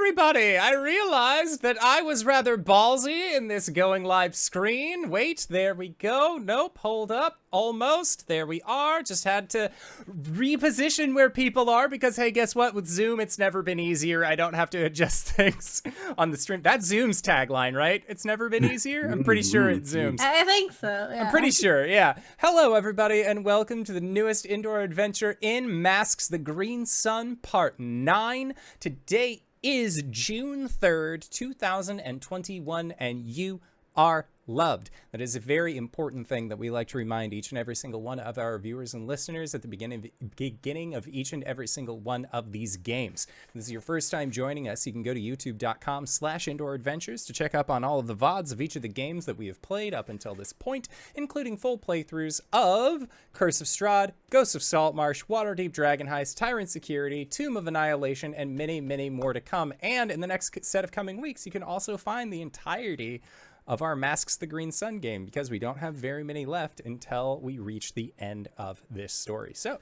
everybody! I realized that I was rather ballsy in this going live screen. Wait, there we go. Nope, hold up. Almost. There we are. Just had to reposition where people are because, hey, guess what? With Zoom, it's never been easier. I don't have to adjust things on the stream. That's Zoom's tagline, right? It's never been easier? I'm pretty sure it's Zoom's. I think so, yeah. I'm pretty sure, yeah. Hello, everybody, and welcome to the newest indoor adventure in Masks the Green Sun Part 9. Today is June 3rd, 2021, and you are loved. That is a very important thing that we like to remind each and every single one of our viewers and listeners at the beginning of each and every single one of these games. If this is your first time joining us, you can go to youtube.com/indooradventures to check up on all of the VODs of each of the games that we have played up until this point, including full playthroughs of Curse of Strahd, Ghosts of Saltmarsh, Waterdeep Dragon Heist, Tyrant Security, Tomb of Annihilation, and many, many more to come. And in the next set of coming weeks, you can also find the entirety of our Masks the Green Sun game, because we don't have very many left until we reach the end of this story. So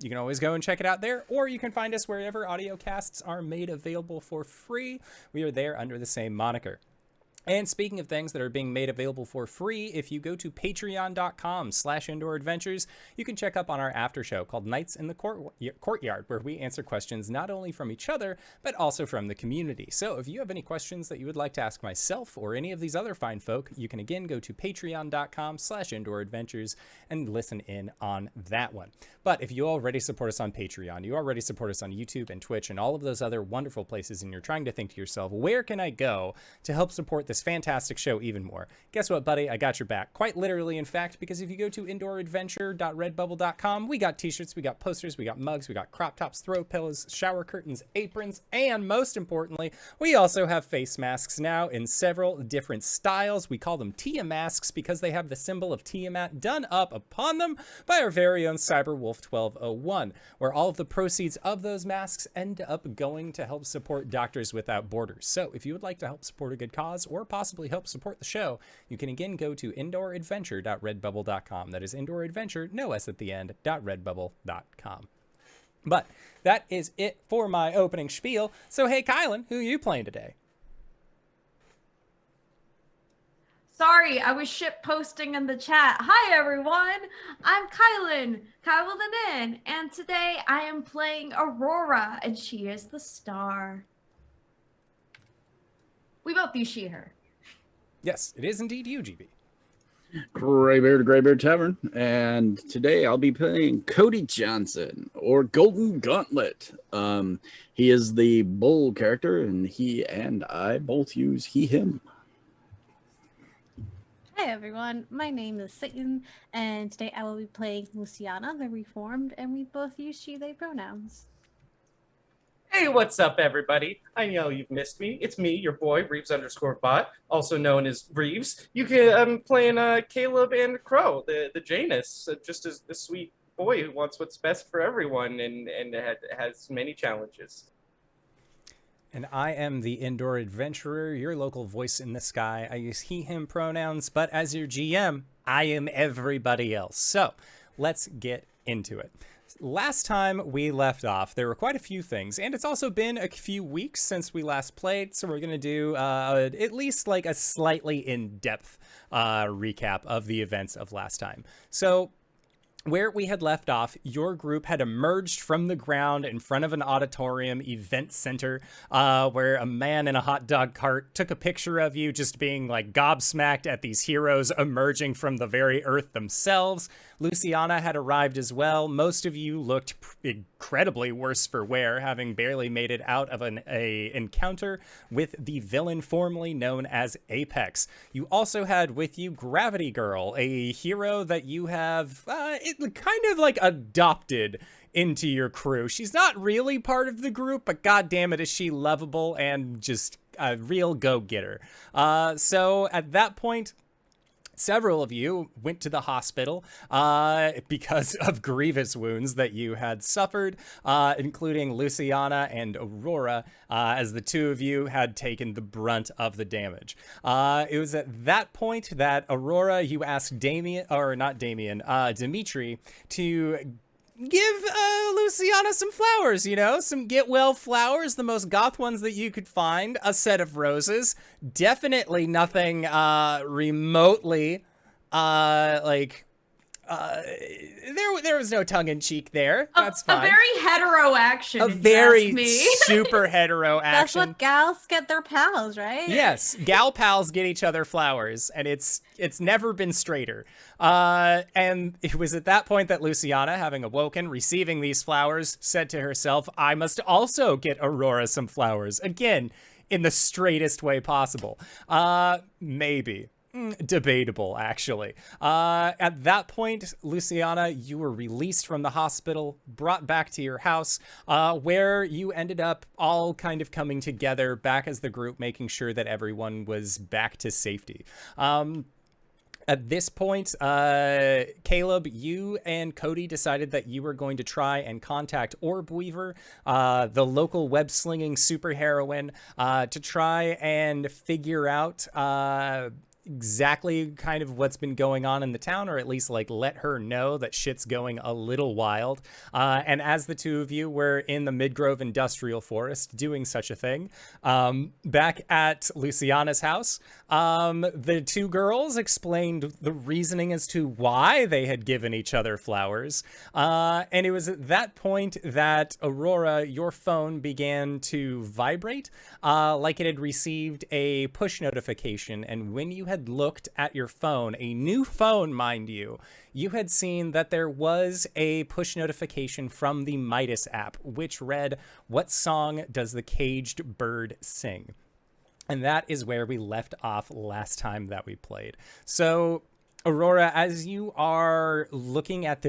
you can always go and check it out there, or you can find us wherever audio casts are made available for free. We are there under the same moniker. And speaking of things that are being made available for free, if you go to patreon.com/indooradventures, you can check up on our after show called Nights in the Courtyard, where we answer questions not only from each other, but also from the community. So if you have any questions that you would like to ask myself or any of these other fine folk, you can again go to patreon.com/indooradventures and listen in on that one. But if you already support us on Patreon, you already support us on YouTube and Twitch and all of those other wonderful places, and you're trying to think to yourself, where can I go to help support this fantastic show even more? Guess what, buddy? I got your back. Quite literally, in fact, because if you go to indooradventure.redbubble.com, we got t-shirts, we got posters, we got mugs, we got crop tops, throw pillows, shower curtains, aprons, and most importantly, we also have face masks now in several different styles. We call them Tia masks because they have the symbol of Tiamat done up upon them by our very own Cyberwolf 1201, where all of the proceeds of those masks end up going to help support Doctors Without Borders. So if you would like to help support a good cause or possibly help support the show, you can again go to indooradventure.redbubble.com. That is indooradventure, no S at the end, .redbubble.com. But that is it for my opening spiel. So hey, Kylan, who are you playing today? Sorry, I was ship posting in the chat. Hi everyone, I'm KyleWithAnN, and today I am playing Aurora, and she is the star. We both use she, her. Yes, it is indeed you, GB. Greybeard Tavern, and today I'll be playing Cody Johnson, or Golden Gauntlet. He is the bull character, and he and I both use he, him. Hi everyone, my name is Satan, and today I will be playing Luciana, the Reformed, and we both use she, they pronouns. Hey, what's up, everybody? I know you've missed me. It's me, your boy, Reeves_bot, also known as Reeves. I'm playing Caleb and Crow, the Janus, just as the sweet boy who wants what's best for everyone and has many challenges. And I am the Indoor Adventurer, your local voice in the sky. I use he, him pronouns, but as your GM, I am everybody else. So let's get into it. Last time we left off, there were quite a few things, and it's also been a few weeks since we last played, so we're going to do at least like a slightly in-depth recap of the events of last time. So where we had left off, your group had emerged from the ground in front of an auditorium event center where a man in a hot dog cart took a picture of you just being like gobsmacked at these heroes emerging from the very earth themselves. Luciana had arrived as well. Most of you looked incredibly worse for wear, having barely made it out of an encounter with the villain formerly known as Apex. You also had with you Gravity Girl, a hero that you have kind of like adopted into your crew. She's not really part of the group, but god damn it, is she lovable and just a real go-getter. So at that point, several of you went to the hospital because of grievous wounds that you had suffered, including Luciana and Aurora, as the two of you had taken the brunt of the damage. It was at that point that Aurora, you asked Dimitri to give Luciana some flowers, some get well flowers, the most goth ones that you could find, a set of roses. Definitely nothing remotely there was no tongue in cheek there. That's fine. A very hetero action. A very super hetero action. That's what gals get their pals, right? Yes, gal pals get each other flowers, and it's never been straighter. And it was at that point that Luciana, having awoken, receiving these flowers, said to herself, "I must also get Aurora some flowers." Again, in the straightest way possible. Maybe. Debatable, actually. At that point, Luciana, you were released from the hospital, brought back to your house, where you ended up all kind of coming together back as the group, making sure that everyone was back to safety. At this point, Caleb, you and Cody decided that you were going to try and contact Orb Weaver, the local web-slinging superheroine, to try and figure out exactly kind of what's been going on in the town, or at least let her know that shit's going a little wild. And as the two of you were in the Midgrove Industrial Forest doing such a thing, back at Luciana's house, the two girls explained the reasoning as to why they had given each other flowers. And it was at that point that Aurora, your phone began to vibrate, like it had received a push notification. And when you had looked at your phone, a new phone, mind you, you had seen that there was a push notification from the Midas app, which read, "What song does the caged bird sing?" And that is where we left off last time that we played. So, Aurora, as you are looking at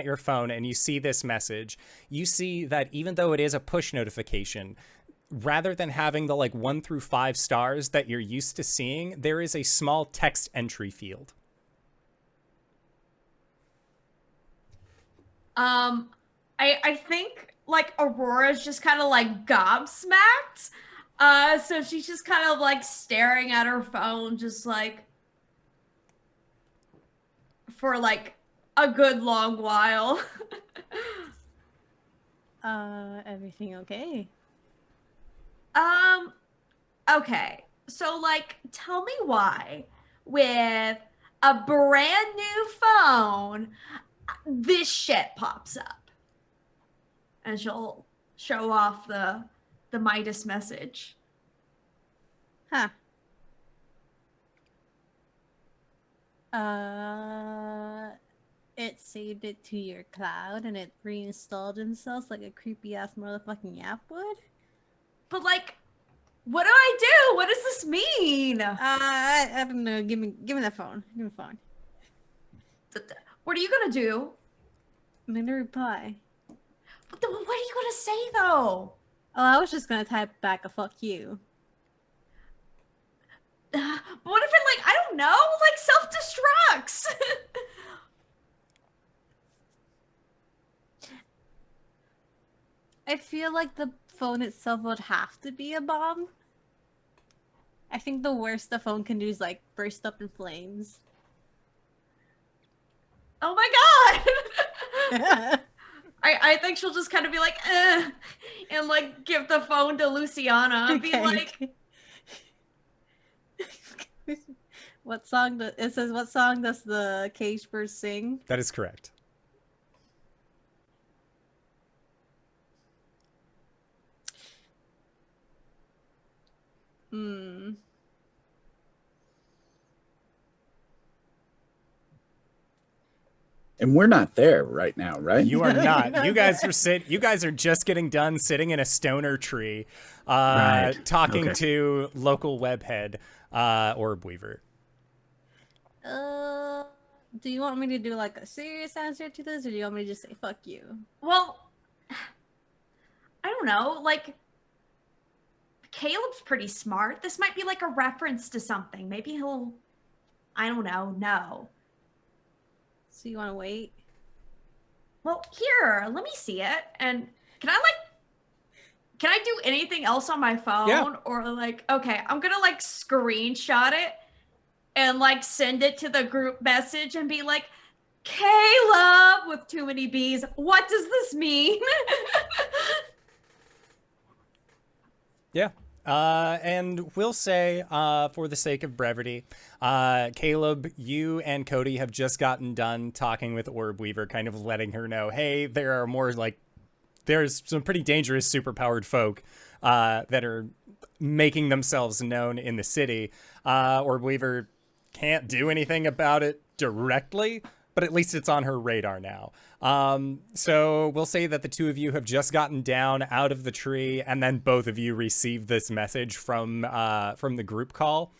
your phone and you see this message, you see that even though it is a push notification, rather than having the 1 through 5 stars that you're used to seeing, there is a small text entry field. I think Aurora's just kind of gobsmacked. So she's just kind of staring at her phone, just for a good long while. Everything okay? Okay. So tell me why with a brand new phone, this shit pops up. And she'll show off the Midas message. Huh. It saved it to your cloud and it reinstalled themselves like a creepy ass motherfucking app would? But what do I do? What does this mean? I don't know. Give me the phone. Give me the phone. What are you gonna do? I'm gonna reply. What are you gonna say though? Oh, I was just gonna type back a fuck you. What if it I don't know, self-destructs? I feel like the phone itself would have to be a bomb. I think the worst the phone can do is burst up in flames. Oh my god! I think she'll just kind of be and give the phone to Luciana and be what song it says what song does the caged bird sing? That is correct. And we're not there right now, right? You are not. You guys are just getting done sitting in a stoner tree, talking to local webhead, Orb Weaver. Do you want me to do a serious answer to this, or do you want me to just say fuck you? Well, I don't know. Caleb's pretty smart. This might be a reference to something. Maybe he'll, I don't know. So you want to wait? Well, here, let me see it. And can I do anything else on my phone? Yeah. Or okay, I'm gonna screenshot it and send it to the group message and be Caleb with too many B's. What does this mean? Yeah. And we'll say, for the sake of brevity, Caleb, you and Cody have just gotten done talking with Orb Weaver, kind of letting her know, hey, there are more there's some pretty dangerous superpowered folk that are making themselves known in the city. Orb Weaver can't do anything about it directly, but at least it's on her radar now. So we'll say that the two of you have just gotten down out of the tree, and then both of you received this message from the group call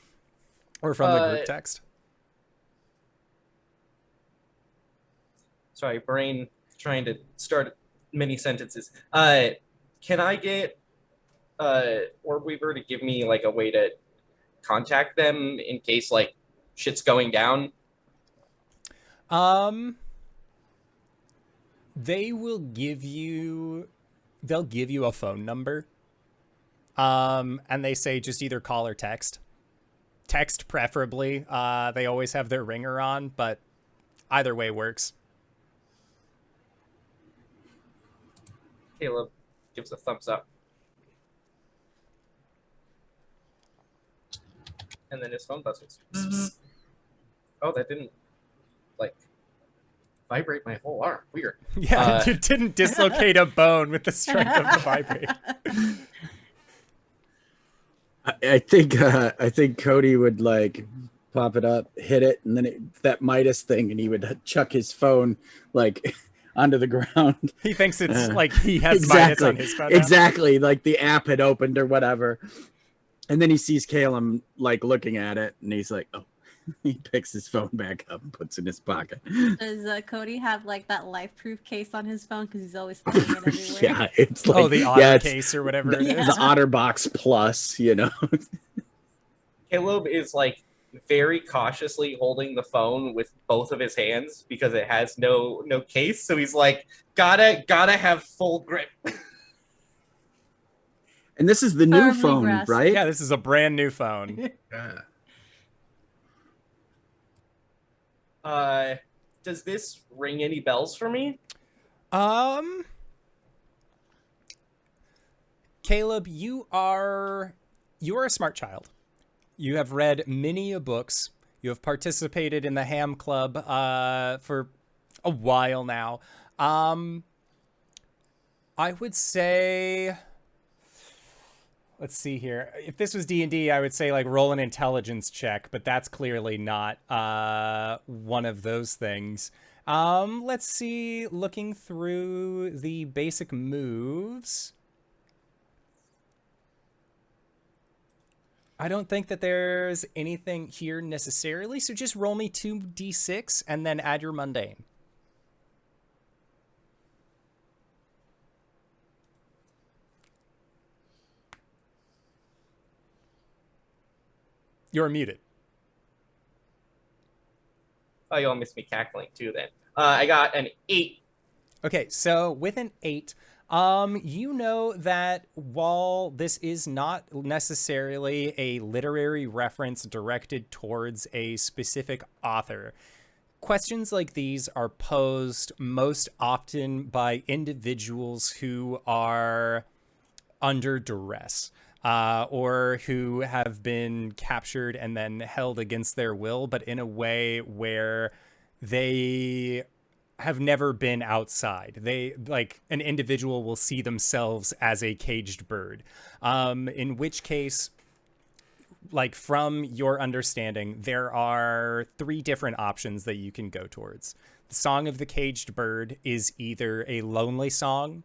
or from the group text. Sorry, brain trying to start many sentences. Can I get Orb Weaver to give me like a way to contact them in case like shit's going down? They'll give you a phone number. And they say just either call or text. Text preferably. They always have their ringer on, but either way works. Caleb gives a thumbs up. And then his phone buzzes. Oh, that didn't vibrate my whole arm. Weird. Yeah, you didn't dislocate a bone with the strength of the vibrate. I think Cody would like pop it up, hit it, and then that Midas thing, and he would chuck his phone like onto the ground. He thinks it's like he has Midas on his phone now. Exactly, like the app had opened or whatever. And then he sees Caleb like looking at it, and he's like, "Oh." He picks his phone back up and puts it in his pocket. Does Cody have like that life-proof case on his phone because he's always throwing it everywhere? Yeah, it's like the Otter case or whatever it is. The OtterBox Plus, you know. Caleb is like very cautiously holding the phone with both of his hands because it has no case. So he's like, gotta have full grip. And this is the new Firmly phone, grasped. right? Yeah, this is a brand new phone. Yeah. Does this ring any bells for me? Caleb, you are a smart child. You have read many books. You have participated in the Ham Club for a while now. I would say, let's see here. If this was D&D, I would say like roll an intelligence check, but that's clearly not one of those things. Let's see, looking through the basic moves. I don't think that there's anything here necessarily, so just roll me 2d6 and then add your mundane. You're muted. Oh, you all missed me cackling too then. I got an 8. Okay, so with an 8, you know that while this is not necessarily a literary reference directed towards a specific author, questions like these are posed most often by individuals who are under duress. Or who have been captured and then held against their will, but in a way where they have never been outside. They, like, an individual will see themselves as a caged bird. In which case, like, from your understanding, there are 3 different options that you can go towards. The Song of the Caged Bird is either a lonely song,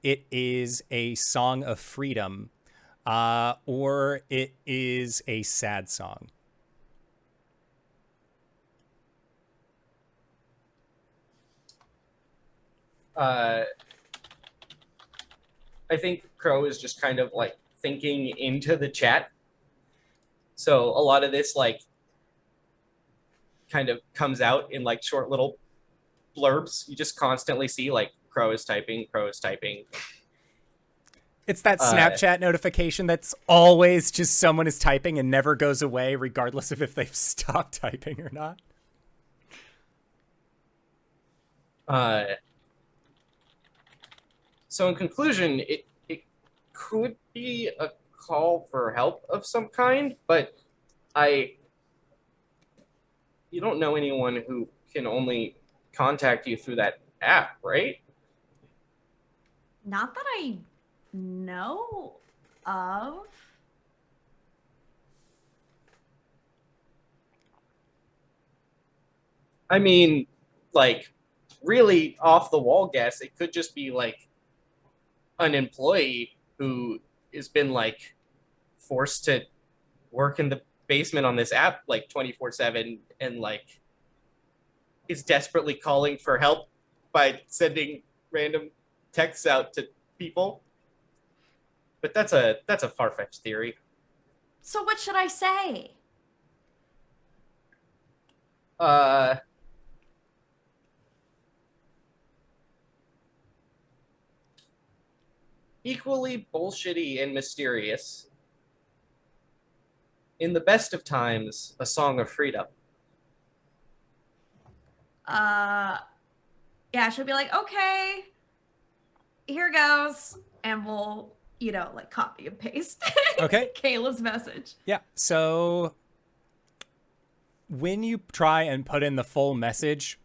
it is a song of freedom, or it is a sad song. I think Crow is just kind of like thinking into the chat. So a lot of this like kind of comes out in like short little blurbs. You just constantly see like Crow is typing, Crow is typing. It's that Snapchat notification that's always just someone is typing and never goes away, regardless of if they've stopped typing or not. Uh, so in conclusion, it could be a call for help of some kind, but you don't know anyone who can only contact you through that app, right? Not that I know of. I mean, like, really off the wall guess, it could just be like an employee who has been like forced to work in the basement on this app like 24/7 and like is desperately calling for help by sending random texts out to people. But that's a far-fetched theory. So what should I say? Uh Equally bullshitty and mysterious. In the best of times, a song of freedom. Yeah, she'll be like, okay, here goes, and we'll, like copy and paste Okay. Kayla's message. Yeah. So when you try and put in the full message,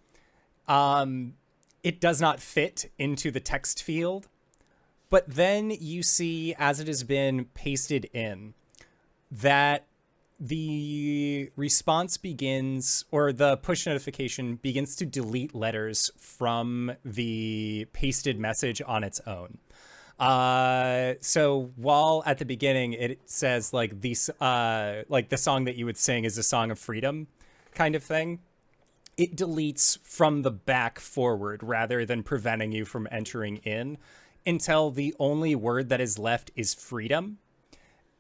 it does not fit into the text field. But then you see, as it has been pasted in, that the response begins, or the push notification begins to delete letters from the pasted message on its own. So while at the beginning it says like these, like the song that you would sing is a song of freedom kind of thing, it deletes from the back forward rather than preventing you from entering in until the only word that is left is freedom.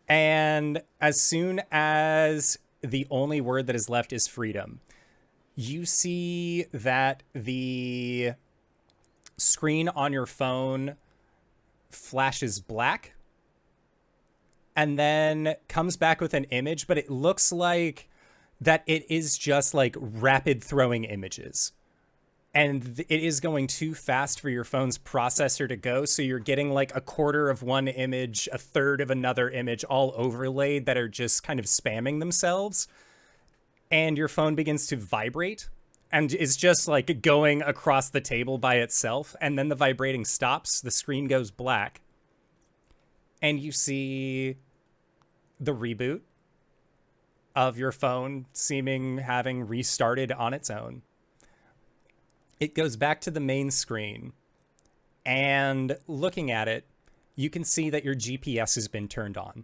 And as soon as the only word that is left is freedom, you see that the screen on your phone flashes black and then comes back with an image, but it looks like that it is just like rapid throwing images. And it is going too fast for your phone's processor to go. So you're getting like a quarter of one image, a third of another image, all overlaid that are just kind of spamming themselves. And your phone begins to vibrate and is just like going across the table by itself. And then the vibrating stops. The screen goes black. And you see the reboot of your phone having restarted on its own. It goes back to the main screen, and looking at it, you can see that your GPS has been turned on.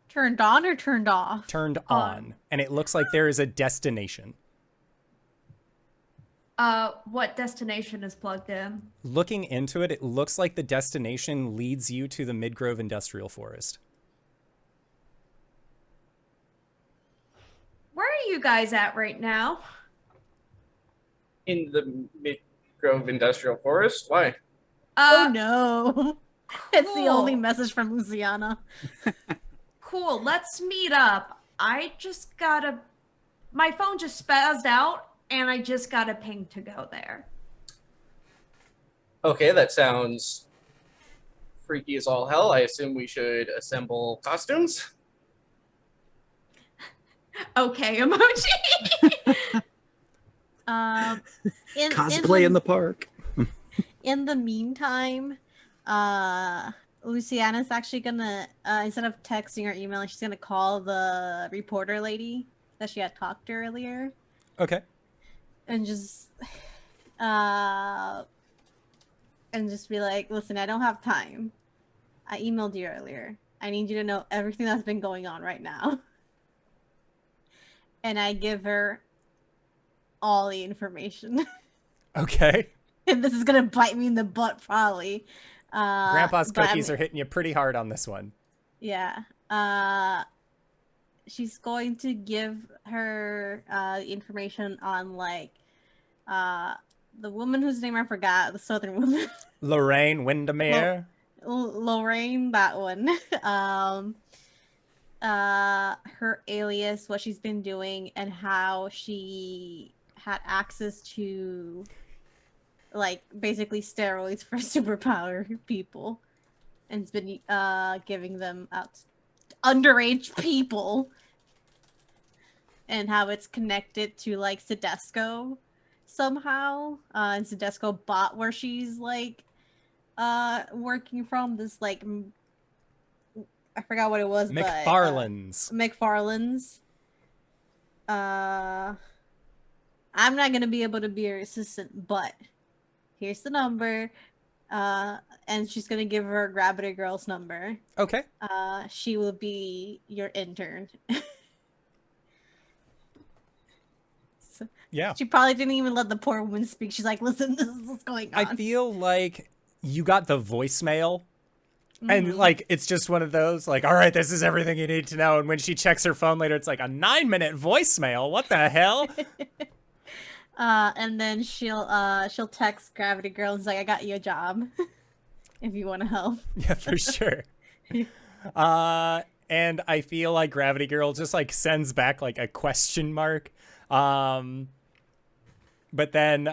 Turned on or turned off? Turned on. And it looks like there is a destination. What destination is plugged in? Looking into it, it looks like the destination leads you to the Midgrove Industrial Forest. Where are you guys at right now? In the Midgrove Industrial Forest? Why? Oh no. It's the only Cool. message from Luciana. Cool, let's meet up. My phone just spazzed out, and I just got a ping to go there. Okay, that sounds freaky as all hell. I assume we should assemble costumes. Okay, emoji. Cosplay in the park. In the meantime, Luciana's actually gonna, instead of texting or emailing, she's gonna call the reporter lady that she had talked to earlier. Okay. And just be like, listen, I don't have time. I emailed you earlier. I need you to know everything that's been going on right now. And I give her all the information. Okay. And this is gonna bite me in the butt, probably. Grandpa's cookies are hitting you pretty hard on this one. Yeah. She's going to give her information on like the woman whose name I forgot, the southern woman. Lorraine Windermere. Lorraine, that one. her alias, what she's been doing, and how she had access to, like, basically steroids for superpower people, and has been giving them out to underage people, and how it's connected to, like, Sedesco somehow, and Sedesco bought where she's, like, working from, this, like, I forgot what it was, McFarlane's. but McFarlane's. I'm not gonna be able to be her assistant, but here's the number. And she's gonna give her Gravity Girl's number. Okay. She will be your intern. So, Yeah. she probably didn't even let the poor woman speak. She's like, listen, this is what's going on. I feel like you got the voicemail. And, like, it's just one of those, like, all right, this is everything you need to know. And when she checks her phone later, it's like a 9-minute voicemail. What the hell? And then she'll text Gravity Girl and say, I got you a job if you want to help. Yeah, for sure. And I feel like Gravity Girl just, like, sends back, like, a question mark. But then,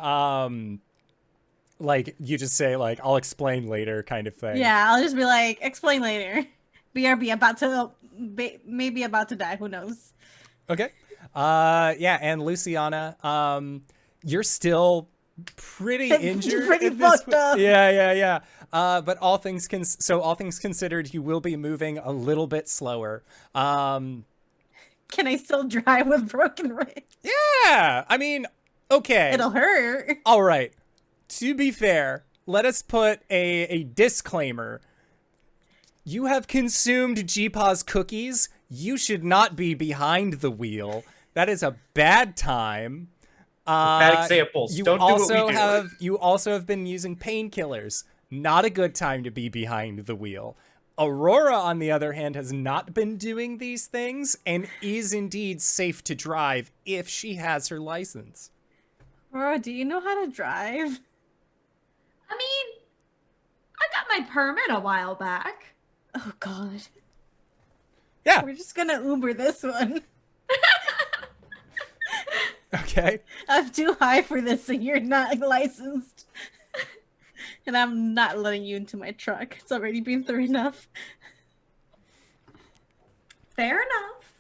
like, you just say, like, I'll explain later kind of thing. Yeah, I'll just be like, explain later. BRB, maybe about to die, who knows? Okay. Yeah, and Luciana, you're still pretty injured. Pretty at this fucked up. Yeah. But all things considered, you will be moving a little bit slower. Can I still drive with broken ribs? Yeah, I mean, okay. It'll hurt. All right. To be fair, let us put a disclaimer. You have consumed GPA's cookies. You should not be behind the wheel. That is a bad time. Bad examples. Don't do what we do. You also have been using painkillers. Not a good time to be behind the wheel. Aurora, on the other hand, has not been doing these things and is indeed safe to drive if she has her license. Aurora, do you know how to drive? I mean, I got my permit a while back. Oh, God. Yeah. We're just gonna Uber this one. Okay. I'm too high for this and you're not licensed. And I'm not letting you into my truck. It's already been through enough. Fair enough.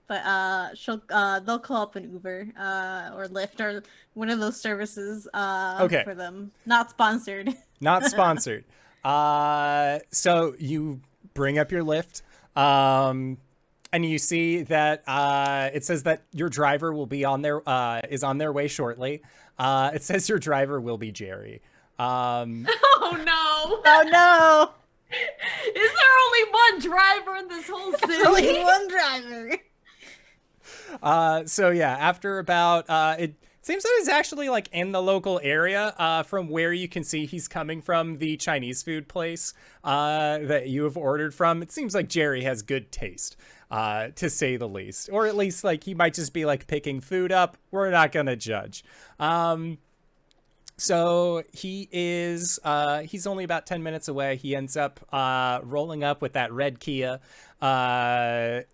But they'll call up an Uber or Lyft or one of those services Okay. for them. Not sponsored. Not sponsored. So you bring up your Lyft, and you see that it says that your driver will be on their is on their way shortly. It says your driver will be Jerry. Oh no! Oh no! Is there only one driver in this whole city? There's only one driver. So yeah, after about it seems that he's actually like in the local area. From where you can see he's coming from, the Chinese food place that you have ordered from. It seems like Jerry has good taste, to say the least, or at least like he might just be like picking food up. We're not gonna judge. So he is, he's only about 10 minutes away. He ends up rolling up with that red Kia or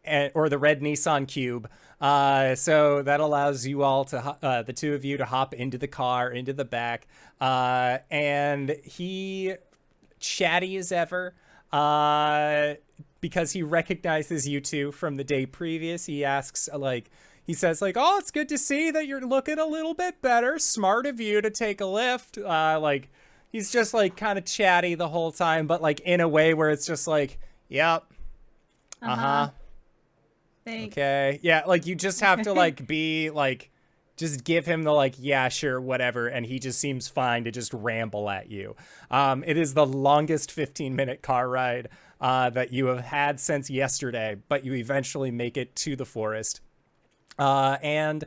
the red Nissan Cube. So that allows you all to, the two of you to hop into the car, into the back. And he, chatty as ever, because he recognizes you two from the day previous. He asks, he says, oh, it's good to see that you're looking a little bit better. Smart of you to take a lift. He's just, kind of chatty the whole time, but, in a way where it's just yep. Uh-huh. Thanks. Okay. Yeah, you just have to, be, just give him the, yeah, sure, whatever, and he just seems fine to just ramble at you. It is the longest 15-minute car ride that you have had since yesterday, but you eventually make it to the forest. And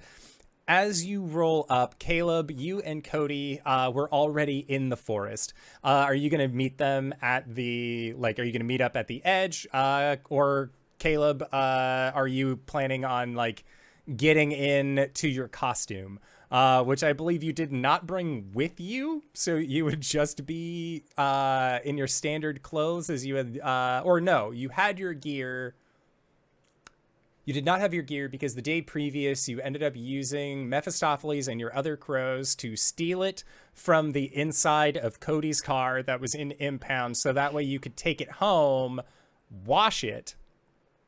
as you roll up, Caleb, you and Cody were already in the forest. Are you going to meet them at the, are you going to meet up at the edge? Or Caleb, are you planning on, getting in to your costume? which I believe you did not bring with you. So you would just be in your standard clothes as you had, or no, you had your gear. You did not have your gear because the day previous you ended up using Mephistopheles and your other crows to steal it from the inside of Cody's car that was in impound, so that way you could take it home, wash it,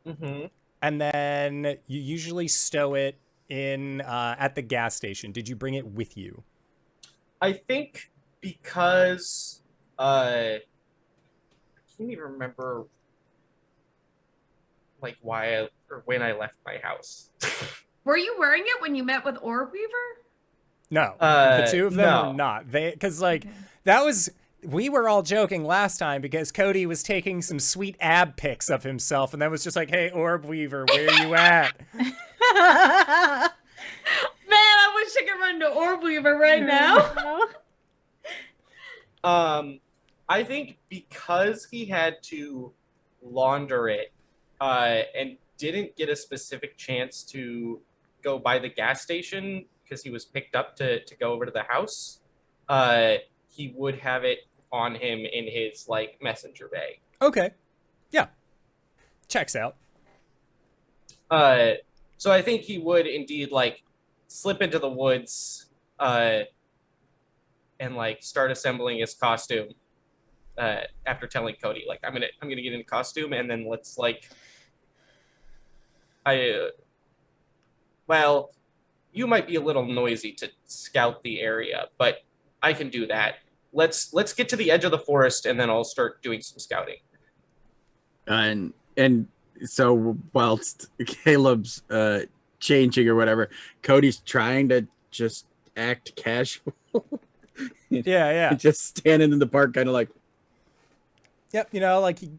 and then you usually stow it in at the gas station. Did you bring it with you? I think because I can't even remember like why or when I left my house. Were you wearing it when you met with Orb Weaver? No, the two of them no. were not. Because like Okay. that was. We were all joking last time because Cody was taking some sweet ab pics of himself, and then was just like, "Hey, Orb Weaver, where you at?" Man, I wish I could run to Orb Weaver right now. I think because he had to launder it and didn't get a specific chance to go by the gas station because he was picked up to go over to the house, he would have it on him in his like messenger bag. Okay, yeah, checks out. So I think he would indeed like slip into the woods and like start assembling his costume after telling Cody like I'm gonna get in a costume, and then let's like well, you might be a little noisy to scout the area, but I can do that. Let's get to the edge of the forest, and then I'll start doing some scouting. And so whilst Caleb's changing or whatever, Cody's trying to just act casual. Yeah. Just standing in the park, kind of like, Yep, you know, like, I mean,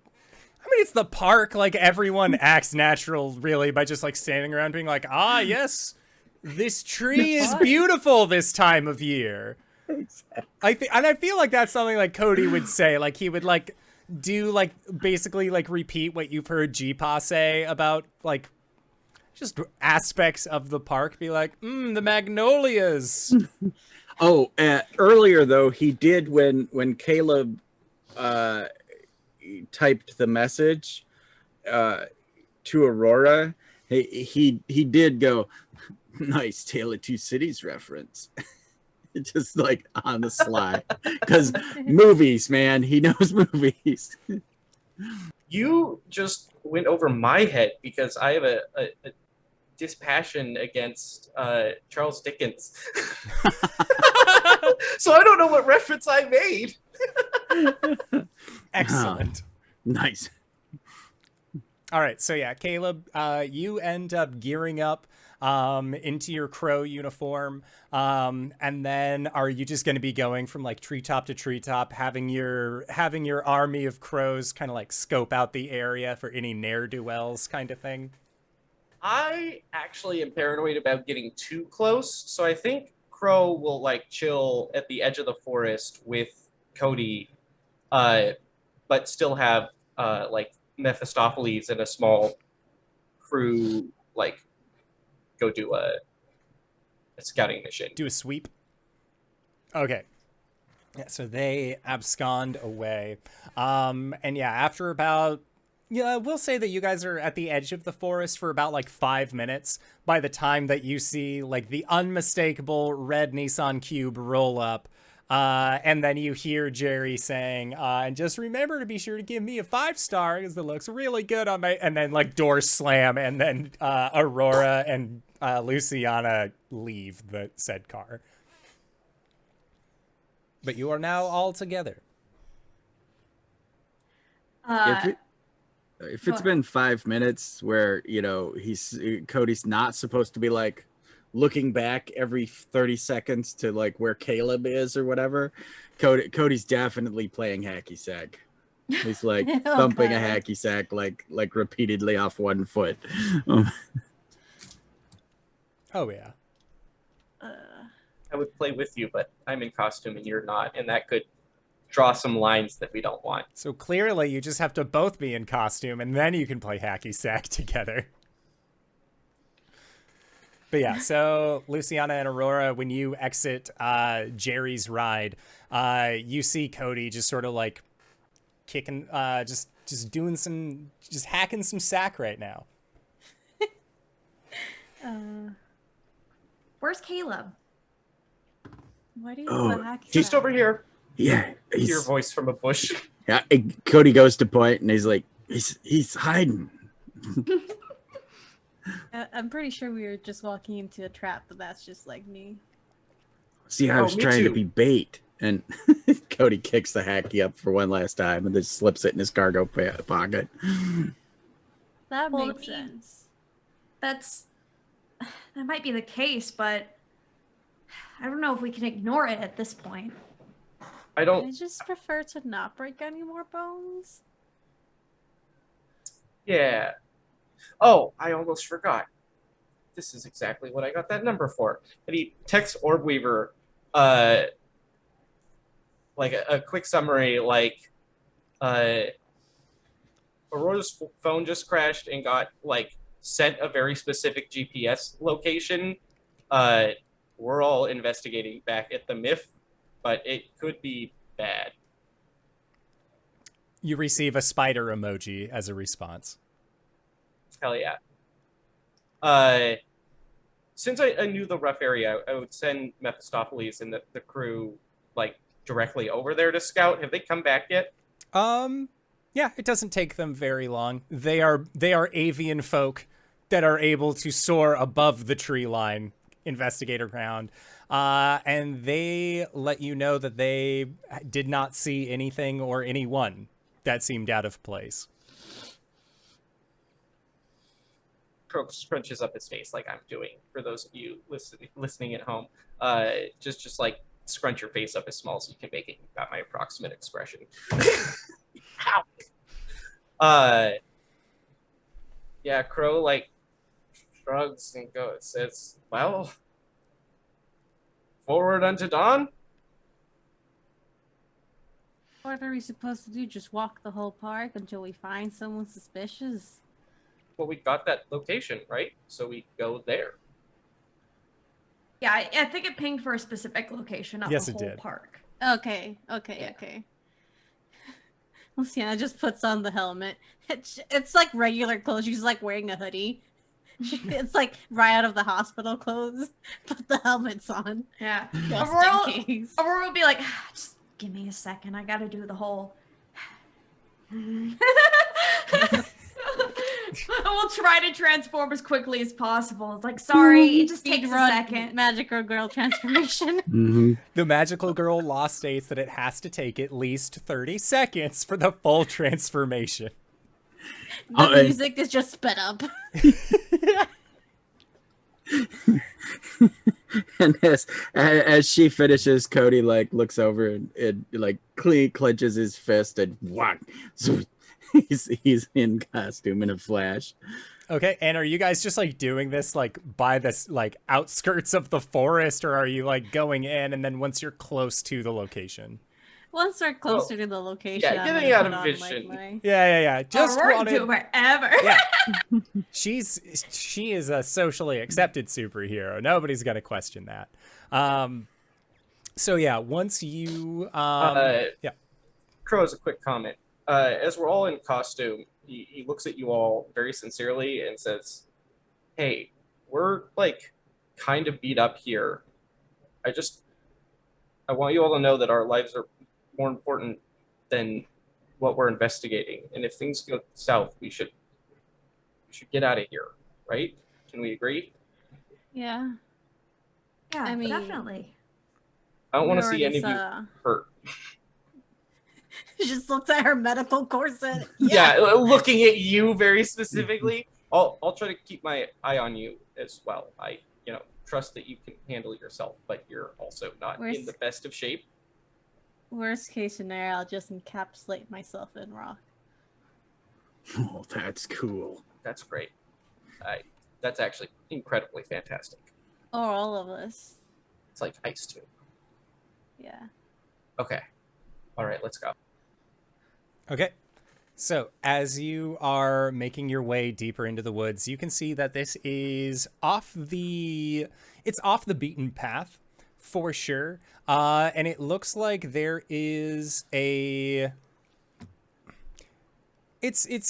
it's the park. Like, everyone acts natural, really, by just, like, standing around being like, ah, yes, this tree is beautiful this time of year. exactly. And I feel like that's something, like, Cody would say. Like, he would, like, do, like, basically, like, repeat what you've heard G-Pa say about, like, just aspects of the park. Be like, the magnolias. Oh, earlier though, he did when Caleb typed the message to Aurora. He did go, nice Tale of Two Cities reference. Just like on the sly, because movies, man, he knows movies. You just went over my head because I have a dispassion against Charles Dickens. So I don't know what reference I made. Excellent. Nice. All right, so yeah, Caleb, you end up gearing up into your crow uniform, and then are you just going to be going from like treetop to treetop, having your army of crows kind of like scope out the area for any ne'er-do-wells kind of thing? I actually am paranoid about getting too close, so I think Crow will like chill at the edge of the forest with Cody, but still have like Mephistopheles and a small crew like go do a scouting mission. Do a sweep. Okay. Yeah, so they abscond away. And yeah, after about, we'll say that you guys are at the edge of the forest for about like 5 minutes by the time that you see like the unmistakable red Nissan Cube roll up. And then you hear Jerry saying, and just remember to be sure to give me a 5-star because it looks really good on my, and then like doors slam, and then Aurora and Luciana leave the said car. But you are now all together. If it's been 5 minutes where Cody's not supposed to be like looking back every 30 seconds to like where Caleb is or whatever, Cody's definitely playing hacky sack. He's like thumping a hacky sack like repeatedly off one foot. Oh yeah. I would play with you, but I'm in costume and you're not, and that could draw some lines that we don't want. So clearly you just have to both be in costume and then you can play hacky sack together. But yeah, so Luciana and Aurora, when you exit Jerry's ride, you see Cody just sort of like kicking, just doing some, just hacking some sack right now. Where's Caleb? Why do you Oh, have a hack Just over here. Yeah, Your voice from a bush. yeah. Cody goes to point, and he's like, he's hiding. I'm pretty sure we were just walking into a trap, but that's just like me. See, I was me trying too. to be bait, and Cody kicks the hacky up for one last time, and then slips it in his cargo pocket. That Well, makes I mean, sense. That might be the case, but I don't know if we can ignore it at this point. I I don't. just prefer to not break any more bones. Yeah. Oh, I almost forgot. This is exactly what I got that number for. And he texts Orbweaver, like a quick summary, like, Aurora's phone just crashed and got like sent a very specific GPS location. We're all investigating back at the MIF, but it could be bad. You receive a spider emoji as a response. Hell yeah. Since I knew the rough area, I would send Mephistopheles and the crew like directly over there to scout. Have they come back yet? Yeah, it doesn't take them very long. They are avian folk that are able to soar above the tree line, investigator ground. And they let you know that they did not see anything or anyone that seemed out of place. Crow scrunches up his face like I'm doing. For those of you listening at home, just like scrunch your face up as small as you can make it. You've got my approximate expression. Ow. Yeah, Crow like shrugs and says, "Well, forward unto dawn." What are we supposed to do? Just walk the whole park until we find someone suspicious? Well, we got that location, right? So we go there. Yeah, I think it pinged for a specific location, not Yes, the it whole did. park. Okay. Yeah. Luciana just puts on the helmet. It's like regular clothes. She's like wearing a hoodie. It's like right out of the hospital clothes. Put the helmet's on. Yeah. Just Aurora, in case. Aurora will be like, just give me a second. I gotta do the whole. We'll try to transform as quickly as possible. It's like, sorry, it just takes a second. Magical girl transformation. Mm-hmm. The magical girl law states that it has to take at least 30 seconds for the full transformation. The music is just sped up. And as she finishes, Cody like looks over and like clenches his fist and whack. So he's in costume in a flash. Okay, and are you guys just like doing this like by this like outskirts of the forest, or are you like going in and then once you're close to the location? Once we're closer to the location, yeah, I'm getting gonna out put of on, vision. Like, my... Yeah. Just Aurora's wanted. do wherever. Yeah, she is a socially accepted superhero. Nobody's gonna question that. So yeah, once you yeah. Crow has a quick comment. As we're all in costume, he looks at you all very sincerely and says, "Hey, we're like kind of beat up here. I want you all to know that our lives are more important than what we're investigating. And if things go south, we should get out of here, right? Can we agree?" Yeah. Yeah, I mean- definitely. I don't want to We see any of already you saw- hurt. She just looks at her medical corset. Yeah, looking at you very specifically. I'll try to keep my eye on you as well. I trust that you can handle yourself, but you're also not in the best of shape. Worst case scenario, I'll just encapsulate myself in rock. Oh, that's cool. That's great. That's actually incredibly fantastic. Or all of us. It's like ice too. Yeah. Okay. All right, let's go. Okay. So, as you are making your way deeper into the woods, you can see that this is off the beaten path for sure. And it looks like there is it's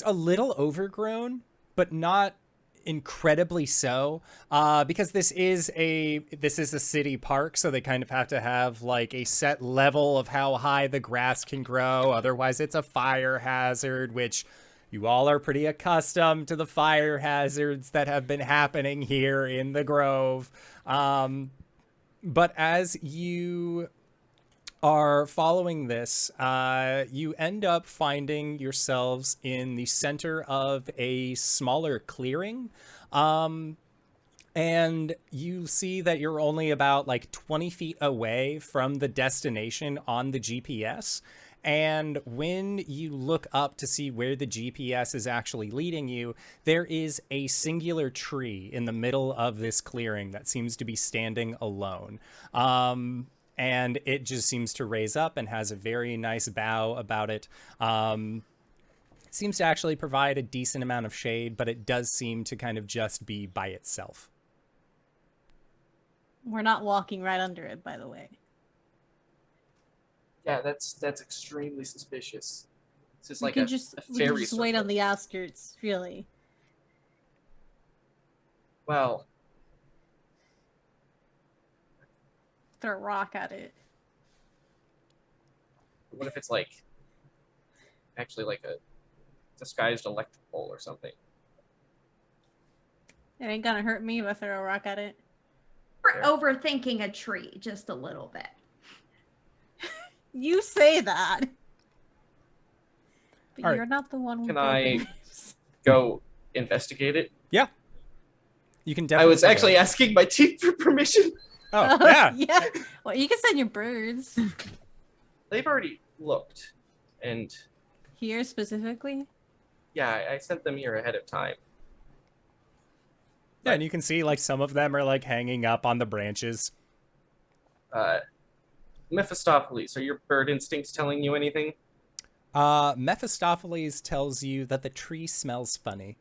a little overgrown, but not incredibly so, because this is a city park, so they kind of have to have like a set level of how high the grass can grow. Otherwise it's a fire hazard, which you all are pretty accustomed to the fire hazards that have been happening here in the Grove. But as you are following this, you end up finding yourselves in the center of a smaller clearing. And you see that you're only about like 20 feet away from the destination on the GPS. And when you look up to see where the GPS is actually leading you, there is a singular tree in the middle of this clearing that seems to be standing alone. And it just seems to raise up and has a very nice bough about it. Seems to actually provide a decent amount of shade, but it does seem to kind of just be by itself. We're not walking right under it, by the way. Yeah, that's extremely suspicious. This is We like can a just fairy wait on circle. the outskirts, really. Well, Throw a rock at it. what if it's like actually like a disguised electric pole or something? It ain't gonna hurt me if I throw a rock at it. We're overthinking a tree just a little bit. You say that. But All right. you're not the one with Can I- problems. Go investigate it. Yeah. You can I definitely. was actually asking my team for permission. Oh, yeah. Yeah. Well, you can send your birds. They've already looked, and Here specifically? yeah, I sent them here ahead of time. Yeah, and you can see like some of them are like hanging up on the branches. Mephistopheles, are your bird instincts telling you anything? Mephistopheles tells you that the tree smells funny.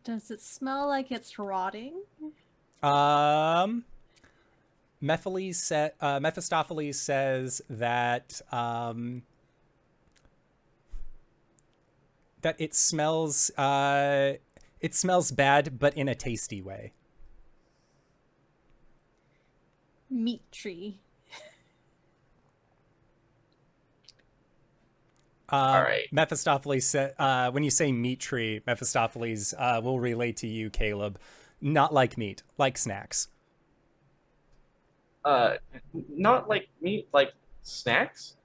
Does it smell like it's rotting? Mephistopheles says that that it smells bad, but in a tasty way. Meat tree. All right. Mephistopheles said, when you say meat tree, Mephistopheles will relay to you, Caleb, not like meat, like snacks. Not like meat, like snacks.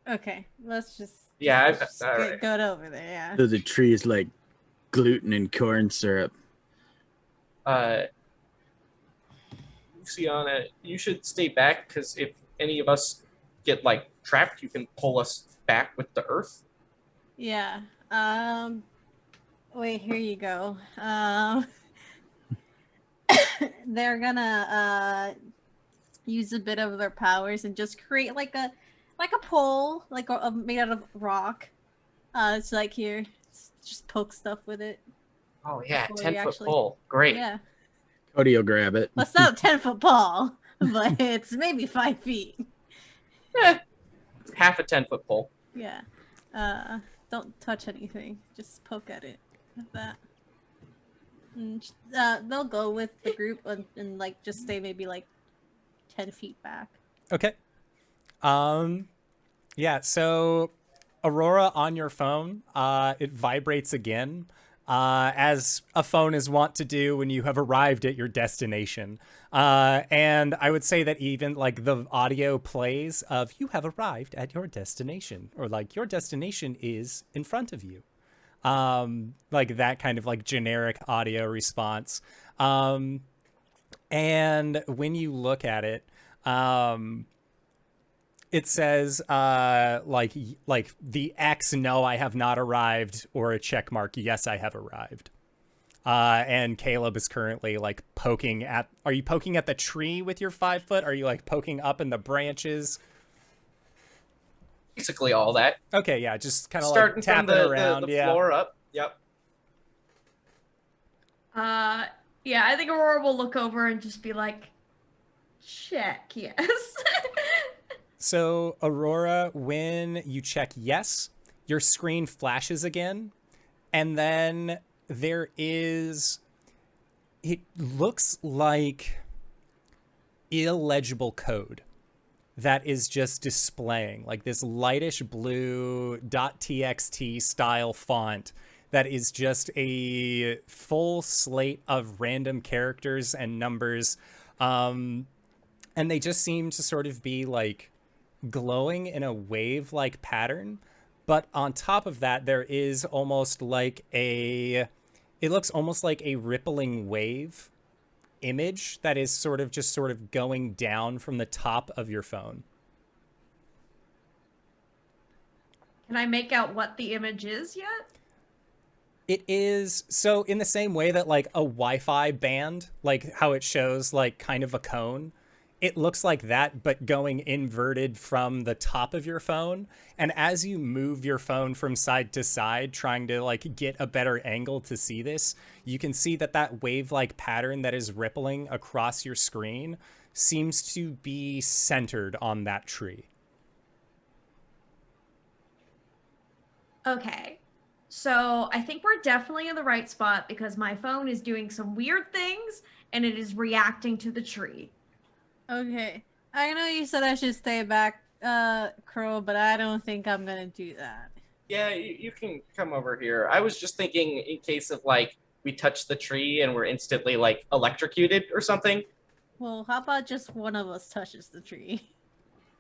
Okay, let's just Yeah, all right. go to over there. Yeah. So the tree is like gluten and corn syrup. Luciana, you should stay back because if any of us get like trapped, you can pull us back with the earth. Yeah. Wait, here you go. They're gonna use a bit of their powers and just create like a pole, like made out of rock. It's like here, just poke stuff with it. Oh yeah, Before you 10-foot actually- pole. Great. Yeah. Cody will grab it. Well, it's not a 10-foot pole, but it's maybe 5 feet. Half a 10-foot pole. Yeah. Don't touch anything. Just poke at it with that. And, they'll go with the group and like just stay maybe like 10 feet back. Okay. Yeah, so Aurora, on your phone, it vibrates again, as a phone is wont to do when you have arrived at your destination. And I would say that even like the audio plays of "you have arrived at your destination," or like "your destination is in front of you." Like that kind of like generic audio response. And when you look at it, it says like the X, "no, I have not arrived," or a check mark, "yes, I have arrived." And Caleb is currently like poking at. Are you poking at the tree with your 5 foot? Are you like poking up in the branches? basically all that. Okay, yeah, just kind of like Starting tapping from the, around. the Yeah. floor up. Yep. Yeah, I think Aurora will look over and just be like, check, yes. So, Aurora, when you check yes, your screen flashes again, and then there is, it looks like illegible code that is just displaying, like this lightish blue .txt style font that is just a full slate of random characters and numbers. And they just seem to sort of be like glowing in a wave-like pattern. But on top of that, there is almost like it looks almost like a rippling wave image that is sort of going down from the top of your phone. Can I make out what the image is yet? It is, so in the same way that like a Wi-Fi band, like how it shows like kind of a cone, it looks like that, but going inverted from the top of your phone. And as you move your phone from side to side, trying to like get a better angle to see this, you can see that that wave-like pattern that is rippling across your screen seems to be centered on that tree. Okay. So I think we're definitely in the right spot because my phone is doing some weird things and it is reacting to the tree. Okay. I know you said I should stay back, Crow, but I don't think I'm gonna do that. Yeah, you can come over here. I was just thinking in case of like we touch the tree and we're instantly like electrocuted or something. Well, how about just one of us touches the tree?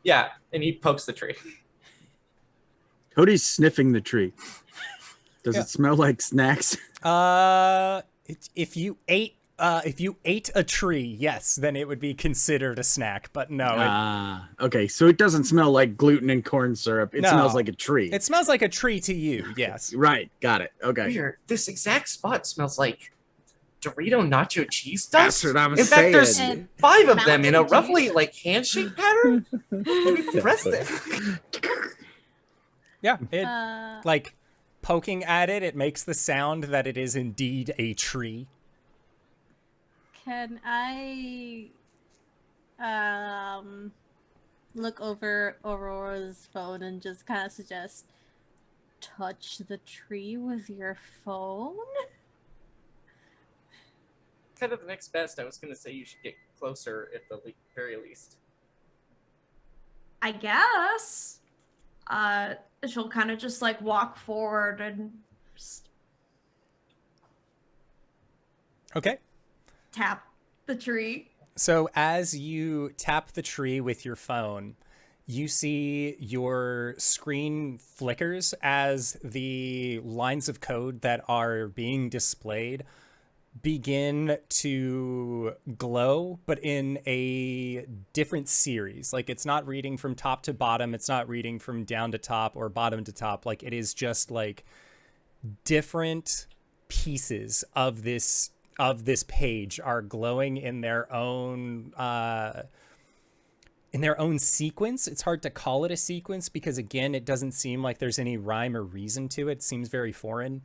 Yeah, and he pokes the tree. Cody's sniffing the tree. Does Yeah. it smell like snacks? If you ate a tree, yes, then it would be considered a snack. But no, Okay. So it doesn't smell like gluten and corn syrup. It No. smells like a tree. it smells like a tree to you. Yes. Right. Got it. Okay. Weird. This exact spot smells like Dorito nacho cheese That's dust. what I was In fact, saying. there's And 5 of them in a Mountain roughly Dew. like handshake pattern. Maybe press it. Yeah. It Like, poking at it, it makes the sound that it is indeed a tree. can I look over Aurora's phone and just kind of suggest touch the tree with your phone? Kind of the next best. I was going to say you should get closer at the very least. I guess. She'll kind of just like walk forward and just Okay. tap the tree. So as you tap the tree with your phone, you see your screen flickers as the lines of code that are being displayed begin to glow, but in a different series. Like it's not reading from top to bottom. It's not reading from down to top or bottom to top. Like it is just like different pieces of this page are glowing in their own sequence. It's hard to call it a sequence because again, it doesn't seem like there's any rhyme or reason to it. It seems very foreign.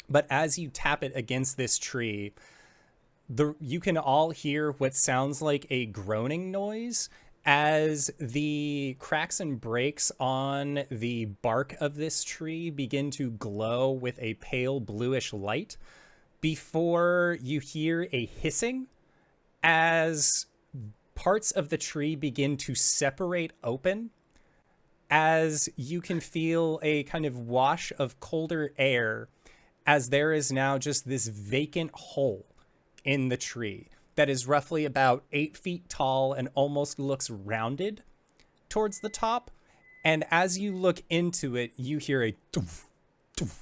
But as you tap it against this tree, you can all hear what sounds like a groaning noise as the cracks and breaks on the bark of this tree begin to glow with a pale bluish light before you hear a hissing as parts of the tree begin to separate open, as you can feel a kind of wash of colder air as there is now just this vacant hole in the tree that is roughly about 8 feet tall and almost looks rounded towards the top. And as you look into it, you hear a doof, doof,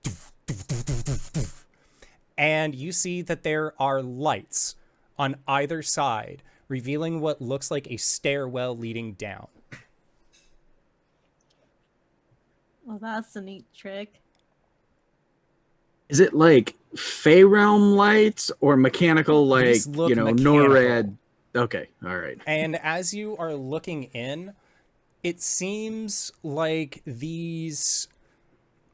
doof, doof, doof, doof, doof, doof. And you see that there are lights on either side, revealing what looks like a stairwell leading down. Well, that's a neat trick. Is it like Fey Realm lights or mechanical, like, These look mechanical. NORAD? Okay, all right. And as you are looking in, it seems like these,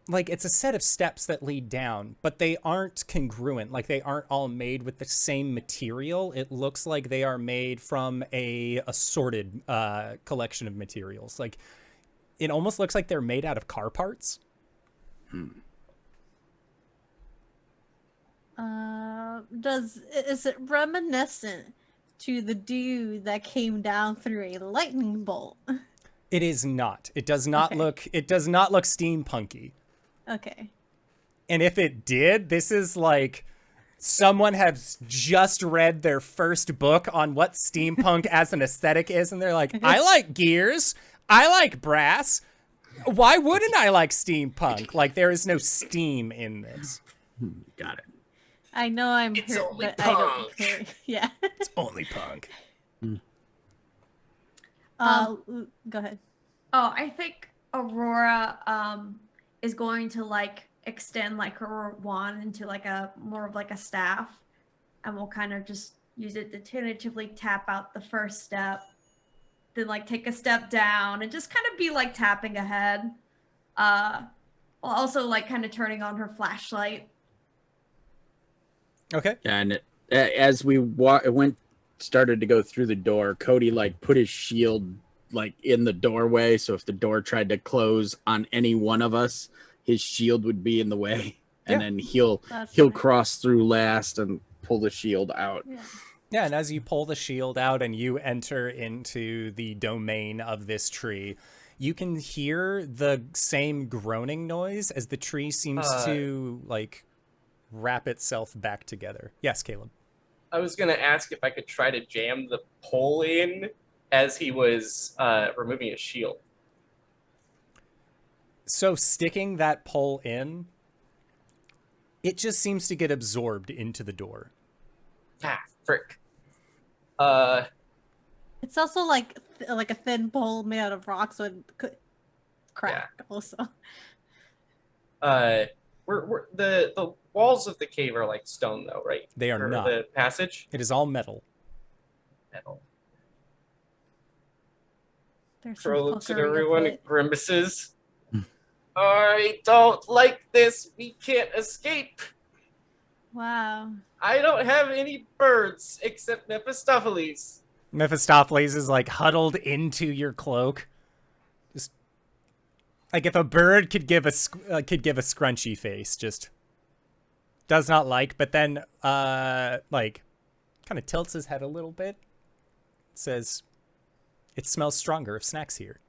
like it's a set of steps that lead down, but they aren't congruent. Like they aren't all made with the same material. It looks like they are made from a assorted collection of materials. Like it almost looks like they're made out of car parts. Is it reminiscent to the dude that came down through a lightning bolt? It is not. It does not Okay. look. It does not look steampunky. Okay. And if it did, this is like someone has just read their first book on what steampunk as an aesthetic is, and they're like, I like gears. I like brass. Why wouldn't I like steampunk? Like there is no steam in this. Got it. I know I'm It's hurt, only but I don't punk. care. Yeah. It's only punk. Go ahead. Oh, I think Aurora is going to like extend like her wand into like a more of like a staff, and we'll kind of just use it to tentatively tap out the first step, then like take a step down and just kind of be like tapping ahead. While also like kind of turning on her flashlight. Okay. And as we started to go through the door, Cody like put his shield like in the doorway, so if the door tried to close on any one of us, his shield would be in the way, and Yeah. then he'll That's he'll nice. cross through last and pull the shield out. Yeah. Yeah, and as you pull the shield out and you enter into the domain of this tree, you can hear the same groaning noise as the tree seems to like wrap itself back together. Yes, Caleb. I was gonna ask if I could try to jam the pole in as he was removing his shield. So sticking that pole in, it just seems to get absorbed into the door. Ah, frick. It's also like a thin pole made out of rock, so it could crack also. We're the walls of the cave are like stone though, right? They are Or not. the passage It is all metal. metal. There's some Crow looks at fuckery everyone afoot. and grimaces. I don't like this. We can't escape. Wow. I don't have any birds except Mephistopheles. Mephistopheles is like huddled into your cloak. Just like if a bird could give a scrunchy face, just does not like, but then like kind of tilts his head a little bit. Says, "It smells stronger if Snack's here."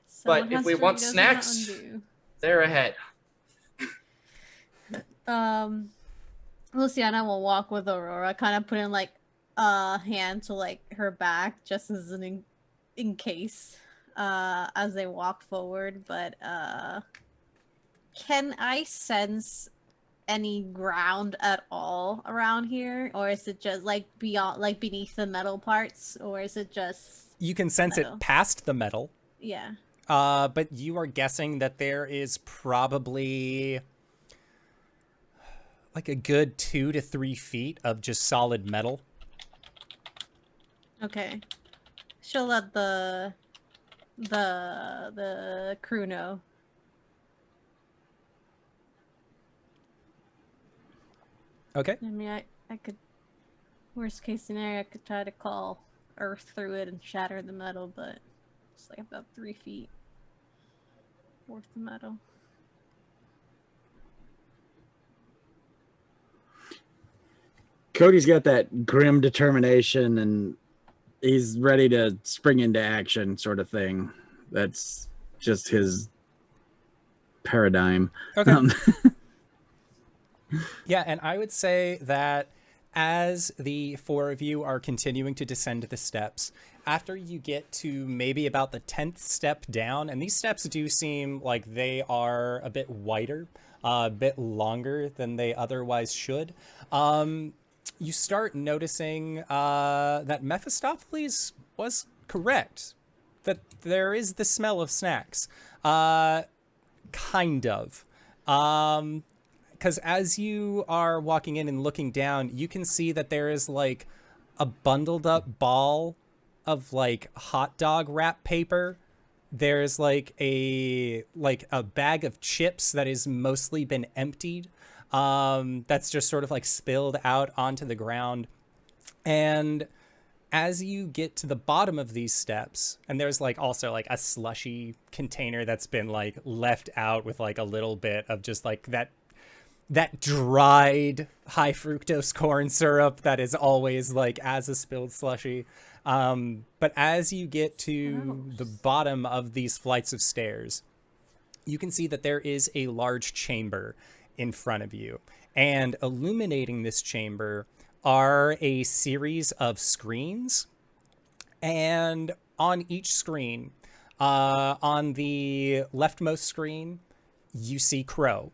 Someone if has we want Doritos in snacks- Mountain Dew. They're ahead. Luciana will walk with Aurora, kind of putting like a hand to like her back, just as an in case, as they walk forward. But can I sense any ground at all around here, or is it just like beyond, like beneath the metal parts, or is it just You can sense metal? it past the metal. Yeah. But you are guessing that there is probably like a good 2 to 3 feet of just solid metal. Okay. She'll let the crew know. Okay. I mean, I could, worst case scenario, I could try to call Earth through it and shatter the metal, but it's like about 3 feet worth of metal. Cody's got that grim determination, and he's ready to spring into action, sort of thing. That's just his paradigm. Okay. Yeah, and I would say that as the four of you are continuing to descend the steps, after you get to maybe about the 10th step down, and these steps do seem like they are a bit wider, a bit longer than they otherwise should, you start noticing that Mephistopheles was correct, that there is the smell of snacks. Kind of. Because as you are walking in and looking down, you can see that there is like a bundled up ball of like hot dog wrap paper. There's like a bag of chips that has mostly been emptied. That's just sort of like spilled out onto the ground. And as you get to the bottom of these steps, and there's like also like a slushy container that's been like left out with like a little bit of just like that dried high fructose corn syrup that is always like as a spilled slushy. But as you get to the bottom of these flights of stairs, you can see that there is a large chamber in front of you, and illuminating this chamber are a series of screens, and on each screen, on the leftmost screen, you see Crow.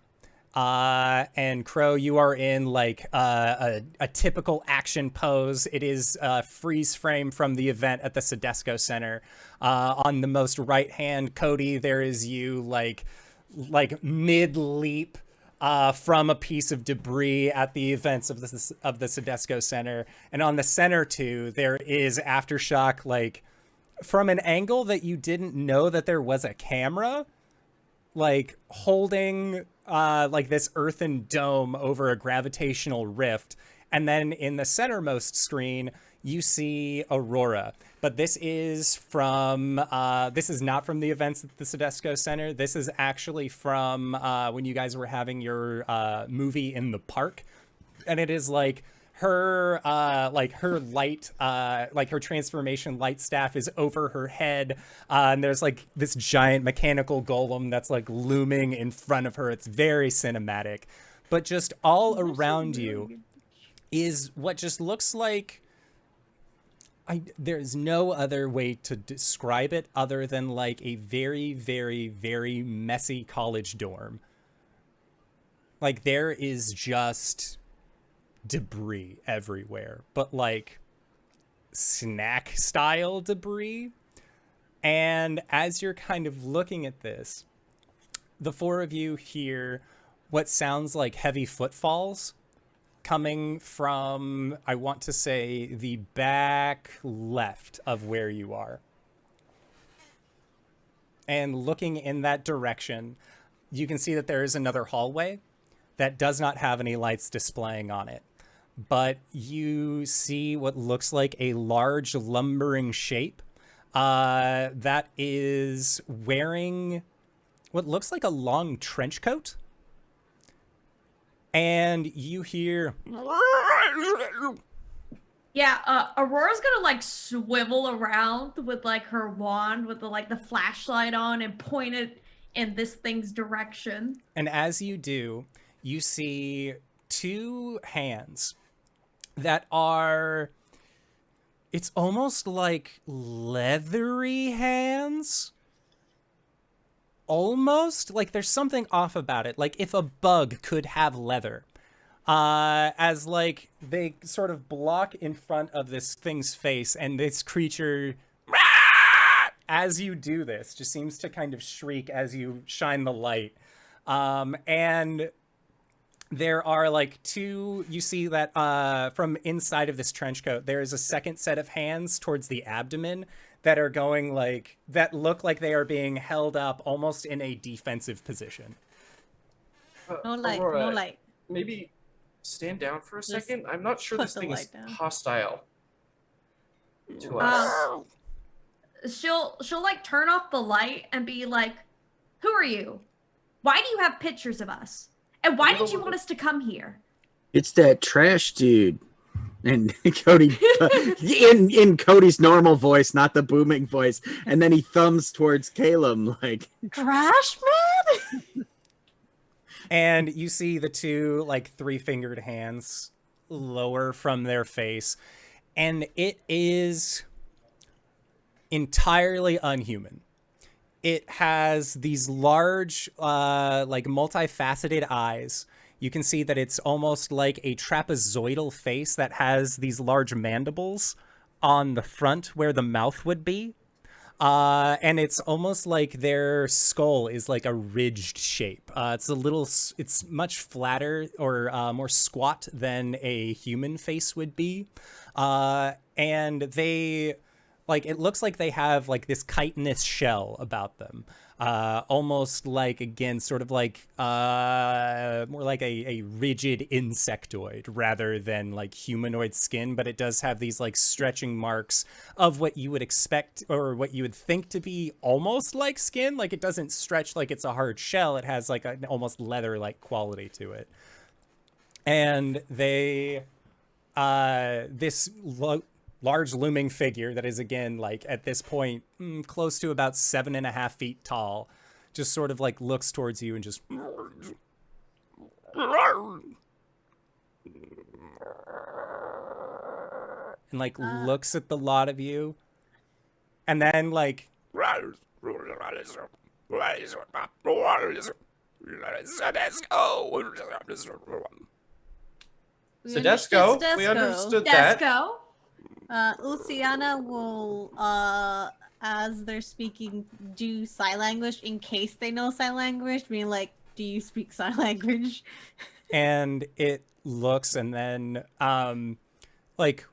And Crow, you are in like a typical action pose. It is a freeze frame from the event at the Sedesco Center. On the most right hand, Cody, there is you like mid leap from a piece of debris at the events of the Sedesco Center. And on the center two, there is Aftershock, like from an angle that you didn't know that there was a camera, like holding like this earthen dome over a gravitational rift. And then in the centermost screen, you see Aurora. But this is from, this is not from the events at the Sedesco Center. This is actually from when you guys were having your movie in the park. And it is like her light, like her transformation light staff is over her head. And there's like this giant mechanical golem that's like looming in front of her. It's very cinematic. But just all around you is what just looks like, there's no other way to describe it other than like a very, very, very messy college dorm. Like there is just debris everywhere, but like snack style debris. And as you're kind of looking at this, the four of you hear what sounds like heavy footfalls coming from, I want to say, the back left of where you are. And looking in that direction, you can see that there is another hallway that does not have any lights displaying on it. But you see what looks like a large lumbering shape that is wearing what looks like a long trench coat. And you hear... Yeah, Aurora's gonna like swivel around with like her wand with the flashlight on and point it in this thing's direction. And as you do, you see two hands that are... It's almost like leathery hands. Almost like there's something off about it. Like if a bug could have leather. As like they sort of block in front of this thing's face, and this creature, as you do this, just seems to kind of shriek as you shine the light. And there are like two, you see that from inside of this trench coat, there is a second set of hands towards the abdomen that are going like, that look like they are being held up almost in a defensive position. No light, Aurora, no light. Maybe stand down for a Just second. I'm not sure put this the thing is light down. hostile to us. She'll like turn off the light and be like, "Who are you? Why do you have pictures of us? And why did you want us to come here?" It's that trash dude. And Cody, in Cody's normal voice, not the booming voice. And then he thumbs towards Caleb like, Trash man? And you see the two like three-fingered hands lower from their face. And it is entirely unhuman. It has these large, like multifaceted eyes. You can see that it's almost like a trapezoidal face that has these large mandibles on the front where the mouth would be. And it's almost like their skull is like a ridged shape. It's much flatter or more squat than a human face would be. And they like it looks like they have like this chitinous shell about them, almost like, again, sort of like more like a rigid insectoid rather than like humanoid skin, but it does have these like stretching marks of what you would expect or what you would think to be almost like skin. Like it doesn't stretch like it's a hard shell. It has like an almost leather-like quality to it. And they this large looming figure that is, again, like at this point close to about 7.5 feet tall, just sort of like looks towards you and just and like looks at the lot of you, and then like Sedesco, we understood that. Desco. Luciana will, as they're speaking, do sign language in case they know sign language. I mean, like, do you speak sign language? and it looks and then like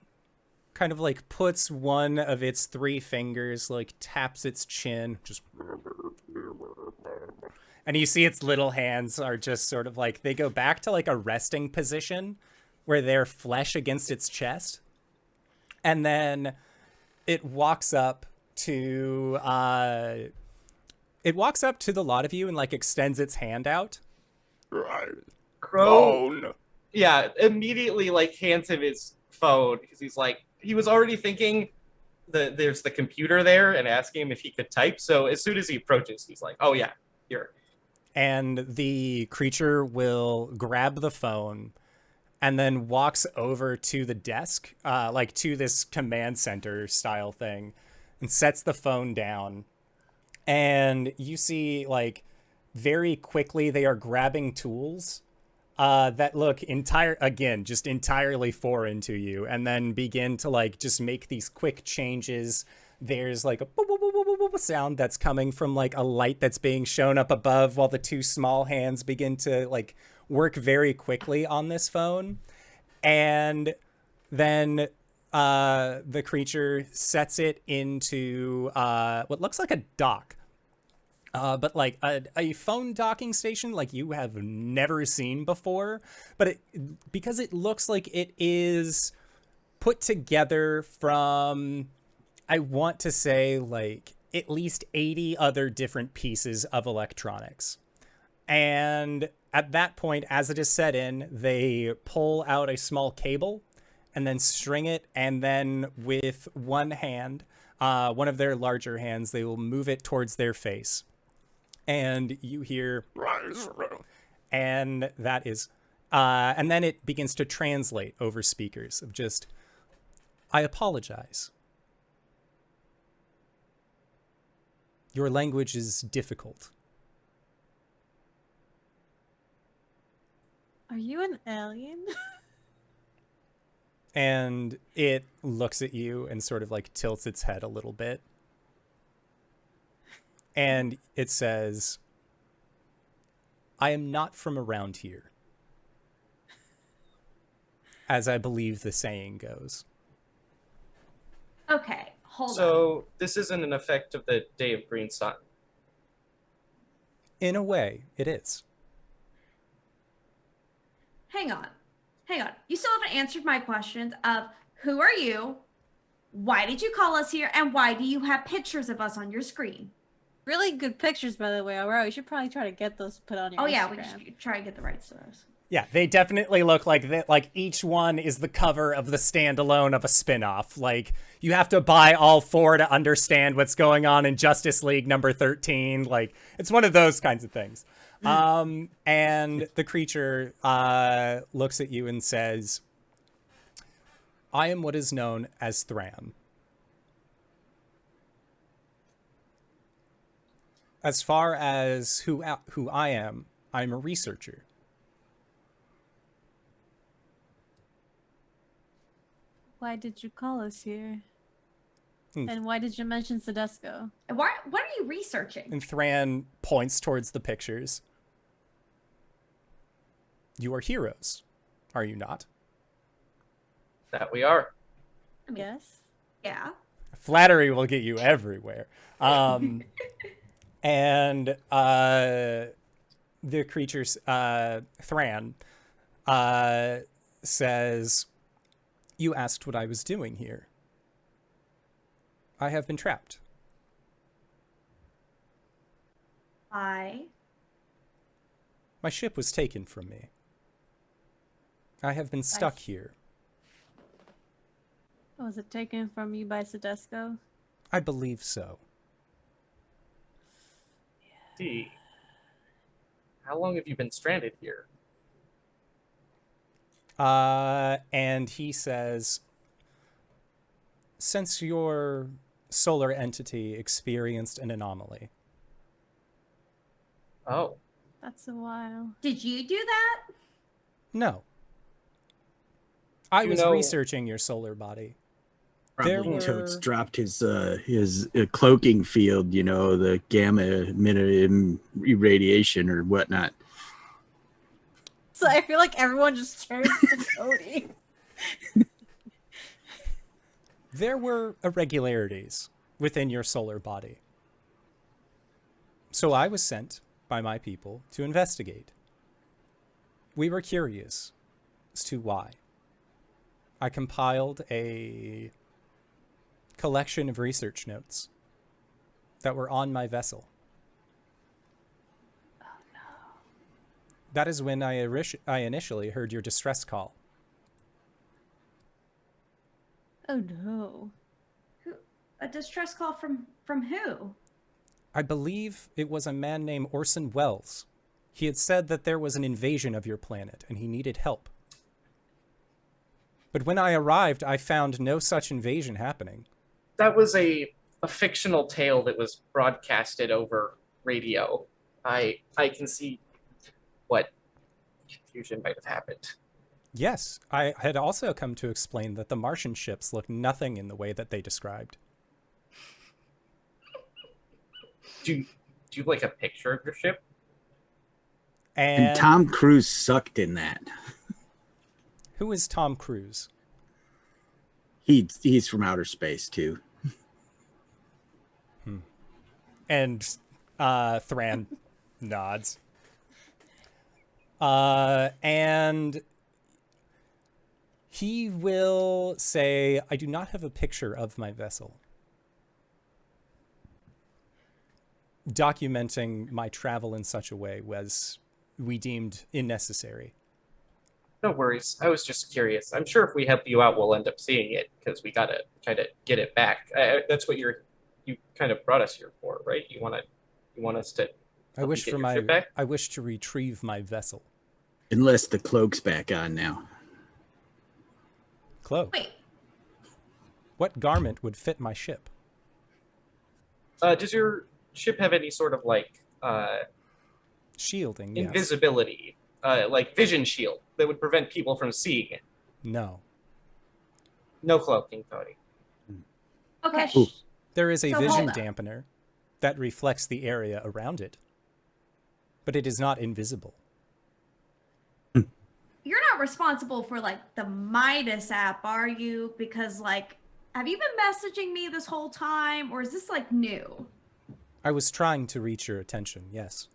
kind of like puts one of its 3 fingers, like taps its chin, just, and you see its little hands are just sort of like, they go back to like a resting position where they're flesh against its chest. And then it walks up to the lot of you and like extends its hand out. Crow, yeah, immediately like hands him his phone because he's like, he was already thinking that there's the computer there and asking him if he could type. So as soon as he approaches, he's like, oh yeah, here. And the creature will grab the phone and then walks over to the desk, like to this command center style thing, and sets the phone down. And you see, like, very quickly they are grabbing tools that look just entirely foreign to you, and then begin to like just make these quick changes. There's like a boop, boop, boop, boop, boop, boop sound that's coming from like a light that's being shown up above, while the 2 small hands begin to like work very quickly on this phone. And then the creature sets it into what looks like a dock, but like a phone docking station like you have never seen before. But because it looks like it is put together from, I want to say, like at least 80 other different pieces of electronics. And at that point, as it is set in, they pull out a small cable and then string it. And then with one hand, one of their larger hands, they will move it towards their face. And you hear, and that is, and then it begins to translate over speakers of just, I apologize. Your language is difficult. Are you an alien? And it looks at you and sort of like tilts its head a little bit. And it says, I am not from around here. As I believe the saying goes. Okay, hold on. So this isn't an effect of the Day of Green Sun. In a way, it is. Hang on. You still haven't answered my questions of who are you, why did you call us here, and why do you have pictures of us on your screen? Really good pictures, by the way, Aurora. We should probably try to get those put on your Instagram. Yeah, we should try to get the rights to those. Yeah, they definitely look like that. Like each one is the cover of the standalone of a spinoff. Like you have to buy all 4 to understand what's going on in Justice League number 13. Like it's one of those kinds of things. And the creature looks at you and says, I am what is known as Thram. As far as who I am, I'm a researcher. Why did you call us here? And why did you mention Sedesco? And what are you researching? And Thran points towards the pictures. You are heroes, are you not? That we are. Yes. Yeah. Flattery will get you everywhere. And the creature's Thran says, "You asked what I was doing here. I have been trapped." I. My ship was taken from me. I have been stuck here. Was it taken from you by Sedesco? I believe so. See. How long have you been stranded here? And he says, "Since your solar entity experienced an anomaly." Oh. That's a while. Did you do that? No. I You was know- researching your solar body. There Probably Totes were- dropped his cloaking field, you know, the gamma irradiation or whatnot. So I feel like everyone just turned to Cody. There were irregularities within your solar body. So I was sent by my people to investigate. We were curious as to why. I compiled a collection of research notes that were on my vessel. Oh no. That is when I initially heard your distress call. Oh no. A distress call from who? I believe it was a man named Orson Welles. He had said that there was an invasion of your planet and he needed help. But when I arrived, I found no such invasion happening. That was a fictional tale that was broadcasted over radio. I can see what confusion might have happened. Yes, I had also come to explain that the Martian ships looked nothing in the way that they described. Do you have like a picture of your ship? And Tom Cruise sucked in that. Who is Tom Cruise? He's from outer space too. And Thran nods. And he will say, "I do not have a picture of my vessel. Documenting my travel in such a way we deemed unnecessary." No worries. I was just curious. I'm sure if we help you out, we'll end up seeing it because we gotta kind of get it back. That's what you kind of brought us here for, right? You want us to. I wish get your ship back? I wish to retrieve my vessel. Unless the cloak's back on now. Cloak. Wait, What garment would fit my ship? Does your ship have any sort of like Shielding, yes. invisibility, like vision shield that would prevent people from seeing it? No. No cloaking, Cody. okay. Ooh. There is a So vision hold on. dampener that reflects the area around it, but it is not invisible. You're not responsible for like the Midas app, are you? Because like, have you been messaging me this whole time, or is this like new? I was trying to reach your attention, yes.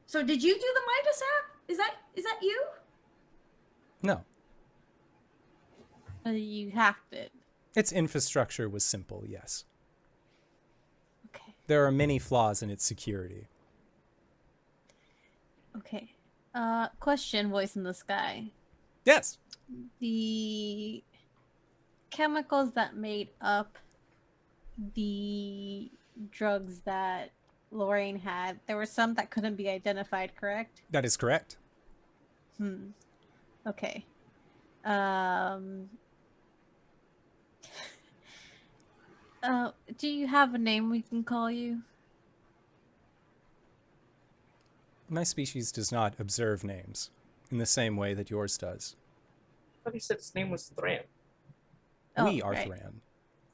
So did you do the Midas app? Is that you? No. You hacked it. Its infrastructure was simple, yes. Okay. There are many flaws in its security. Okay. Question, voice in the sky. Yes. The chemicals that made up the drugs that Lorraine had, there were some that couldn't be identified, correct? That is correct. Okay. Do you have a name we can call you? My species does not observe names in the same way that yours does. I thought he said his name was Thran. We Oh, are right. Thran.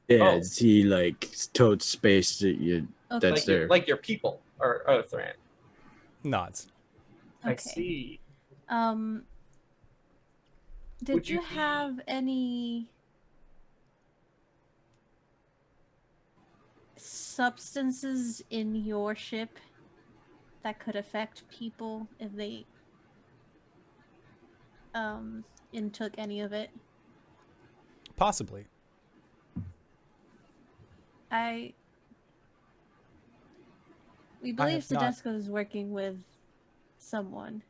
Yeah, Oh. is he like totes space that you Okay. that's there. Like your people are Thran. Nods. I Okay. see. Did Would you you be- have any substances in your ship that could affect people if they intook any of it? Possibly. We I believe have not- Sedesco is working with someone,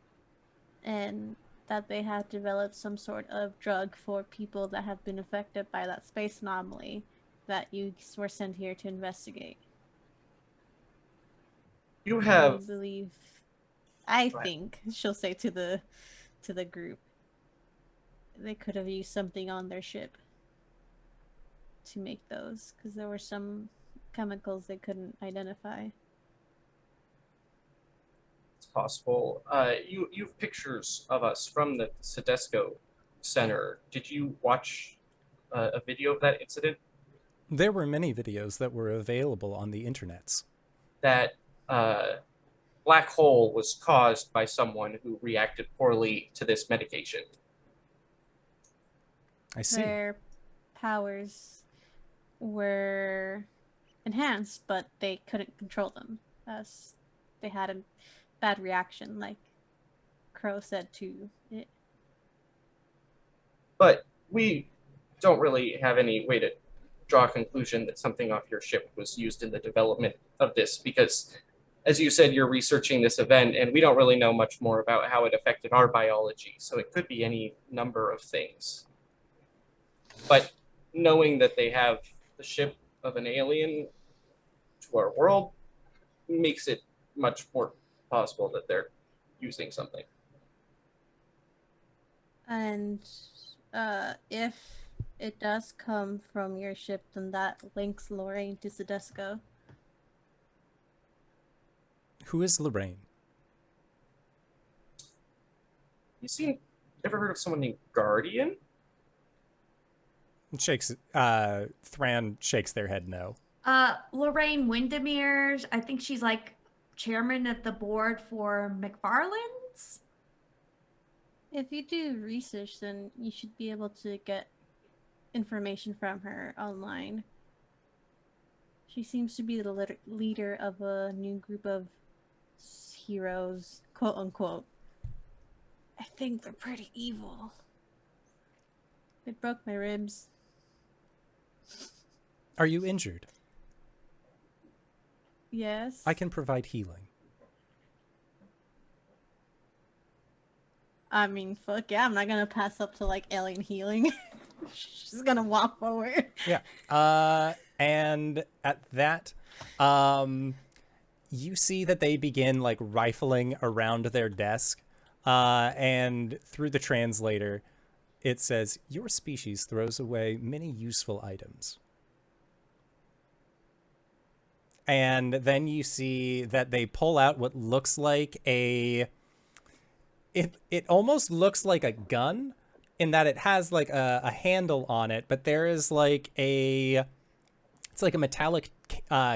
and that they have developed some sort of drug for people that have been affected by that space anomaly that you were sent here to investigate. You And have we believe, I Go ahead. think she'll say to the group, they could have used something on their ship to make those, because there were some chemicals they couldn't identify. It's possible. You have pictures of us from the Sedesco Center. Did you watch a video of that incident? There were many videos that were available on the internets. That black hole was caused by someone who reacted poorly to this medication. I see. Their powers were enhanced, but they couldn't control them, as they had a bad reaction, like Crow said to it. But we don't really have any way to draw a conclusion that something off your ship was used in the development of this, because, as you said, you're researching this event, and we don't really know much more about how it affected our biology, so it could be any number of things. But knowing that they have the ship of an alien to our world makes it much more possible that they're using something. And if it does come from your ship, then that links Lorraine to Sedesco. Who is Lorraine? Ever heard of someone named Guardian? Thran shakes their head no. Lorraine Windermere's, I think she's like chairman of the board for McFarland's. If you do research, then you should be able to get information from her online. She seems to be the leader of a new group of heroes, quote unquote. I think they're pretty evil. They broke my ribs. Are you injured? Yes. I can provide healing. I mean, fuck yeah, I'm not gonna pass up to like alien healing. She's gonna walk forward. Yeah. And at that, you see that they begin like rifling around their desk. And through the translator, it says, "Your species throws away many useful items." And then you see that they pull out what looks like it almost looks like a gun in that it has like a handle on it, but there is like it's like a metallic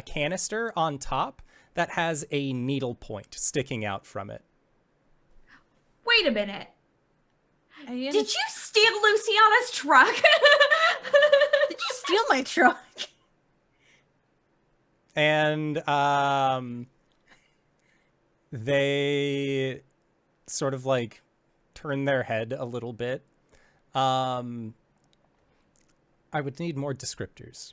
canister on top that has a needle point sticking out from it. Wait a minute. Did Did you steal Luciana's truck? you steal my truck? And they sort of like turn their head a little bit. I would need more descriptors.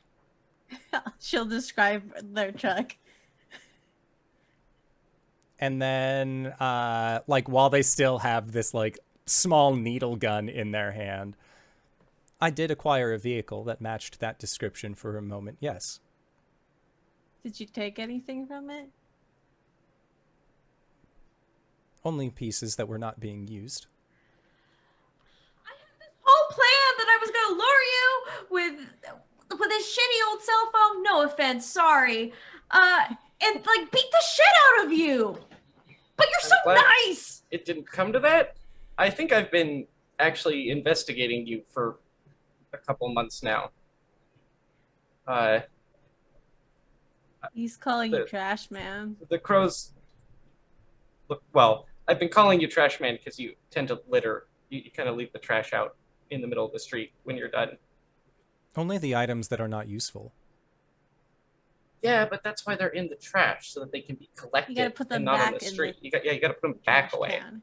She'll describe their truck. And then like while they still have this like small needle gun in their hand, I did acquire a vehicle that matched that description for a moment. Yes. Did you take anything from it? Only pieces that were not being used. Whole plan that I was gonna lure you with this shitty old cell phone. No offense, sorry. And like beat the shit out of you. But you're so glad nice. It didn't come to that. I think I've been actually investigating you for a couple months now. He's calling you trash man. The crows. Look, well, I've been calling you trash man because you tend to litter. You kind of leave the trash out in the middle of the street when you're done. Only the items that are not useful. Yeah, but that's why they're in the trash, so that they can be collected put them and not on back the in street. the You got to put them back trash away. can.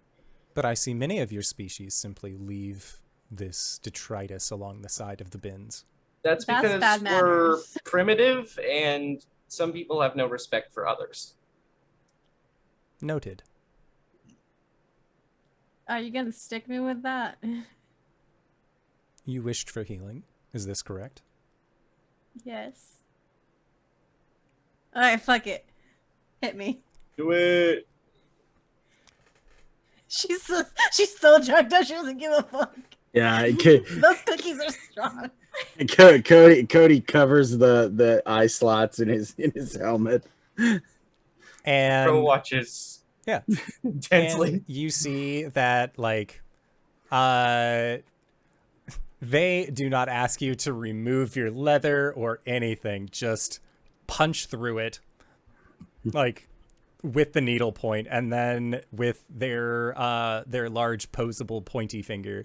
But I see many of your species simply leave this detritus along the side of the bins. That's because bad we're manners. primitive and some people have no respect for others. Noted. Are you gonna stick me with that? You wished for healing. Is this correct? Yes. Alright, fuck it. Hit me. Do it. She's so drugged up, she doesn't give a fuck. Yeah, Those cookies are strong. Cody covers the eye slots in his helmet. And Crow watches yeah, intensely. and you see that like they do not ask you to remove your leather or anything. Just punch through it, like with the needle point, and then with their large posable pointy finger,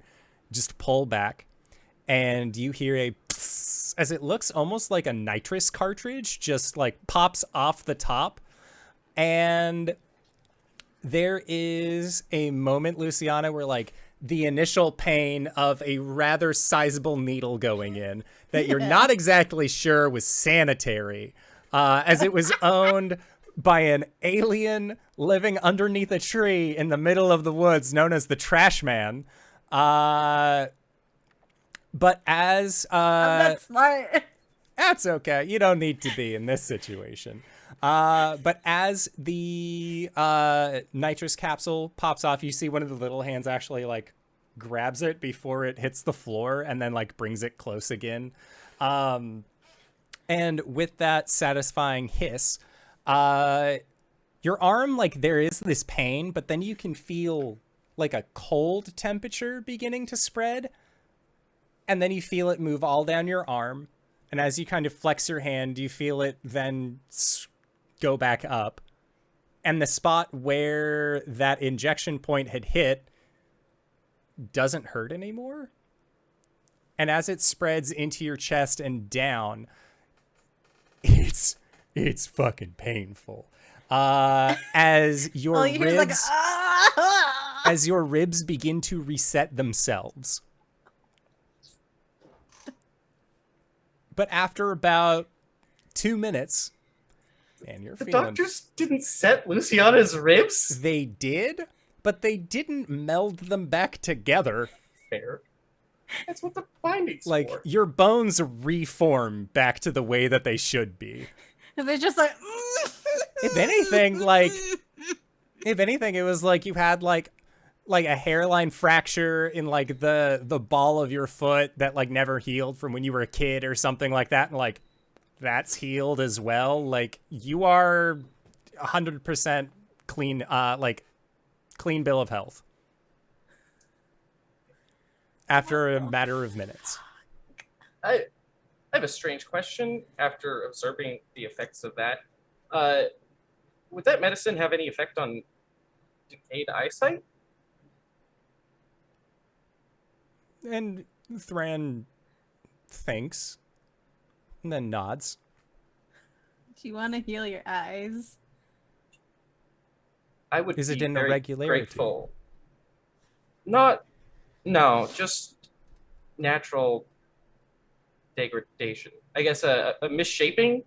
just pull back, and you hear a psst, as it looks almost like a nitrous cartridge just like pops off the top, and there is a moment, Luciana, where like the initial pain of a rather sizable needle going in that you're not exactly sure was sanitary, as it was owned by an alien living underneath a tree in the middle of the woods known as the Trash Man. But as I'm not smart. that's okay. You don't need to be in this situation. But as the nitrous capsule pops off, you see one of the little hands actually like grabs it before it hits the floor and then like brings it close again. And with that satisfying hiss, your arm, like there is this pain, but then you can feel like a cold temperature beginning to spread. And then you feel it move all down your arm. And as you kind of flex your hand, you feel it then go back up. And the spot where that injection point had hit doesn't hurt anymore. And as it spreads into your chest and down, it's fucking painful. As your You hear ribs like, ah! as your ribs begin to reset themselves. But after about 2 minutes, and you're The feeling... doctors didn't set Luciana's ribs? They did, but they didn't meld them back together. Fair. That's what the binding's Like, for. your bones reform back to the way that they should be. And they're just like, If anything, it was like you had like a hairline fracture in like the ball of your foot that like never healed from when you were a kid or something like that, and like that's healed as well. Like you are 100% clean, like clean bill of health after a matter of minutes. I have a strange question after observing the effects of that. Would that medicine have any effect on decayed eyesight? And Thran thinks and then nods. do you want to heal your eyes? I would Is it be an very irregularity? grateful. No, just natural degradation. I guess a misshaping.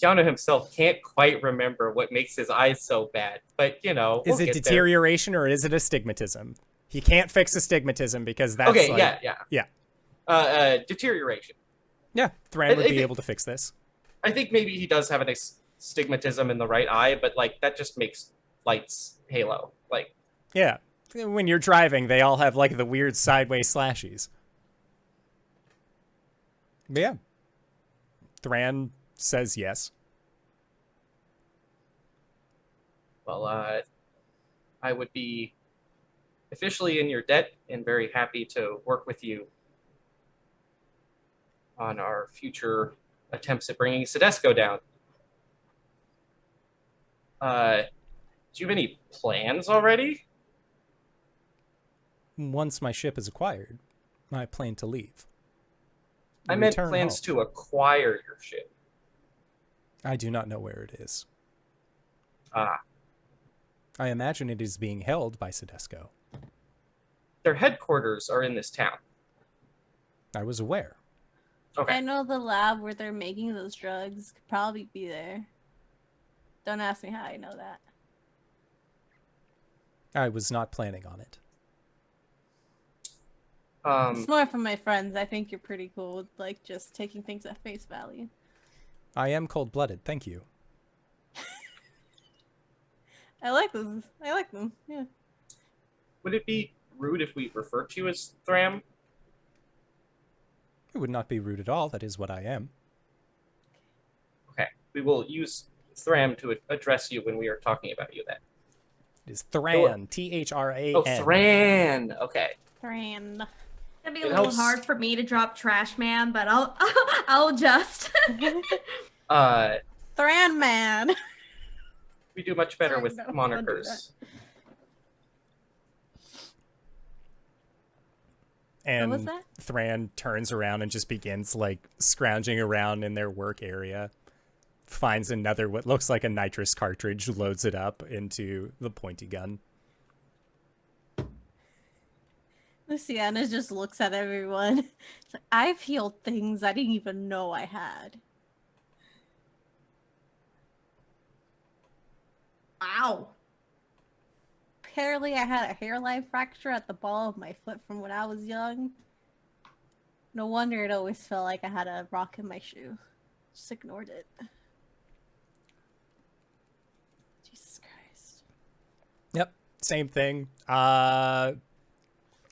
Keanu himself can't quite remember what makes his eyes so bad, but you know, Is we'll it get deterioration or is it astigmatism? He can't fix astigmatism because that's there. Okay, like, yeah. Deterioration. Yeah, Thran would I be think- able to fix this. I think maybe he does have an astigmatism in the right eye, but like that just makes lights halo. Like, Yeah. When you're driving, they all have like the weird sideways slashies. But yeah. Thran says yes. well, I would be officially in your debt and very happy to work with you on our future attempts at bringing Sedesco down. Do you have any plans already? Once my ship is acquired, I plan to leave. I meant return plans home. to acquire your ship. I do not know where it is. Ah, I imagine it is being held by Sedesco. their headquarters are in this town. I was aware. Okay. I know the lab where they're making those drugs could probably be there. Don't ask me how I know that. I was not planning on it. It's more for my friends. I think you're pretty cool with, like, just taking things at face value. I am cold-blooded, thank you. I like those. I like them. Yeah. Would it be rude if we refer to you as Thram? It would not be rude at all, that is what I am. Okay. We will use Thram to address you when we are talking about you then. It is Thran, T-H-R-A-N. Oh, Thran. Okay. Friend. It'd be It a little helps. hard for me to drop Trash Man, but I'll adjust. Thran man. We do much better Sorry, with no, don't do monikers. And What was that? Thran turns around and just begins, like, scrounging around in their work area. Finds another, what looks like a nitrous cartridge, loads it up into the pointy gun. Luciana just looks at everyone. It's like, I've healed things I didn't even know I had. Wow. Apparently, I had a hairline fracture at the ball of my foot from when I was young. No wonder it always felt like I had a rock in my shoe. Just ignored it. Jesus Christ. Yep, same thing.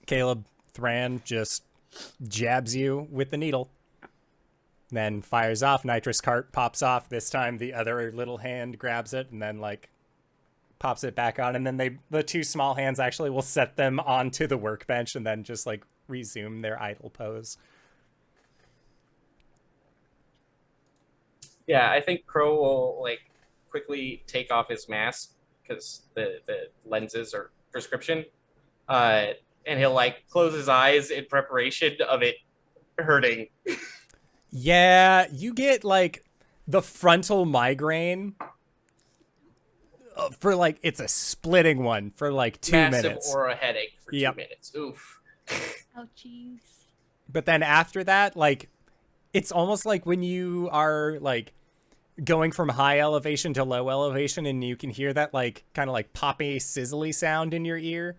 Caleb Thran just jabs you with the needle. Then fires off, nitrous cart pops off. This time the other little hand grabs it and then, like, pops it back on, and then the two small hands actually will set them onto the workbench and then just, like, resume their idle pose. Yeah, I think Crow will, like, quickly take off his mask because the lenses are prescription. And he'll, like, close his eyes in preparation of it hurting. Yeah, you get, like, the frontal migraine for, like, it's a splitting one for, like, 2 Massive minutes. aura headache for Yep. 2 minutes. Oof. Oh, jeez. But then after that, like, it's almost like when you are, like, going from high elevation to low elevation and you can hear that, like, kind of like poppy, sizzly sound in your ear.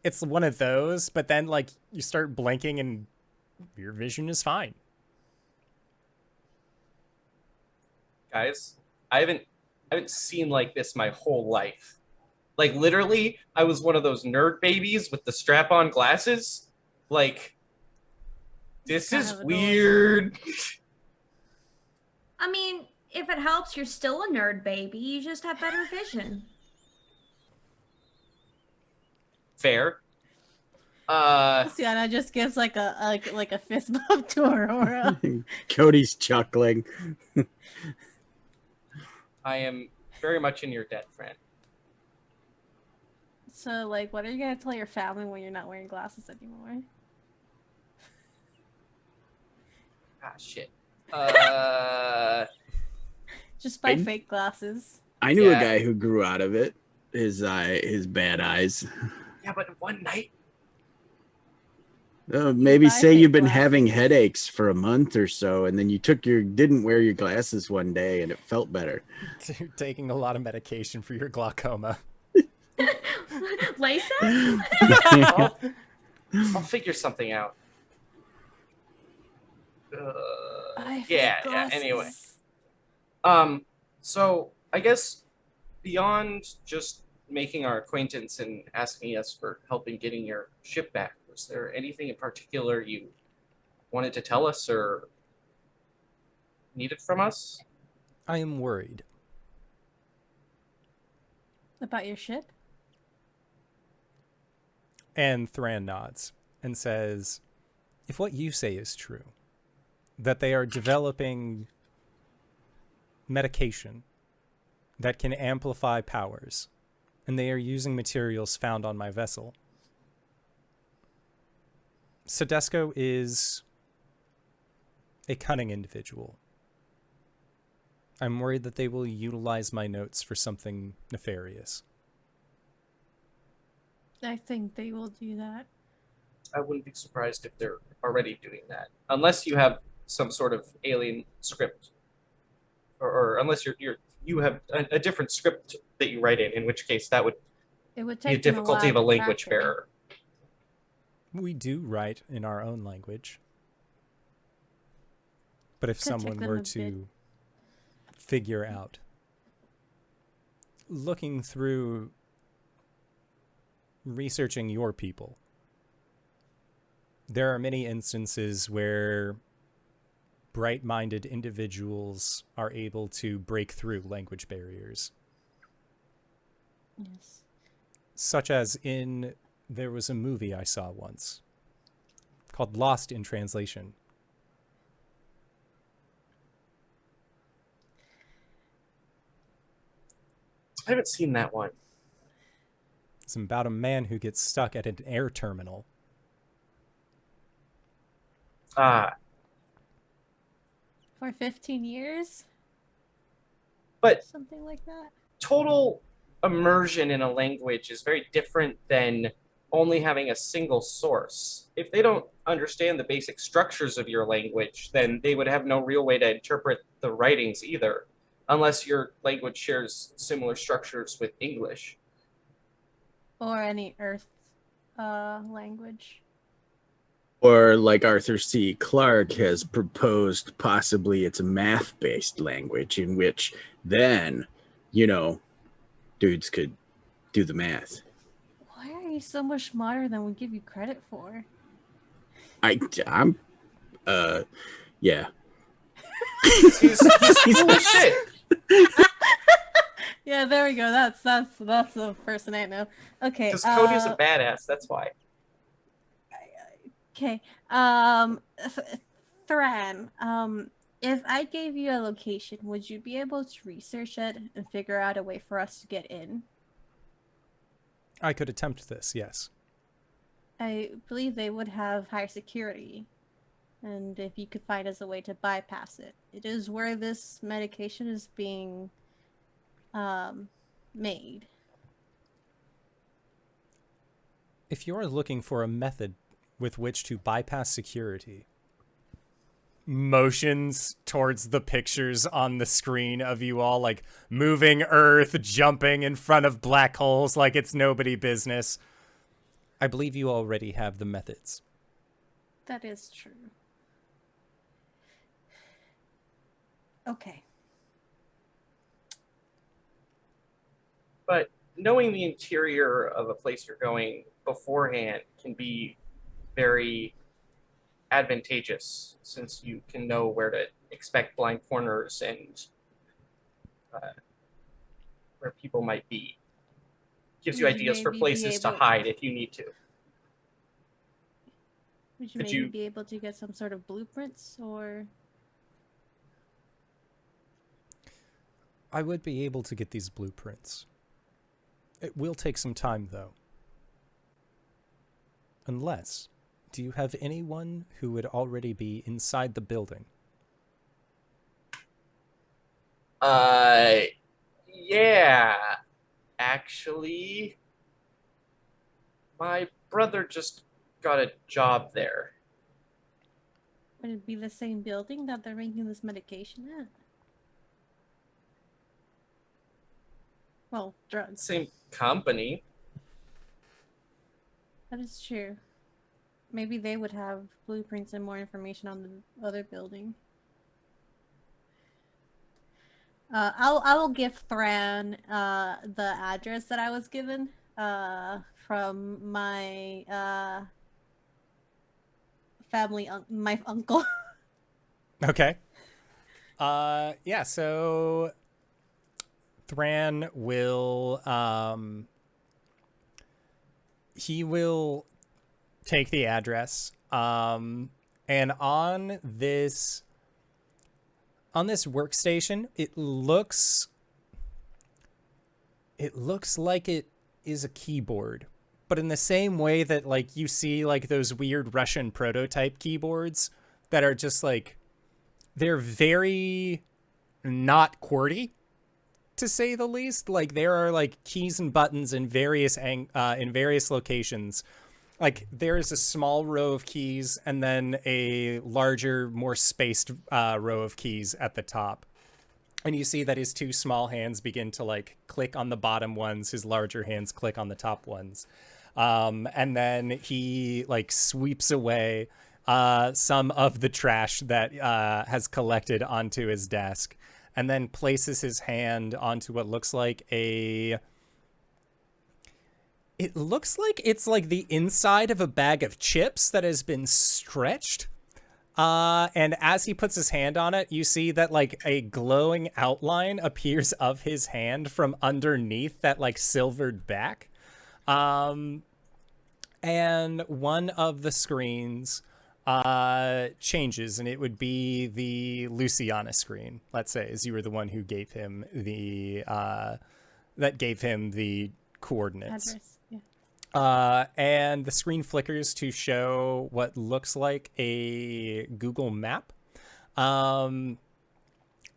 It's one of those, but then, like, you start blinking and your vision is fine. Guys, I haven't seen like this my whole life. Like, literally, I was one of those nerd babies with the strap-on glasses. Like, this Kind is of annoying. weird. I mean, if it helps, you're still a nerd baby. You just have better vision. Fair. Luciana just gives like a fist bump to Aurora. Cody's chuckling. I am very much in your debt, friend. So, like, what are you gonna tell your family when you're not wearing glasses anymore? Ah, shit. Just buy I- fake glasses. I knew Yeah. a guy who grew out of it. His bad eyes. Yeah, but one night. Maybe buy say fake you've been glasses. having headaches for a month or so, and then you didn't wear your glasses one day, and it felt better. You're taking a lot of medication for your glaucoma. LASIK? I'll figure something out. Buy fake Yeah, anyway. glasses. So I guess beyond just making our acquaintance and asking us for help in getting your ship back, was there anything in particular you wanted to tell us or needed from us? I am worried. About your ship? And Thran nods and says, if what you say is true, that they are developing medication that can amplify powers, and they are using materials found on my vessel, Sedesco is A cunning individual. I'm worried that they will utilize my notes for something nefarious. I think they will do that. I wouldn't be surprised if they're already doing that, unless you have some sort of alien script, or unless you have a different script that you write in which case that would It would be a take them difficulty of while a to language craft it. bearer. We do write in our own language. But if Could take someone them were a bit. to figure out, looking through, researching your people, there are many instances where bright-minded individuals are able to break through language barriers. Yes. Such as there was a movie I saw once called Lost in Translation. I haven't seen that one. It's about a man who gets stuck at an air terminal. For 15 years? But Something like that? total immersion in a language is very different than only having a single source. If they don't understand the basic structures of your language, then they would have no real way to interpret the writings either, unless your language shares similar structures with English. Or any Earth language. Or like Arthur C. Clarke has proposed, possibly it's a math-based language in which then, dudes could do the math. Why are you so much smarter than we give you credit for? I'm yeah. He's full of shit. Yeah, there we go. That's the person I know. Okay. Because Cody's a badass, that's why. Okay. Thran, if I gave you a location, would you be able to research it and figure out a way for us to get in? I could attempt this, yes. I believe they would have higher security. And if you could find us a way to bypass it. It is where this medication is being made. If you're looking for a method with which to bypass security, motions towards the pictures on the screen of you all, like moving Earth, jumping in front of black holes like it's nobody business. I believe you already have the methods. That is true. Okay. But knowing the interior of a place you're going beforehand can be very advantageous, since you can know where to expect blind corners and where people might be. Gives you Would you ideas for maybe be places to able- hide if you need to. Would you Could maybe you- be able to get some sort of blueprints or... I would be able to get these blueprints. It will take some time, though. Unless, do you have anyone who would already be inside the building? Yeah. Actually, my brother just got a job there. Would it be the same building that they're making this medication at? Well, drugs. Same company. That is true. Maybe they would have blueprints and more information on the other building. I will give Thran the address that I was given from my family, my uncle. Okay. Yeah, so Thran will he will take the address, and on this workstation it looks like it is a keyboard, but in the same way that, like, you see like those weird Russian prototype keyboards that are just like they're very not QWERTY, to say the least. Like, there are like keys and buttons in various locations. Like, there's a small row of keys and then a larger, more spaced row of keys at the top. And you see that his two small hands begin to like click on the bottom ones, his larger hands click on the top ones. And then he like sweeps away some of the trash that has collected onto his desk, and then places his hand onto what looks like it looks like it's like the inside of a bag of chips that has been stretched. And as he puts his hand on it, you see that like a glowing outline appears of his hand from underneath that like silvered back. And one of the screens changes, and it would be the Luciana screen, let's say, as you were the one who gave him the coordinates. Address. Yeah. And the screen flickers to show what looks like a Google map.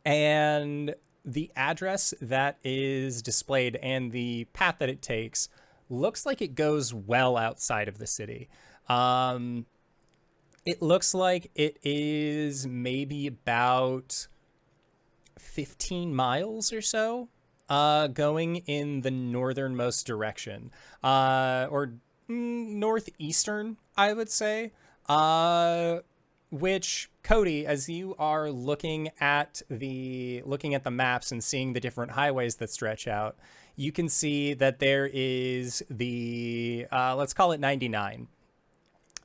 And the address that is displayed and the path that it takes looks like it goes well outside of the city. It looks like it is maybe about 15 miles or so, going in the northernmost direction, or northeastern, I would say. Which, Cody, as you are looking at the maps and seeing the different highways that stretch out, you can see that there is the let's call it 99,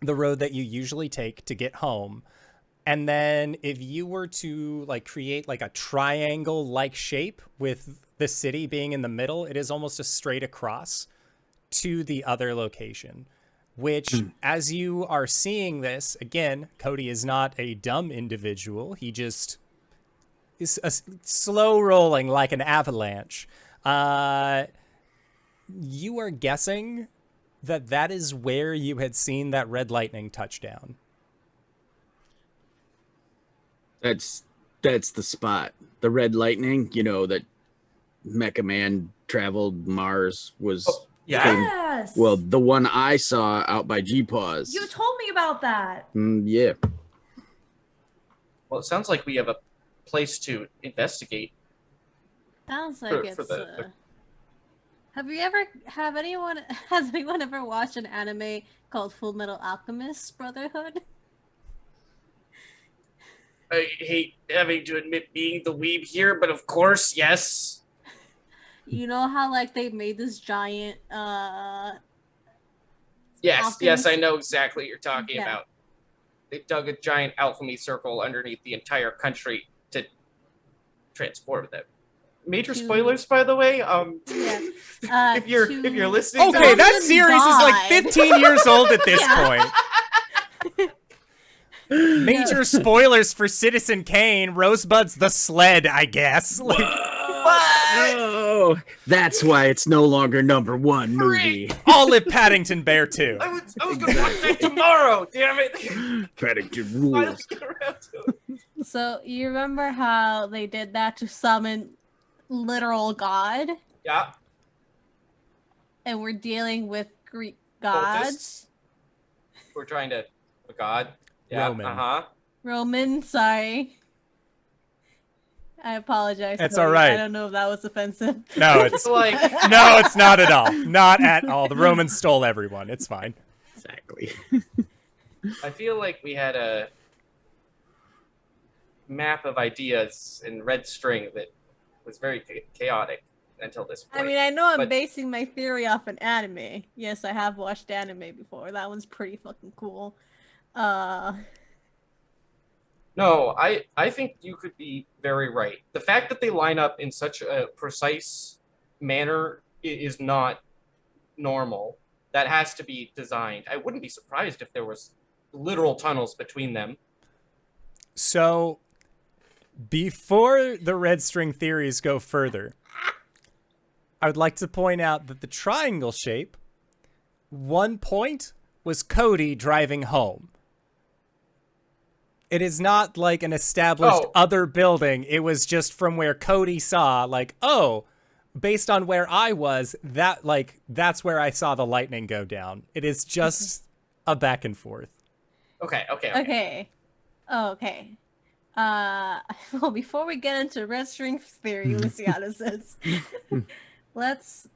the road that you usually take to get home. And then if you were to like create like a triangle like shape with the city being in the middle, it is almost a straight across to the other location, which as you are seeing this, again, Cody is not a dumb individual. He just is a slow rolling like an avalanche. You are guessing that is where you had seen that red lightning touchdown. That's the spot. The red lightning, that Mecha Man traveled Mars was. Oh, yeah. Yes. Well, the one I saw out by G-Paws. You told me about that. Yeah. Well, it sounds like we have a place to investigate. Sounds like For it's. the- Has anyone ever watched an anime called Full Metal Alchemist Brotherhood? I hate having to admit being the weeb here, but of course, yes. You know how like they made this giant Yes, Alchemist? I know exactly what you're talking Yeah. about. They dug a giant alchemy circle underneath the entire country to transform them. Major To- spoilers, by the way. Yeah. if you're listening, Okay, to that Someone series is like died. 15 years old at this Yeah. point. Major spoilers for Citizen Kane. Rosebud's the sled, I guess. Like, Oh, that's why it's no longer #1 movie. Olive Paddington Bear 2. I was gonna watch that tomorrow. Damn it! Paddington I rules. was get around to it. So you remember how they did that to summon literal God, Yeah. and we're dealing with Greek gods. We're trying to. Oh God. Yeah. Roman. Roman, sorry. I apologize. It's Cody. all right. I don't know if that was offensive. No, it's It's like no, it's not at all. Not at all. The Romans stole everyone. It's fine. Exactly. I feel like we had a map of ideas in red string that was very chaotic until this point. I mean, I know I'm But- basing my theory off an anime. Yes, I have watched anime before. That one's pretty fucking cool. No, I think you could be very right. The fact that they line up in such a precise manner is not normal. That has to be designed. I wouldn't be surprised if there was literal tunnels between them. So, before the red string theories go further, I would like to point out that the triangle shape, one point was Cody driving home. It is not like an established Oh. other building. It was just from where Cody saw, like, oh, based on where I was, that's where I saw the lightning go down. It is just a back and forth. Okay. Okay. Oh, okay. Well, before we get into red string theory, Luciana says, let's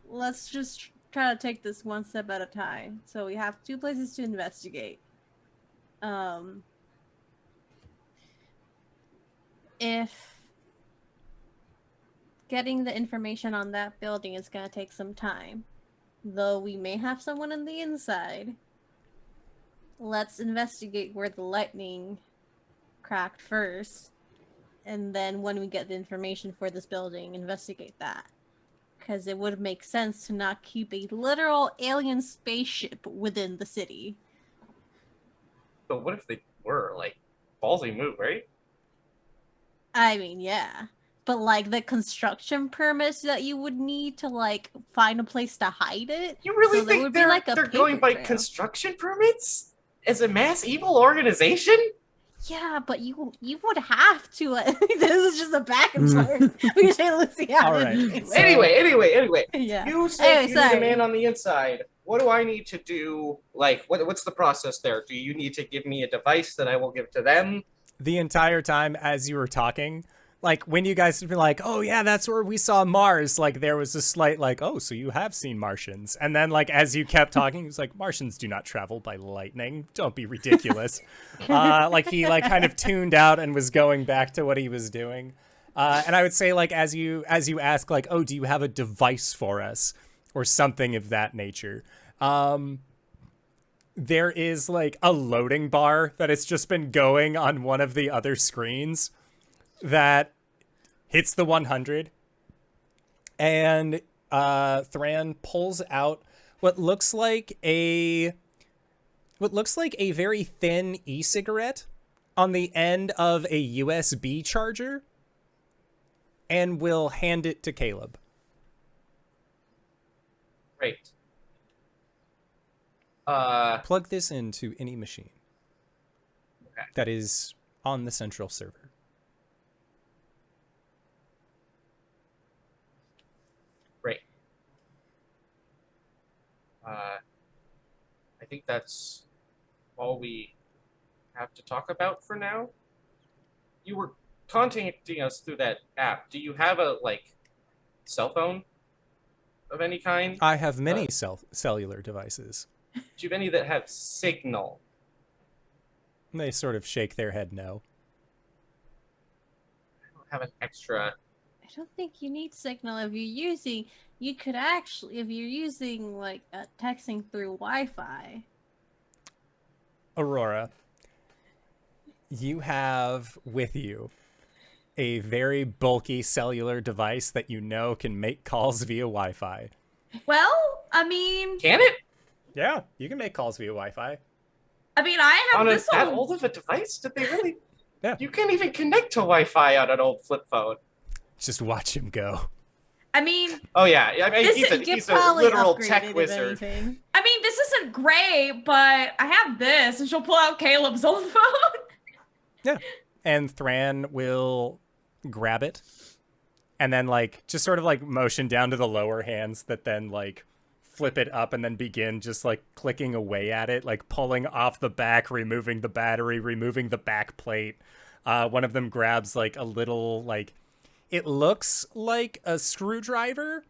just try to take this one step at a time. So we have 2 places to investigate. If getting the information on that building is gonna take some time, though we may have someone on the inside, let's investigate where the lightning cracked first, and then when we get the information for this building, investigate that. Because it would make sense to not keep a literal alien spaceship within the city. But what if they were, like, ballsy move, right? I mean, yeah. But, like, the construction permits that you would need to, like, find a place to hide it? You really So there think would be, they're, like, a they're going paper by trail. construction permits? As a mass evil organization? Yeah, but you would have to. This is just a back and forth between Luciana. All right. and So- Anyway. yeah. You say Anyway, you need sorry. a man on the inside. What do I need to do? Like, what's the process there? Do you need to give me a device that I will give to them? The entire time as you were talking, like when you guys have been like, oh yeah, that's where we saw Mars, like there was a slight like, oh, so you have seen Martians. And then like as you kept talking, he was like, Martians do not travel by lightning. Don't be ridiculous. Like he like kind of tuned out and was going back to what he was doing. And I would say like as you ask like, oh, do you have a device for us or something of that nature? There is like a loading bar that has just been going on one of the other screens that hits the 100, and Thran pulls out what looks like a very thin e-cigarette on the end of a USB charger, and will hand it to Caleb. Great. Plug this into any machine Okay. that is on the central server. Great. I think that's all we have to talk about for now. You were contacting us through that app. Do you have a cell phone of any kind? I have many cellular devices. Do you have any that have signal? They sort of shake their head no. I don't have an extra. I don't think you need signal if you're using. You could actually, if you're using like texting through Wi-Fi. Aurora, you have with you a very bulky cellular device that you know can make calls via Wi-Fi. Well, I mean, Can it? Yeah, you can make calls via Wi-Fi. I have On this that old. old of a device? Did they really? Yeah. You can't even connect to Wi-Fi on an old flip phone. Just watch him go. I mean, Oh yeah, I mean, This- he's a Probably literal upgraded, tech if wizard. anything. this isn't great, but I have this, and she'll pull out Caleb's old phone. And Thran will grab it and then just sort of motion down to the lower hands that then flip it up and then begin just clicking away at it, pulling off the back, removing the battery, removing the back plate. One of them grabs a little it looks like a screwdriver,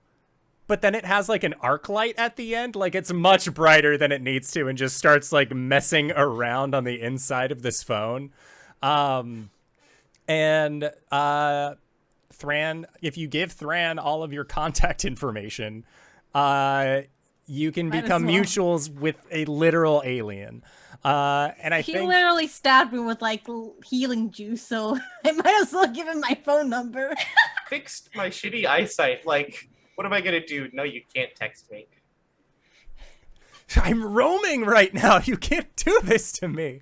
but then it has an arc light at the end. It's much brighter than it needs to, and just starts messing around on the inside of this phone. And Thran, if you give Thran all of your contact information, you can Might as become well. mutuals with a literal alien. And I He think literally stabbed me with healing juice, so I might as well give him my phone number. Fixed my shitty eyesight. What am I gonna do? No, you can't text me. I'm roaming right now. You can't do this to me.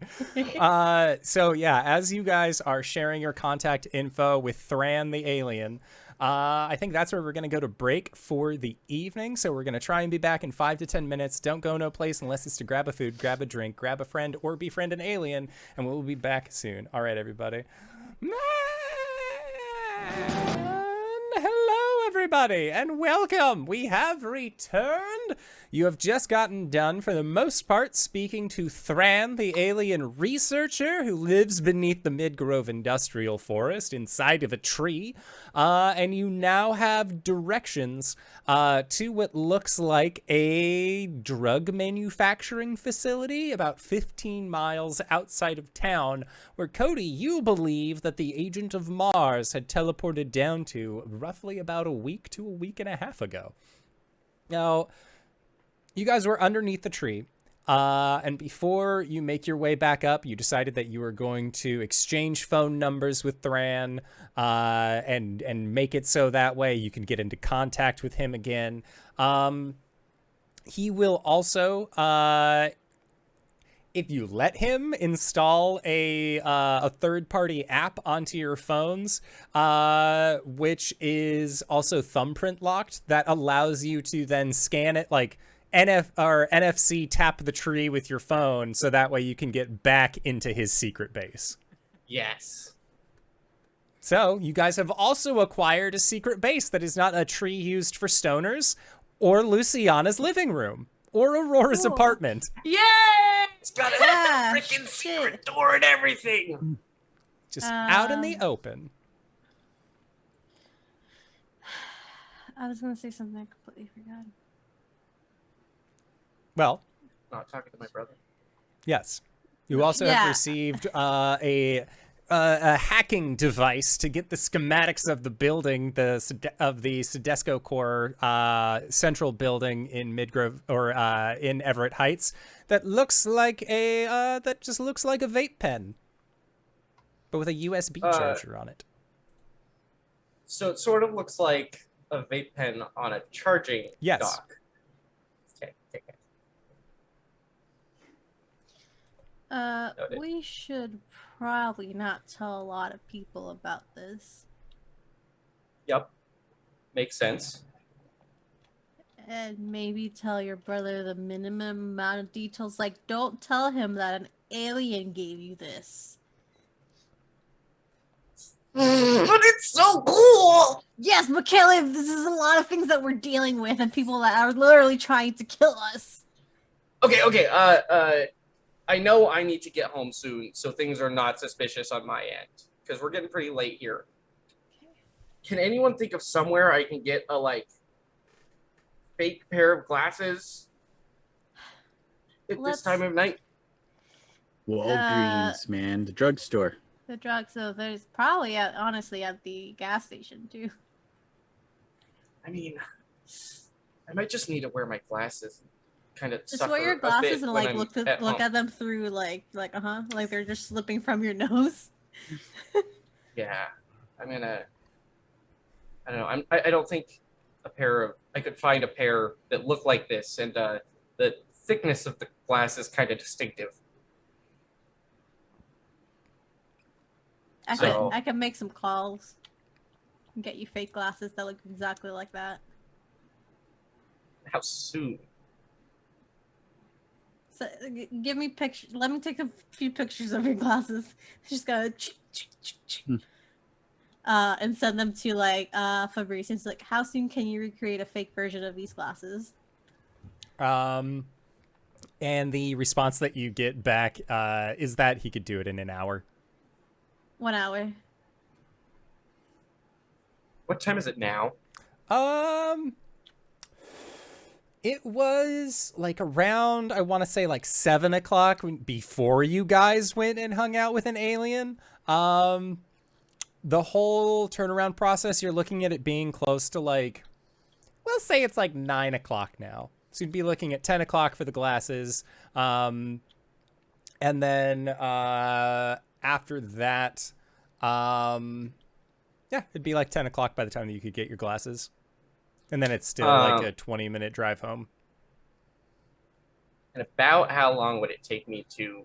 So yeah, as you guys are sharing your contact info with Thran the alien, I think that's where we're going to go to break for the evening. So we're going to try and be back in 5 to 10 minutes. Don't go no place unless it's to grab a food, grab a drink, grab a friend, or befriend an alien. And we'll be back soon. All right, everybody. Hello, everybody, and welcome. We have returned. You have just gotten done, for the most part, speaking to Thran, the alien researcher who lives beneath the Midgrove Industrial Forest inside of a tree. And you now have directions to what looks like a drug manufacturing facility about 15 miles outside of town, where, Cody, you believe that the Agent of Mars had teleported down to roughly about a week to a week and a half ago. Now, you guys were underneath the tree, and before you make your way back up, you decided that you were going to exchange phone numbers with Thran, and make it so that way you can get into contact with him again. He will also, if you let him, install a third-party app onto your phones, which is also thumbprint locked, that allows you to then scan it like NFC tap the tree with your phone, so that way you can get back into his secret base. Yes. So you guys have also acquired a secret base that is not a tree used for stoners, or Luciana's living room, or Aurora's apartment. Yay! It's got a freaking secret door and everything. Just out in the open. I was gonna say something I completely forgot. Well, Not talking to my brother. yes. You also have received a hacking device to get the schematics of the building, of the Sedesco Corps central building in Midgrove, or in Everett Heights, that looks like that just looks like a vape pen, but with a USB charger on it. So it sort of looks like a vape pen on a charging dock. Okay. Noted. We should probably not tell a lot of people about this. Yep. Makes sense. And maybe tell your brother the minimum amount of details. Like, don't tell him that an alien gave you this. But it's so cool! Yes, but Caleb, this is a lot of things that we're dealing with and people that are literally trying to kill us. Okay, I know I need to get home soon, so things are not suspicious on my end, because we're getting pretty late here. Can anyone think of somewhere I can get a, fake pair of glasses at this time of night? Walgreens, man. The drugstore. The drug, so there's probably, honestly, at the gas station, too. I mean, I might just need to wear my glasses. Kind of Just wear your glasses and look at them through like they're just slipping from your nose. Yeah, I don't know. I don't think I could find a pair that look like this, and the thickness of the glass is kind of distinctive. I can make some calls and get you fake glasses that look exactly like that. How soon? So give me pictures. Let me take a few pictures of your glasses. Just gotta and send them to Fabrice. It's like, how soon can you recreate a fake version of these glasses? And the response that you get back is that he could do it in an hour. 1 hour. What time is it now? It was around, I want to say 7 o'clock before you guys went and hung out with an alien. The whole turnaround process, you're looking at it being close to we'll say it's 9 o'clock now. So you'd be looking at 10 o'clock for the glasses. And then after that, it'd be 10 o'clock by the time that you could get your glasses. And then it's still a 20-minute drive home. And about how long would it take me to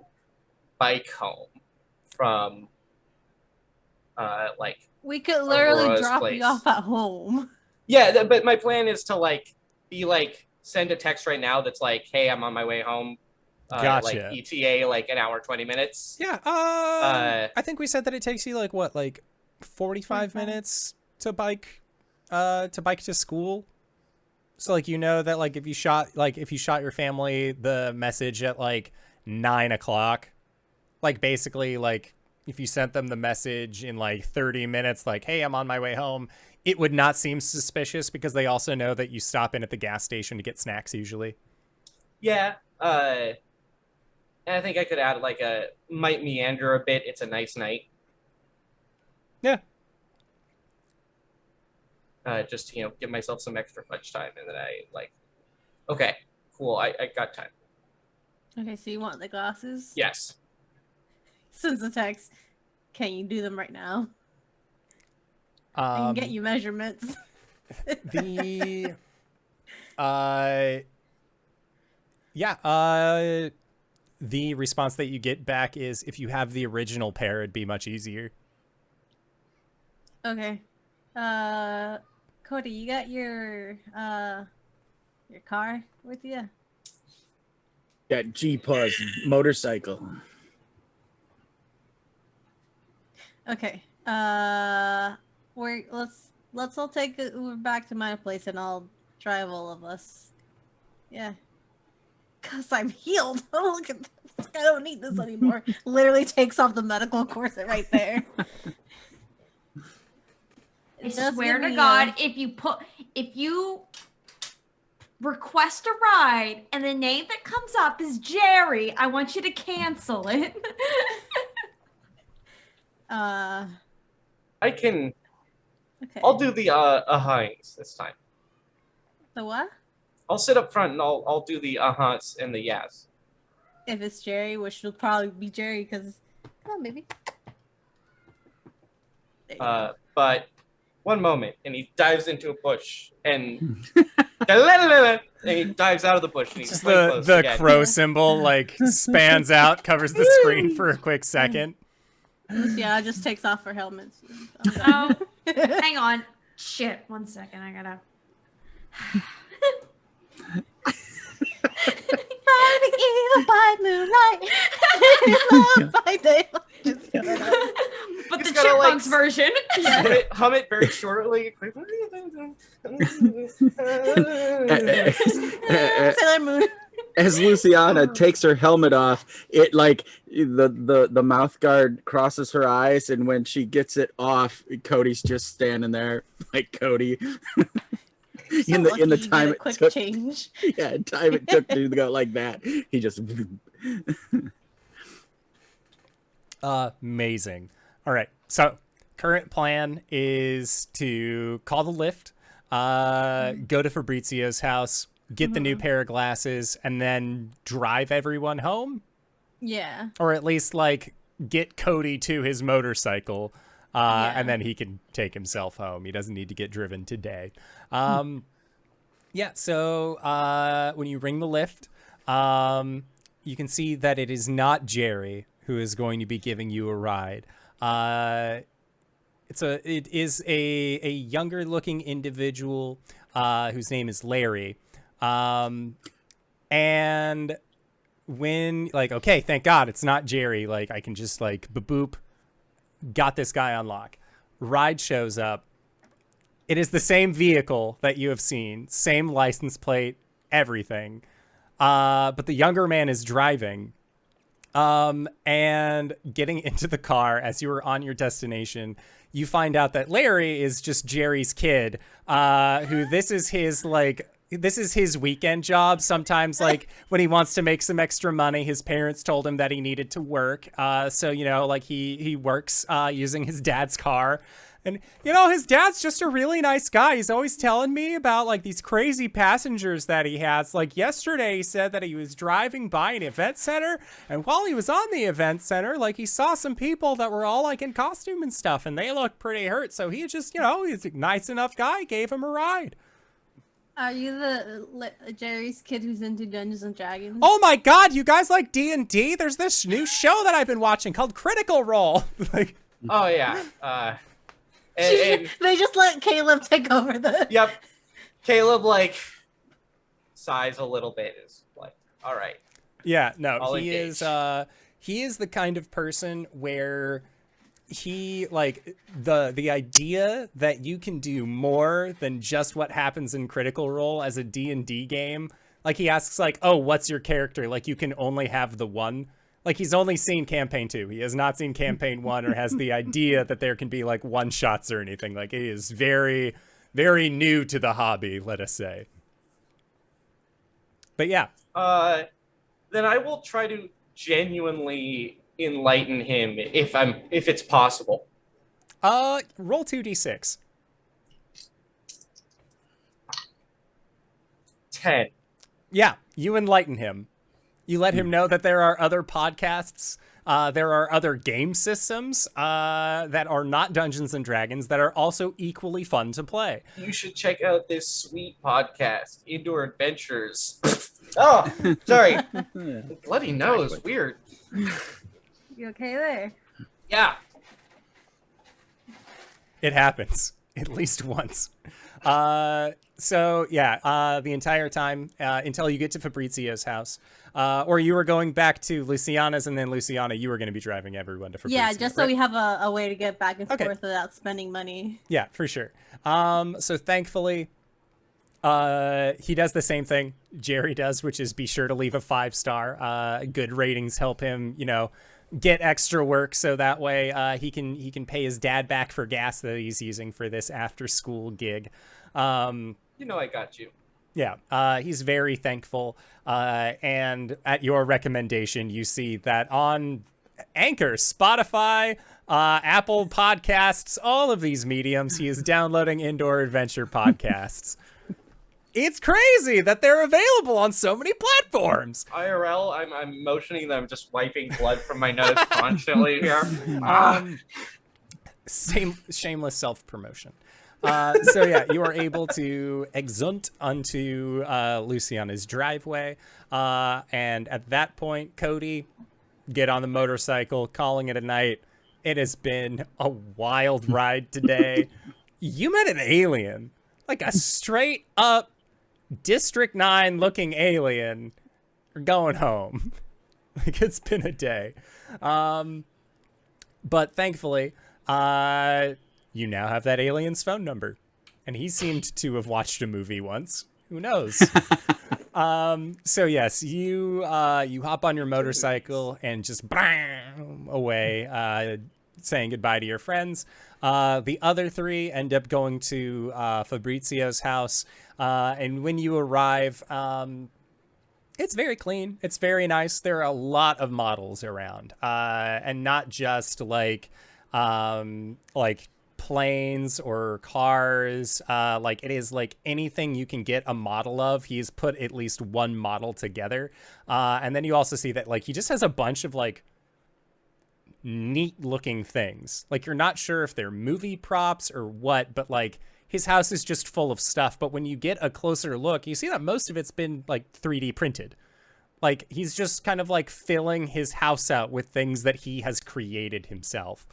bike home from like We could literally Aurora's drop place. you off at home. Yeah, but my plan is to like be like send a text right now that's like, hey, I'm on my way home. Gotcha. Like ETA, like an hour 20 minutes. Yeah. I think we said that it takes you like what, like 45 minutes to bike to school. So like, you know that like if you shot your family the message at like 9 o'clock, like basically like if you sent them the message in like 30 minutes, like, hey, I'm on my way home, it would not seem suspicious because they also know that you stop in at the gas station to get snacks usually. Yeah. And I think I could add like might meander a bit. It's a nice night. Yeah. Just to, give myself some extra fudge time, and then I like, okay, cool. I got time. Okay, so you want the glasses? Yes. Sends the text. Can you do them right now? I can get you measurements. The the response that you get back is, if you have the original pair, it'd be much easier. Okay. Cody, you got your car with you? That G-Puz motorcycle. Okay. Let's all take an Uber back to my place and I'll drive all of us. Yeah. Cause I'm healed. Oh, look at this. I don't need this anymore. Literally takes off the medical corset right there. I swear to God, if you request a ride and the name that comes up is Jerry, I want you to cancel it. I can. Okay. I'll do the Heinz this time. The what? I'll sit up front and I'll do the uh-huhs and the yes. If it's Jerry, which will probably be Jerry, because maybe. But one moment, and he dives into a bush, and and he dives out of the bush. And he's Just play close the again. crow symbol like spans out, covers the screen for a quick second. Luciana just takes off her helmet. Oh, hang on. Shit, 1 second. I gotta. Evil by moonlight, love by daylight. But He's the gotta, like, chipmunks version. hum it very shortly. Sailor Moon. As Luciana takes her helmet off, it like the mouth guard crosses her eyes, and when she gets it off, Cody's just standing there like Cody. in the time it quick took, change. yeah, time it took to go like that, he just. Amazing. All right. So current plan is to call the lift, go to Fabrizio's house, get the new pair of glasses, and then drive everyone home. Yeah. Or at least like get Cody to his motorcycle, and then he can take himself home. He doesn't need to get driven today. Yeah. So when you ring the lift, you can see that it is not Jerry who is going to be giving you a ride. It is a younger looking individual whose name is Larry. And when like, okay, thank God it's not Jerry. Like I can just like boop, got this guy on lock. Ride shows up. It is the same vehicle that you have seen, same license plate, everything. But the younger man is driving. And getting into the car as you are on your destination, you find out that Larry is just Jerry's kid, who this is his weekend job. Sometimes like when he wants to make some extra money, his parents told him that he needed to work. So, like he works, using his dad's car. And, his dad's just a really nice guy. He's always telling me about, like, these crazy passengers that he has. Like, yesterday he said that he was driving by an event center, and while he was on the event center, like, he saw some people that were all, like, in costume and stuff, and they looked pretty hurt. So he just, he's a nice enough guy, gave him a ride. Are you the Jerry's kid who's into Dungeons and Dragons? Oh my God, you guys like D&D? There's this new show that I've been watching called Critical Role. Like... Oh yeah. And They just let Caleb take over the. yep. Caleb like sighs a little bit. Is like, all right. Yeah, no, I'll he engage. he is the kind of person where he like the idea that you can do more than just what happens in Critical Role as a D&D game. Like he asks like, "Oh, what's your character?" Like you can only have the one. Like he's only seen campaign 2. He has not seen campaign 1 or has the idea that there can be like one shots or anything. Like he is very very new to the hobby, let us say. But yeah. Then I will try to genuinely enlighten him if it's possible. Roll 2d6. 10. Yeah, you enlighten him. You let him know that there are other podcasts, there are other game systems that are not Dungeons and Dragons that are also equally fun to play. You should check out this sweet podcast, Indoor Adventures. Oh, sorry. Bloody nose, weird. You okay there? Yeah. It happens at least once. So yeah, the entire time until you get to Fabrizio's house, or you were going back to Luciana's, and then Luciana, you were going to be driving everyone to Fabrizio. Yeah, just so right? we have a way to get back and Okay. forth without spending money. Yeah, for sure. So thankfully, he does the same thing Jerry does, which is be sure to leave a 5-star. Good ratings help him, get extra work, so that way he can pay his dad back for gas that he's using for this after school gig. I got you. Yeah, he's very thankful. And at your recommendation, you see that on Anchor, Spotify, Apple Podcasts, all of these mediums, he is downloading Indoor Adventure podcasts. It's crazy that they're available on so many platforms. IRL, I'm motioning that I'm just wiping blood from my nose constantly here. Shameless self-promotion. So yeah, you are able to exunt onto Luciana's driveway. And at that point, Cody, get on the motorcycle, calling it a night. It has been a wild ride today. You met an alien, like a straight up District 9 looking alien. You're going home. Like it's been a day. But thankfully, you now have that alien's phone number. And he seemed to have watched a movie once. Who knows? So yes, you hop on your motorcycle and just away, saying goodbye to your friends. The other 3 end up going to Fabrizio's house. And when you arrive, it's very clean. It's very nice. There are a lot of models around, and not just like planes or cars. Like it is like anything you can get a model of. He's put at least one model together. And then you also see that like he just has a bunch of like neat looking things. Like you're not sure if they're movie props or what, but like his house is just full of stuff. But when you get a closer look, you see that most of it's been like 3D printed. Like he's just kind of like filling his house out with things that he has created himself.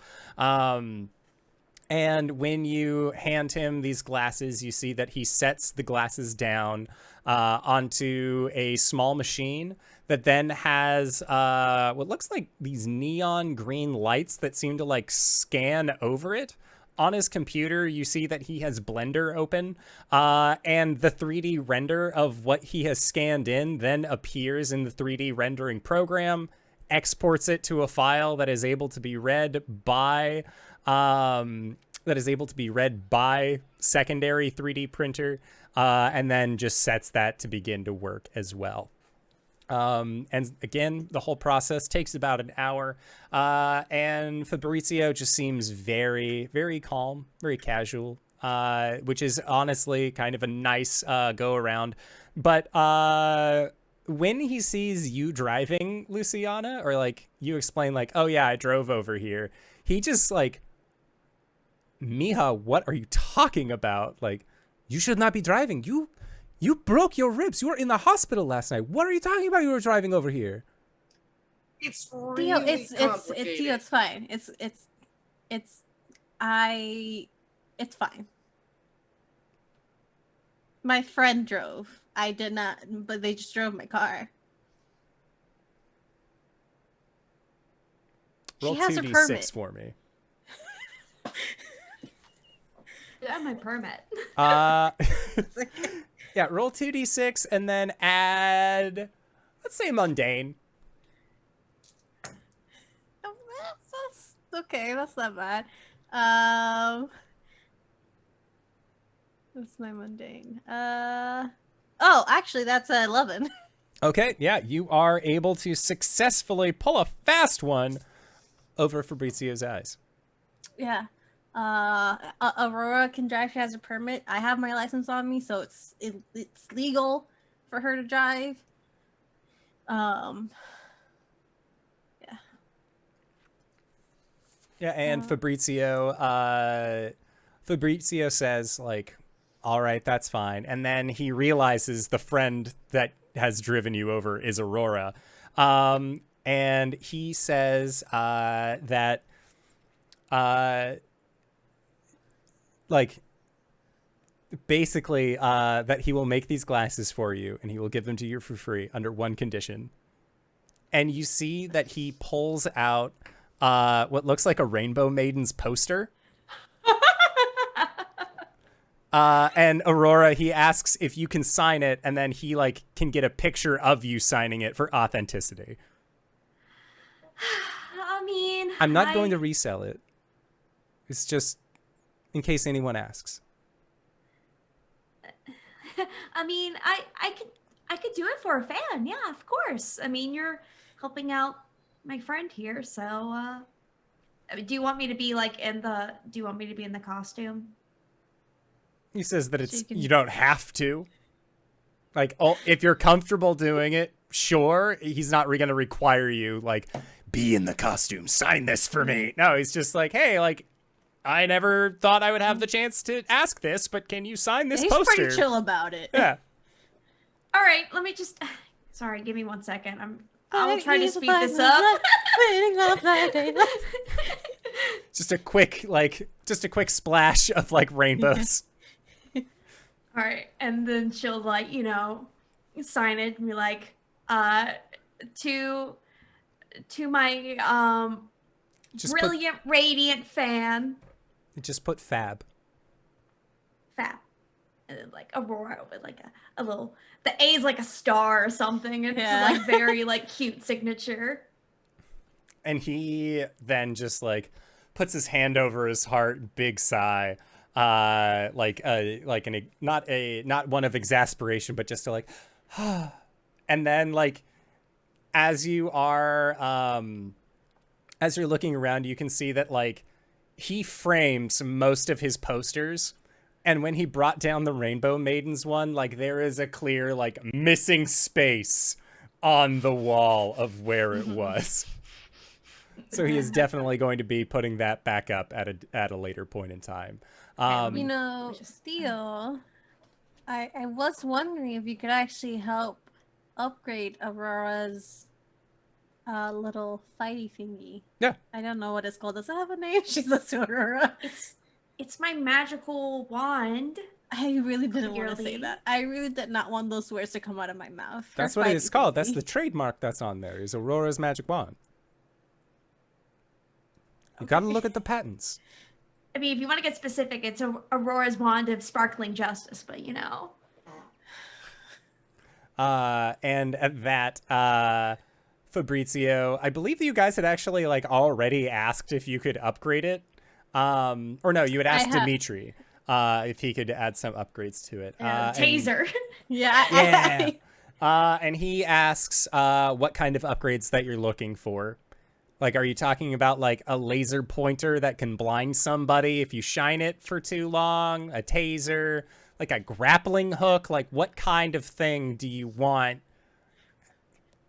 And when you hand him these glasses, you see that he sets the glasses down onto a small machine that then has what looks like these neon green lights that seem to like scan over it. On his computer, you see that he has Blender open, and the 3D render of what he has scanned in then appears in the 3D rendering program, exports it to a file that is able to be read by secondary 3D printer, and then just sets that to begin to work as well. And again, the whole process takes about an hour, and Fabrizio just seems very, very calm, very casual, which is honestly kind of a nice go around. But when he sees you driving, Luciana, or like you explain like, oh yeah, I drove over here, he just like, Mija, what are you talking about? Like, you should not be driving. You broke your ribs. You were in the hospital last night. What are you talking about? You were driving over here. It's really Theo, it's complicated. Theo, it's fine. It's fine. My friend drove. I did not, but they just drove my car. Roll She has a 2d6 permit. for me. Yeah, my permit. Yeah, roll 2d6 and then add, let's say, mundane. Oh, that's okay. That's not bad. What's my mundane? Oh, actually, that's 11. Okay, yeah, you are able to successfully pull a fast one over Fabrizio's eyes. Yeah. Aurora can drive. She has a permit. I have my license on me, so it's legal for her to drive. Yeah. Yeah, and Fabrizio says, like, all right, that's fine. And then he realizes the friend that has driven you over is Aurora. And he says that, like, basically that he will make these glasses for you and he will give them to you for free under one condition. And you see that he pulls out what looks like a Rainbow Maiden's poster. And Aurora, he asks if you can sign it, and then he like can get a picture of you signing it for authenticity. I mean, I'm not going to resell it. It's just in case anyone asks. I mean, I could do it for a fan. Yeah, of course. I mean, you're helping out my friend here, so I mean, do you want me to be like in the costume? He says that So you don't have to. Like, if you're comfortable doing it, sure. He's not going to require you, like, be in the costume, sign this for me. No, he's just like, hey, like, I never thought I would have the chance to ask this, but can you sign this He's poster? pretty chill about it. Yeah. All right, let me just. Sorry, give me 1 second. I'll try to speed this up. Just a quick splash of like rainbows. All right, and then she'll like, sign it and be like, to my Just brilliant, radiant fan, just put Fab. Fab, and then like Aurora with like a little. The A is like a star or something. And Yeah. It's like very like cute signature. And he then just like puts his hand over his heart, big sigh, not one of exasperation, but just to like, and then like, as you're looking around, you can see that like he frames most of his posters. And when he brought down the Rainbow Maidens one, like there is a clear like missing space on the wall of where it was. So he is definitely going to be putting that back up at a later point in time. Theo, I was wondering if you could actually help upgrade Aurora's little fighty thingy. Yeah. I don't know what it's called. Does it have a name? She's a Aurora. It's my magical wand. I really didn't want to say Clearly. that. I really did not want those words to come out of my mouth. That's Her what fighty it's called. thingy. That's the trademark that's on there. Is Aurora's magic wand. You got to look at the patents. I mean, if you want to get specific, it's Aurora's wand of sparkling justice, but And at that, Fabrizio, I believe that you guys had actually like already asked if you could upgrade it. Or no, you had asked Dimitri if he could add some upgrades to it. taser. Yeah. And he asks what kind of upgrades that you're looking for. Like, are you talking about like a laser pointer that can blind somebody if you shine it for too long? A taser? Like a grappling hook? Like, what kind of thing do you want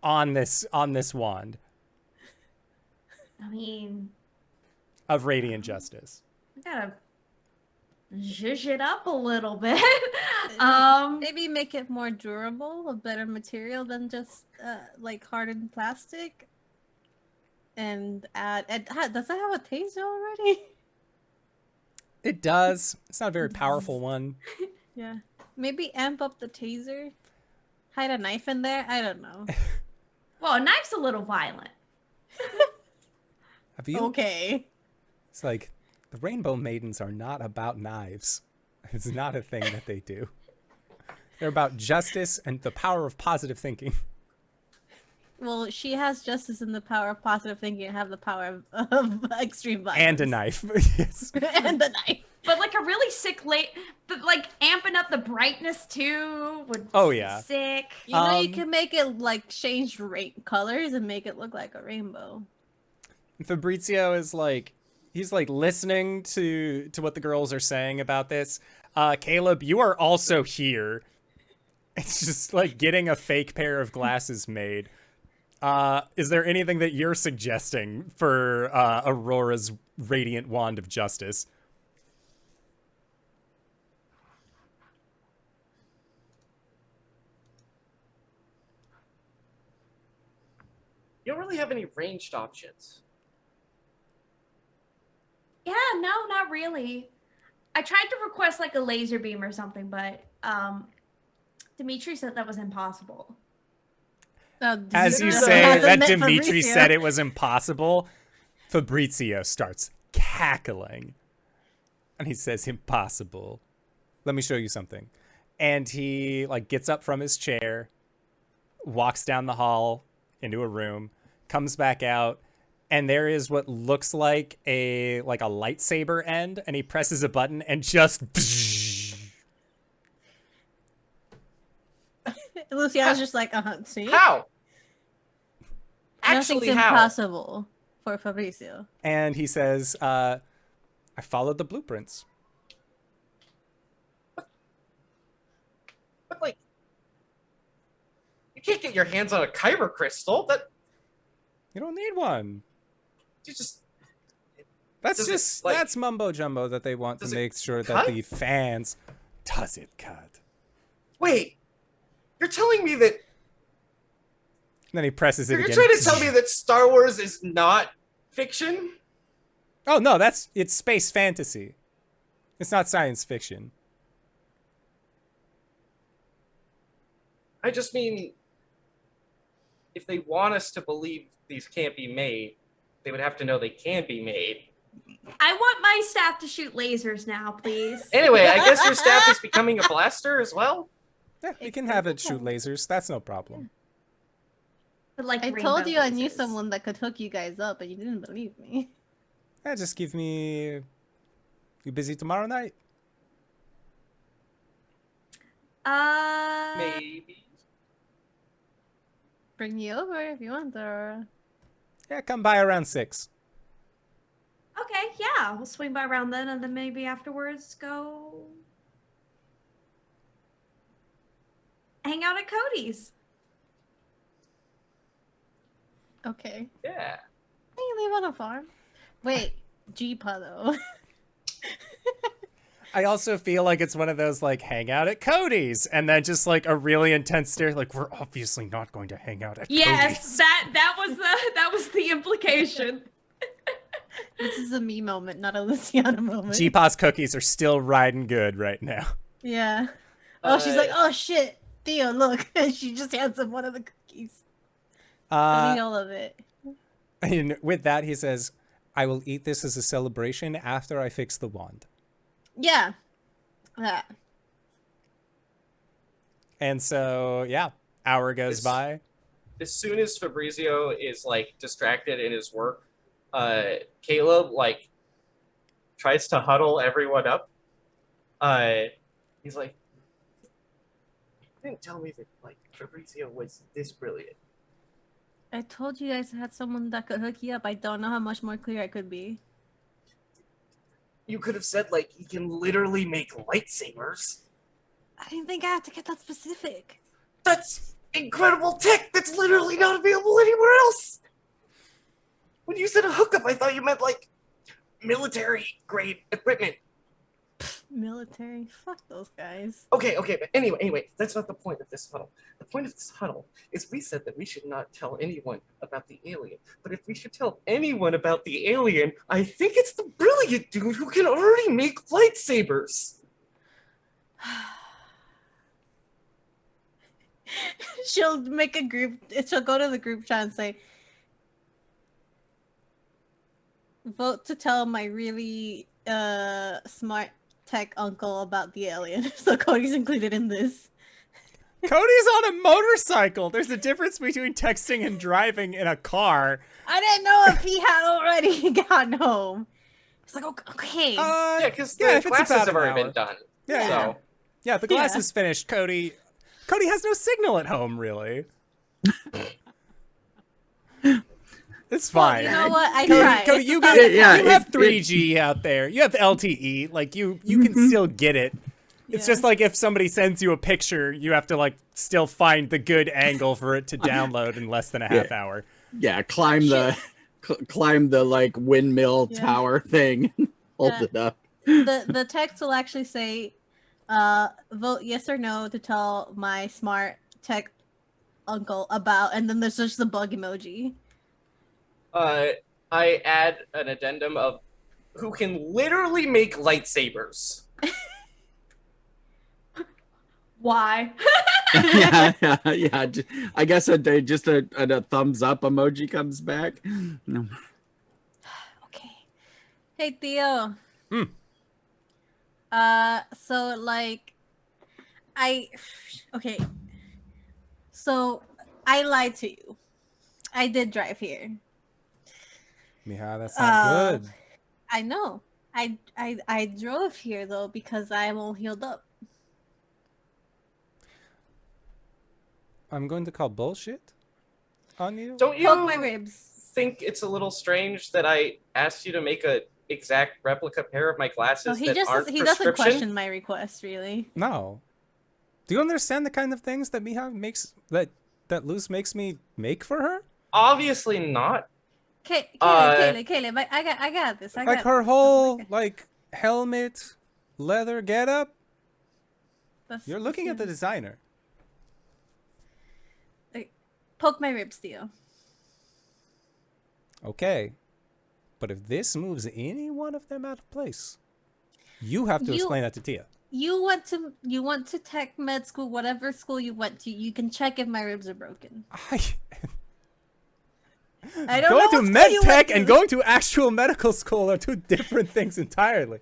on this wand I mean, of Radiant Justice? we gotta zhuzh it up a little bit. Maybe make it more durable, a better material than just like hardened plastic. and add. Does it have a taser already? It does. It's not a very powerful one. Yeah. Maybe amp up the taser. Hide a knife in there. I don't know. Well, a knife's a little violent. Have you? Okay. It's like the Rainbow Maidens are not about knives. It's not a thing that they do. They're about justice and the power of positive thinking. Well, she has justice and the power of positive thinking and have the power of extreme violence. And a knife. Yes. And the knife. But like a really sick but like amping up the brightness too would Oh, be yeah. sick. You know, you can make it like change colors and make it look like a rainbow. Fabrizio is like, he's like listening to what the girls are saying about this. Caleb, you are also here. It's just like getting a fake pair of glasses made. Is there anything that you're suggesting for Aurora's radiant wand of justice? You don't really have any ranged options. Yeah, no, not really. I tried to request like a laser beam or something, but Dimitri said that was impossible. As you Dimitri say hasn't that met Dimitri Fabrizio. said it was impossible, Fabrizio starts cackling. And he says, impossible. Let me show you something. And he like gets up from his chair, walks down the hall into a room, comes back out, and there is what looks like a lightsaber end, and he presses a button and just Luciana's just like, see? How? Nothing's Actually, how? impossible for Fabrizio. and he says, I followed the blueprints. But like, you can't get your hands on a kyber crystal. That You don't need one. you just That's Does it, just like- that's mumbo jumbo that they want to Does it make sure that cut? the fans. Does it cut? wait. You're telling me that And then he presses it you're again. trying to tell me that Star Wars is not fiction? Oh no, it's space fantasy. It's not science fiction. I just mean, if they want us to believe these can't be made, they would have to know they can be made. I want my staff to shoot lasers now, please. Anyway, I guess your staff is becoming a blaster as well? Yeah, you It's can have it possible. shoot lasers. That's no problem. But, like, I rainbow told you I knew lasers. someone that could hook you guys up, and you didn't believe me. Yeah, just give me. You busy tomorrow night? Maybe. Bring you over if you want, or Yeah, come by around 6. Okay, yeah, we'll swing by around then, and then maybe afterwards go hang out at Cody's. okay. Yeah. Can you live on a farm? Wait, Jeepa though. I also feel like it's one of those like hang out at Cody's, and then just like a really intense stare. Like we're obviously not going to hang out at Yes, Cody's. that was the implication. This is a me moment, not a Luciana moment. Jeepaw's cookies are still riding good right now. Yeah. Oh, she's like, Uh, oh shit, Theo, look, and she just hands him one of the cookies. I'll eat all of it. And with that, he says, I will eat this as a celebration after I fix the wand. Yeah. That. And so, yeah, hour goes This- by. As soon as Fabrizio is like distracted in his work, Caleb like tries to huddle everyone up. He's like, "You didn't tell me that like Fabrizio was this brilliant." I told you guys I had someone that could hook you up. I don't know how much more clear I could be. You could have said like he can literally make lightsabers. I didn't think I had to get that specific. That's incredible tech that's literally not available anywhere else. When you said a hookup, I thought you meant like military grade equipment. Military. Fuck those guys. Okay, but anyway, that's not the point of this huddle. The point of this huddle is we said that we should not tell anyone about the alien. But if we should tell anyone about the alien, I think it's the brilliant dude who can already make lightsabers. She'll make a group. She'll go to the group chat and say, "Vote to tell my really smart tech uncle about the alien." So Cody's included in this. Cody's on a motorcycle. There's a difference between texting and driving in a car. I didn't know if he had already gotten home. It's like, okay. Yeah, because yeah, the if it's classes about have an already hour. been done. Yeah, So, yeah, the glass Yeah. is finished. Cody has no signal at home, really. It's fine. You know what? I Cody, tried. Cody, you It's get, Yeah, you it- have 3G out there. You have LTE. Like you can still get it. It's Yeah. just like if somebody sends you a picture, you have to like still find the good angle for it to download in less than a half hour. Yeah, climb the like windmill Yeah. tower thing. Hold Yeah. it up. the text will actually say, vote yes or no to tell my smart tech uncle about, and then there's just the bug emoji. I add an addendum of who can literally make lightsabers. Why? yeah. I guess just a thumbs up emoji comes back. No. Okay. Hey Theo. Hmm. So like, okay. So I lied to you. I did drive here. Yeah, that's not good. I know. I drove here though because I'm all healed up. I'm going to call bullshit on you. Don't you Poke my ribs. think it's a little strange that I asked you to make a exact replica pair of my glasses So he that just aren't he doesn't prescription? question my request really. No. Do you understand the kind of things that Miha makes that Luz makes me make for her? Obviously not. Caleb, I got this. I Like got her this. whole Okay. like helmet, leather getup. That's- You're looking at the that's- designer. Poke my ribs, Theo. Okay. But if this moves any one of them out of place, you have to You- explain that to Tia. You went to tech med school, whatever school you went to. You can check if my ribs are broken. I I don't going know to what school med you went tech and to. going to actual medical school are two different things entirely.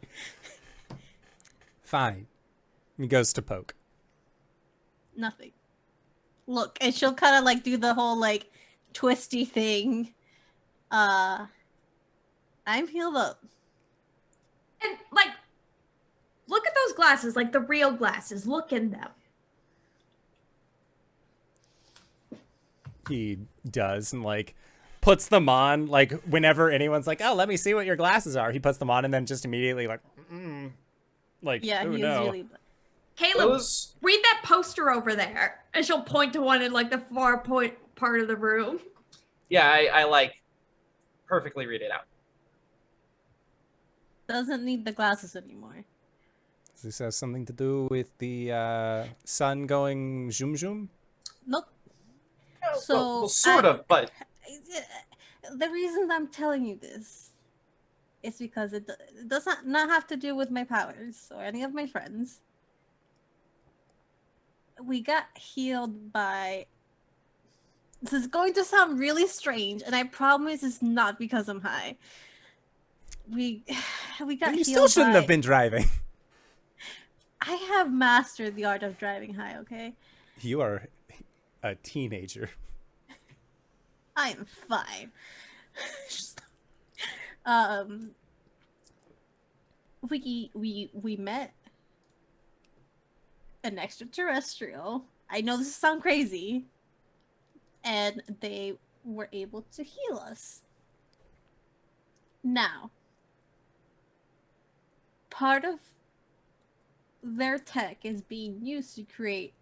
Fine. He goes to poke. Nothing. Look, and she'll kind of like do the whole like twisty thing. I'm healed up. And like, look at those glasses, like the real glasses. Look in them. He does and like puts them on like whenever anyone's like, oh, let me see what your glasses are. He puts them on and then just immediately like Yeah, oh he no. was really. Caleb, Those read that poster over there. And she'll point to one in like the far point part of the room. yeah, I like perfectly read it out. Doesn't need the glasses anymore. This has something to do with the sun going zoom zoom. Nope. Well, So, sort of, but The reason I'm telling you this is because it does not have to do with my powers or any of my friends. We got healed by. This is going to sound really strange, and I promise it's not because I'm high. We got You healed still shouldn't by- have been driving. I have mastered the art of driving high, okay? You are a teenager. I am fine. We met an extraterrestrial. I know this sounds crazy, and they were able to heal us. Now, part of their tech is being used to create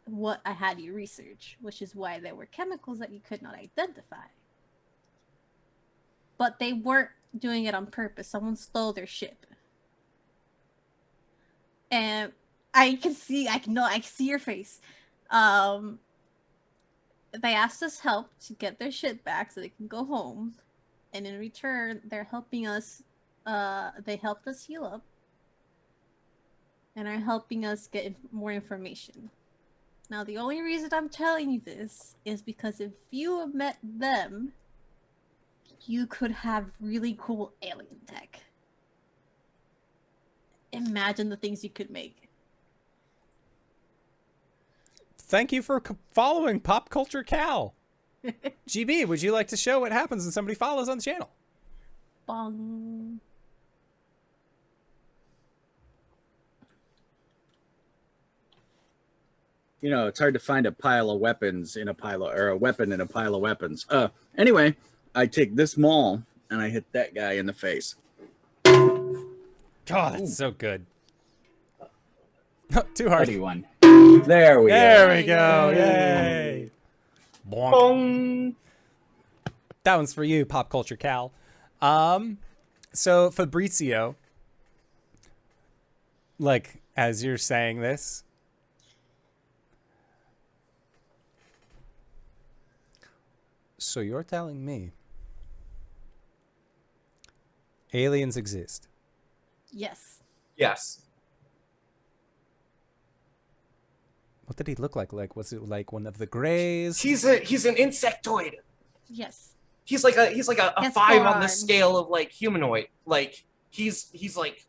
what I had you research, which is why there were chemicals that you could not identify. But they weren't doing it on purpose. Someone stole their ship. And I see your face. They asked us help to get their shit back so they can go home. And in return, they're helping us, they helped us heal up. And are helping us get more information. Now, the only reason I'm telling you this is because if you had met them, you could have really cool alien tech. Imagine the things you could make. Thank you for following Pop Culture Cal. GB, would you like to show what happens when somebody follows on the channel? Bong. You know, it's hard to find a pile of weapons in a pile of, or a weapon in a pile of weapons. Anyway, I take this maul and I hit that guy in the face. God, that's so good. Too hard. 31. There we There go. we go. Yay. Bonk. Bong. That one's for you, Pop Culture Cal. So Fabrizio, like, as you're saying this, so you're telling me aliens exist? Yes. Yes. What did he look like? Like, was it like one of the Greys? He's an insectoid. Yes. He's like a He 5 has on four the arms. scale of like humanoid. Like he's like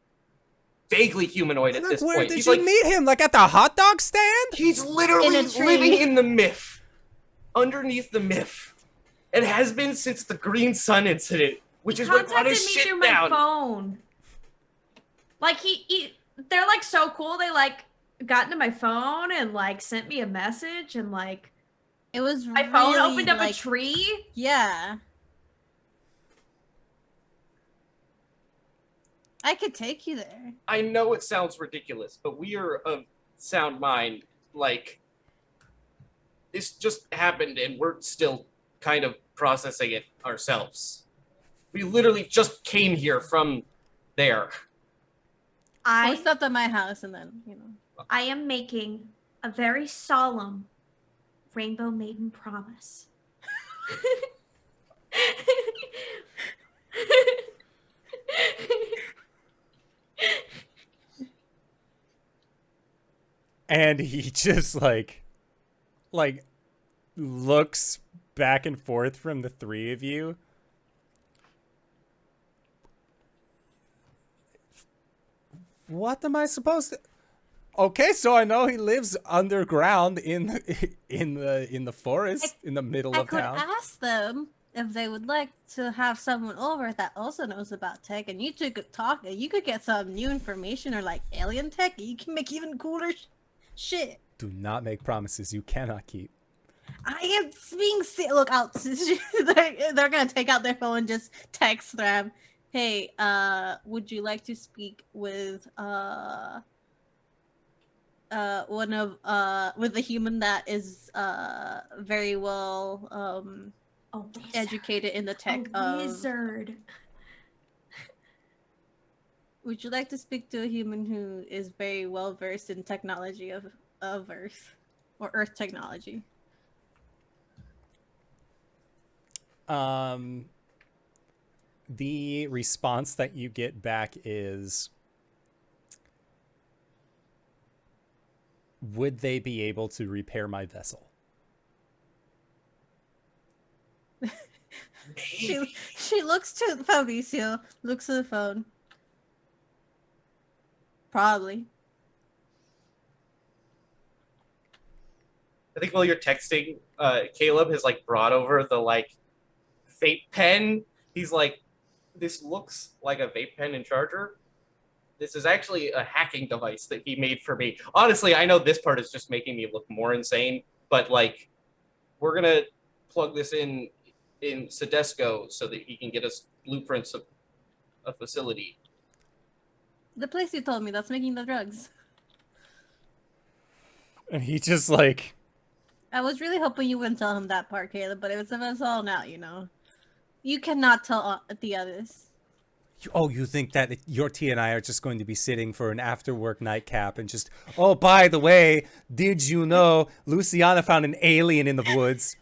vaguely humanoid at Like, this where point. did He's you like meet him? Like at the hot dog stand? he's literally In a tree. living in the myth, underneath the myth, and has been since the Green Sun incident, which is what brought Contacted his me shit through my down. phone. Like they're like so cool. They like got into my phone and like sent me a message and like It was my phone really, opened up like, a tree. Yeah. I could take you there. I know it sounds ridiculous, but we are of sound mind. Like, this just happened and we're still kind of processing it ourselves. We literally just came here from there. I I stopped at my house and then, I am making a very solemn Rainbow Maiden promise. And he just like looks back and forth from the three of you. What am I supposed to? Okay, so I know he lives underground in the forest in the middle I of could town. ask them if they would like to have someone over that also knows about tech, and you two could talk, and you could get some new information or like alien tech, and you can make even cooler shit. Do not make promises you cannot keep. I am being look out. They're gonna take out their phone and just text them. Hey, would you like to speak with one of with a human that is very well A wizard. educated in the tech A of wizard. would you like to speak to a human who is very well versed in technology of Earth or Earth technology? The response that you get back is, would they be able to repair my vessel? She looks to Fabricio, looks at the phone. Probably. I think while you're texting, Caleb has like brought over the like vape pen. He's like, this looks like a vape pen and charger. This is actually a hacking device that he made for me. Honestly, I know this part is just making me look more insane, but like, we're gonna plug this in Sedesco so that he can get us blueprints of a facility. The place you told me that's making the drugs. And he just like, I was really hoping you wouldn't tell him that part, Caleb, but it's all now, you know. You cannot tell the others. Oh, you think that your T and I are just going to be sitting for an after-work nightcap and just, oh, by the way, did you know Luciana found an alien in the woods?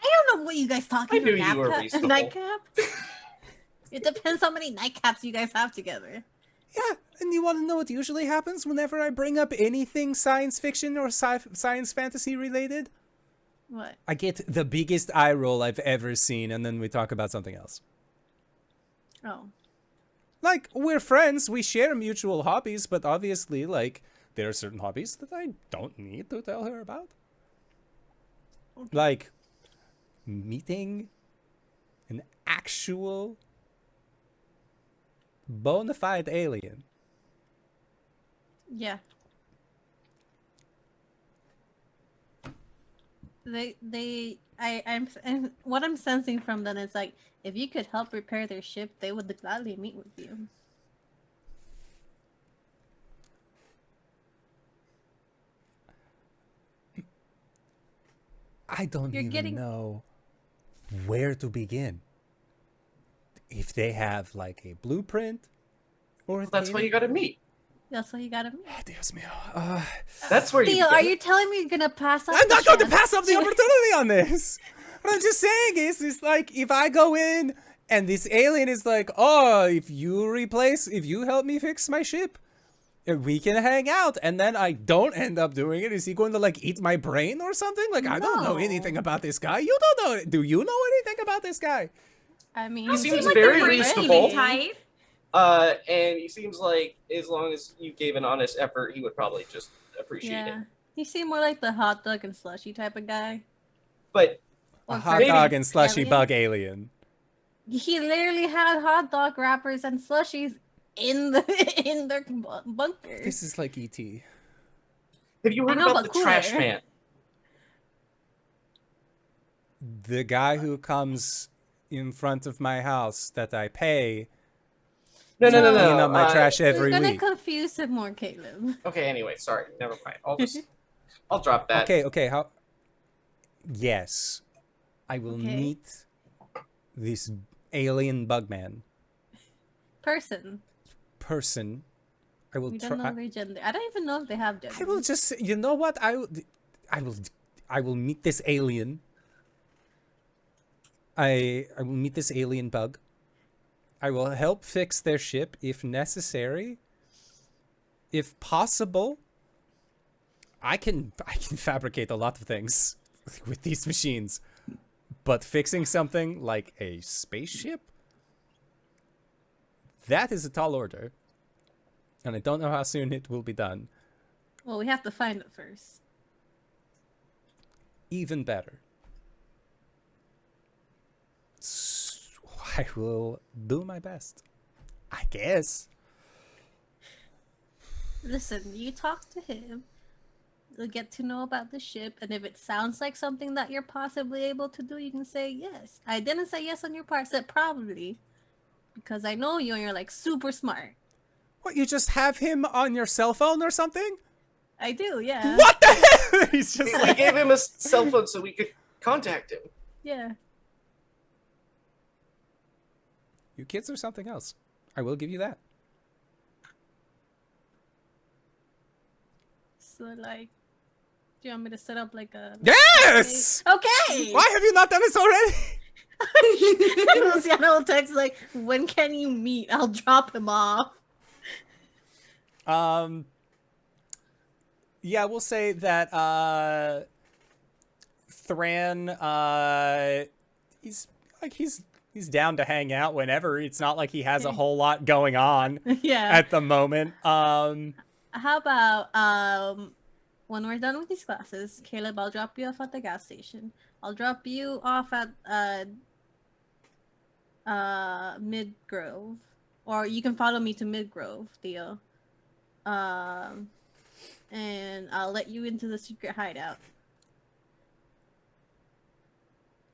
I don't know what you guys talking I knew about. you were reasonable. Nightcap? It depends how many nightcaps you guys have together. Yeah, and you want to know what usually happens whenever I bring up anything science fiction or science fantasy related? What? I get the biggest eye roll I've ever seen, and then we talk about something else. Oh. Like, we're friends, we share mutual hobbies, but obviously, like, there are certain hobbies that I don't need to tell her about. Like, meeting an actual bona fide alien. Yeah. And what I'm sensing from them is like, if you could help repair their ship, they would gladly meet with you. I don't You're even getting- know where to begin. If they have, like, a blueprint, or if That's they- why you gotta meet. That's what you gotta meet. Oh, Dios mío. That's where you Theo, are begin. you telling me you're gonna pass up? I'm the not going to chance pass up the opportunity on this. What I'm just saying is like, if I go in and this alien is like, oh, if you help me fix my ship, we can hang out, and then I don't end up doing it, is he going to, like, eat my brain or something? Like, I don't know No. anything about this guy. You don't know. Do you know anything about this guy? I mean, He you seems seem very a pretty reasonable. type. And he seems like as long as you gave an honest effort, he would probably just appreciate Yeah. it. You seem more like the hot dog and slushy type of guy. But A Or hot maybe- dog and slushy alien? bug alien. He literally had hot dog wrappers and slushies in their bunker. This is like E.T. have you heard know, about but the trash cooler. man? The guy who comes in front of my house that I pay No. clean up my trash You're every gonna week. confuse him more, Caleb. Okay, anyway, sorry. Never mind. I'll drop that. Okay, how? Yes, I will Okay. meet this alien bugman person. I will We don't know try. their gender. I don't even know if they have gender. I will just. You know what? I will meet this alien. I will meet this alien bug. I will help fix their ship if necessary. If possible, I can fabricate a lot of things with these machines. But fixing something like a spaceship, that is a tall order. And I don't know how soon it will be done. Well, we have to find it first. Even better. I will do my best. I guess. Listen, you talk to him. You'll get to know about the ship, and if it sounds like something that you're possibly able to do, you can say yes. I didn't say yes on your part, I said probably. Because I know you and you're like super smart. What, you just have him on your cell phone or something? I do, yeah. What the hell? He's just I like, gave him a cell phone so we could contact him. Yeah. you kids are something else. I will give you that. So like, do you want me to set up like a Yes! Okay. Why have you not done this already? Luciano will text like, when can you meet? I'll drop him off. Yeah, we'll say that Thran he's down to hang out whenever. It's not like he has a whole lot going on Yeah. at the moment. How about when we're done with these classes, Caleb, I'll drop you off at the gas station. I'll drop you off at Midgrove, or you can follow me to Midgrove, Theo. And I'll let you into the secret hideout.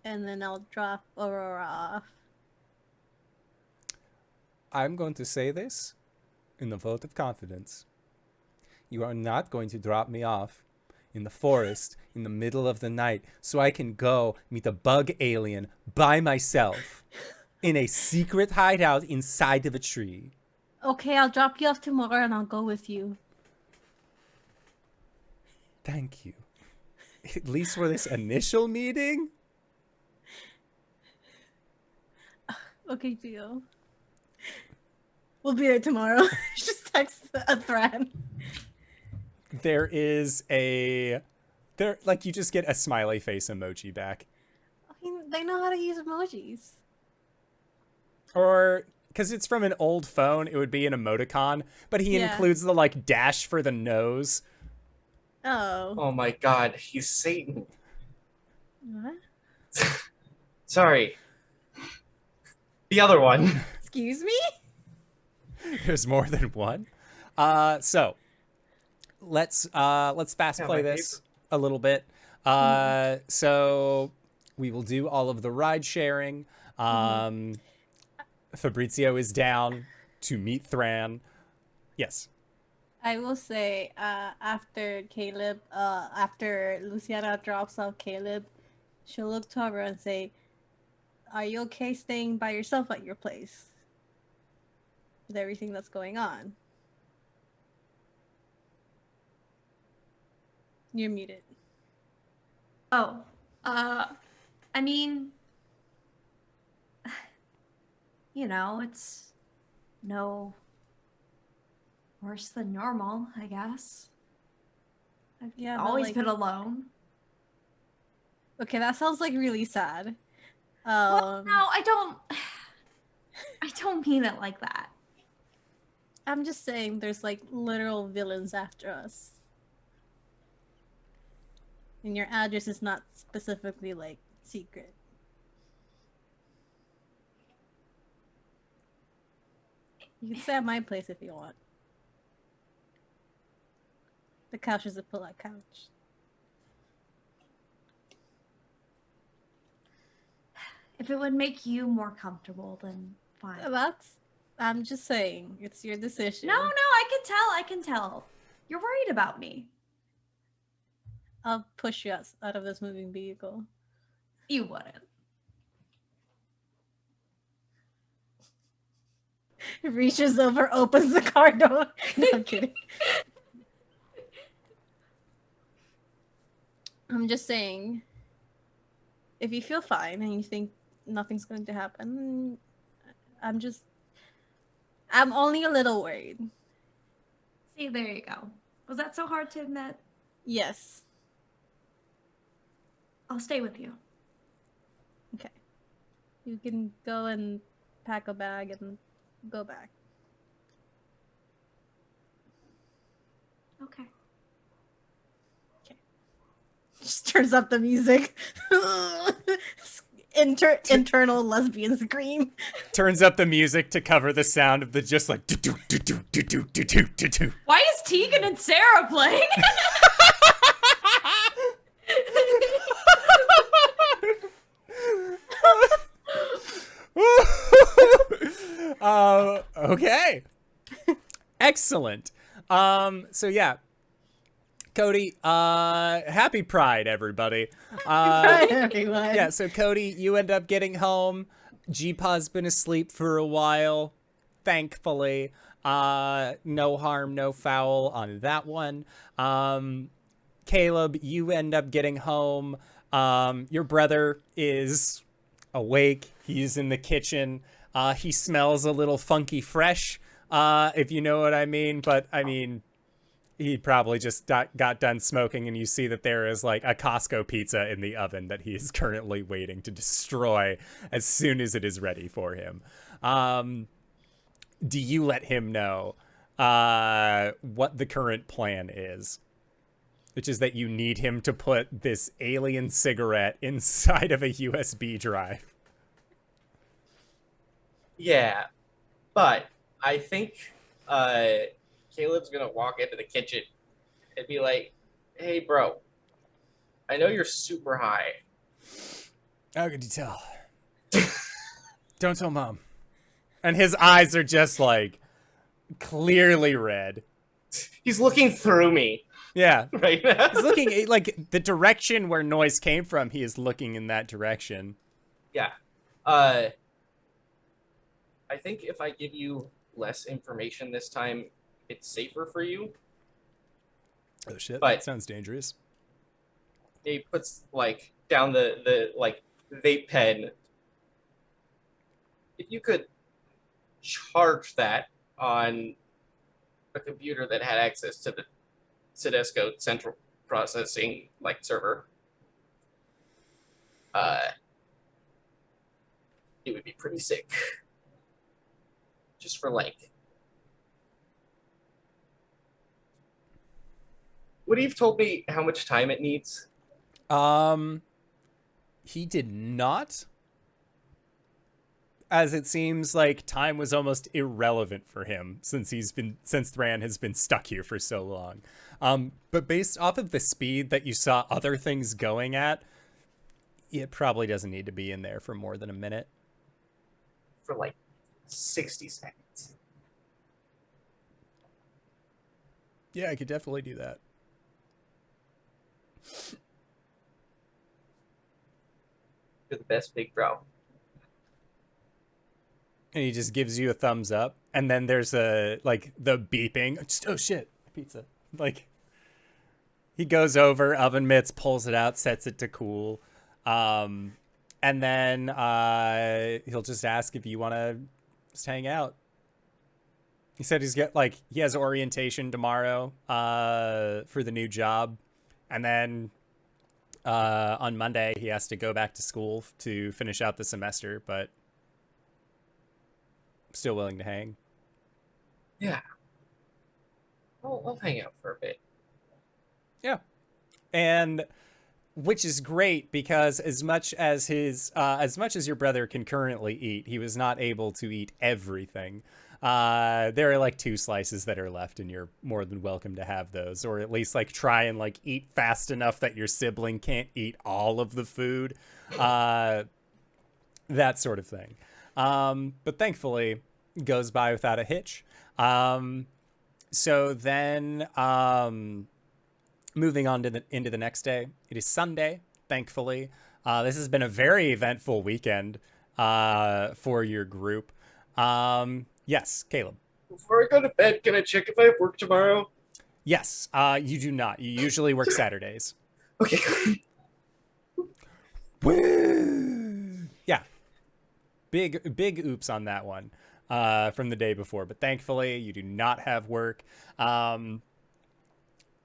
And then I'll drop Aurora off. I'm going to say this in a vote of confidence. You are not going to drop me off in the forest in the middle of the night so I can go meet a bug alien by myself. in a secret hideout inside of a tree. Okay, I'll drop you off tomorrow and I'll go with you. Thank you. At least for this initial meeting? Okay, deal. We'll be there tomorrow. Just text a thread. There is a... you just get a smiley face emoji back. I mean, they know how to use emojis. Or, because it's from an old phone, it would be an emoticon, but he includes the, dash for the nose. Oh. Oh my god, he's Satan. What? Sorry. The other one. Excuse me? There's more than one. So, let's fast play this a little bit. So, we will do all of the ride sharing. Fabrizio is down to meet Thran. Yes. I will say, after Luciana drops off Caleb, she'll look to Aurora and say, "Are you okay staying by yourself at your place with everything that's going on?" You're muted. Oh, I mean, it's no worse than normal, I guess. I've always been alone. Okay, that sounds like really sad. Well, no, I don't mean it like that. I'm just saying there's literal villains after us. And your address is not specifically secret. You can stay at my place if you want. The couch is a pull-out couch. If it would make you more comfortable, then fine. I'm just saying, it's your decision. No, I can tell. You're worried about me. I'll push you out of this moving vehicle. You wouldn't. Reaches over, opens the car door. No, I'm kidding. I'm just saying, if you feel fine and you think nothing's going to happen, I'm only a little worried. See, there you go. Was that so hard to admit? Yes. I'll stay with you. Okay. You can go and pack a bag and go back. Okay. Just turns up the music. Internal lesbian scream. Turns up the music to cover the sound of the just like do do do do do do do do do do. Why is Tegan and Sarah playing? Okay. Excellent. So yeah. Cody, happy Pride, everybody. Pride, everyone. Yeah, so Cody, you end up getting home. G-Paw's been asleep for a while, thankfully. No harm, no foul on that one. Caleb, you end up getting home. Your brother is awake. He's in the kitchen. He smells a little funky fresh, if you know what I mean. But, I mean, he probably just got done smoking, and you see that there is like a Costco pizza in the oven that he is currently waiting to destroy as soon as it is ready for him. Do you let him know what the current plan is? Which is that you need him to put this alien cigarette inside of a USB drive. Yeah, but I think Caleb's gonna walk into the kitchen and be like, "Hey, bro, I know you're super high." How could you tell? Don't tell Mom. And his eyes are just like clearly red. He's looking through me. Yeah. Right now. He's looking like the direction where noise came from. He is looking in that direction. Yeah. I think if I give you less information this time, it's safer for you. Oh shit, But- that sounds dangerous. He puts like down the like vape pen. If you could charge that on a computer that had access to the Cedesco central processing like server, it would be pretty sick. Just for like, would he have told me how much time it needs? He did not. As it seems like time was almost irrelevant for him since Thran has been stuck here for so long. But based off of the speed that you saw other things going at, it probably doesn't need to be in there for more than a minute. For like 60 seconds. Yeah, I could definitely do that. You're the best, big bro. And he just gives you a thumbs up, and then there's a like the beeping. Just, oh shit, pizza! Like he goes over, oven mitts, pulls it out, sets it to cool, and then he'll just ask if you want to just hang out. He said he has orientation tomorrow for the new job, and then on Monday he has to go back to school to finish out the semester, but still willing to hang. Yeah. I'll hang out for a bit. Yeah. And which is great because as much as your brother can currently eat, he was not able to eat everything. There are like 2 slices that are left, and you're more than welcome to have those, or at least like try and like eat fast enough that your sibling can't eat all of the food. That sort of thing. But thankfully goes by without a hitch. So then moving on to into the next day, it is Sunday, thankfully. This has been a very eventful weekend for your group. Yes, Caleb. Before I go to bed, can I check if I have work tomorrow? Yes, you do not. You usually work Saturdays. Okay. Woo! Yeah. Big oops on that one from the day before, but thankfully you do not have work.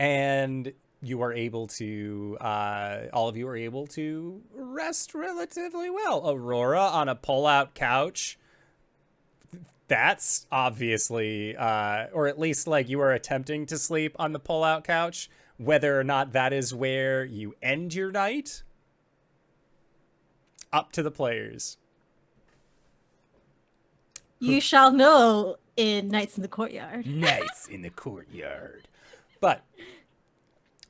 And you are able to, all of you are able to rest relatively well. Aurora on a pull-out couch. That's obviously, or at least like you are attempting to sleep on the pull-out couch. Whether or not that is where you end your night, up to the players. You shall know in Nights in the Courtyard. Nights in the Courtyard. But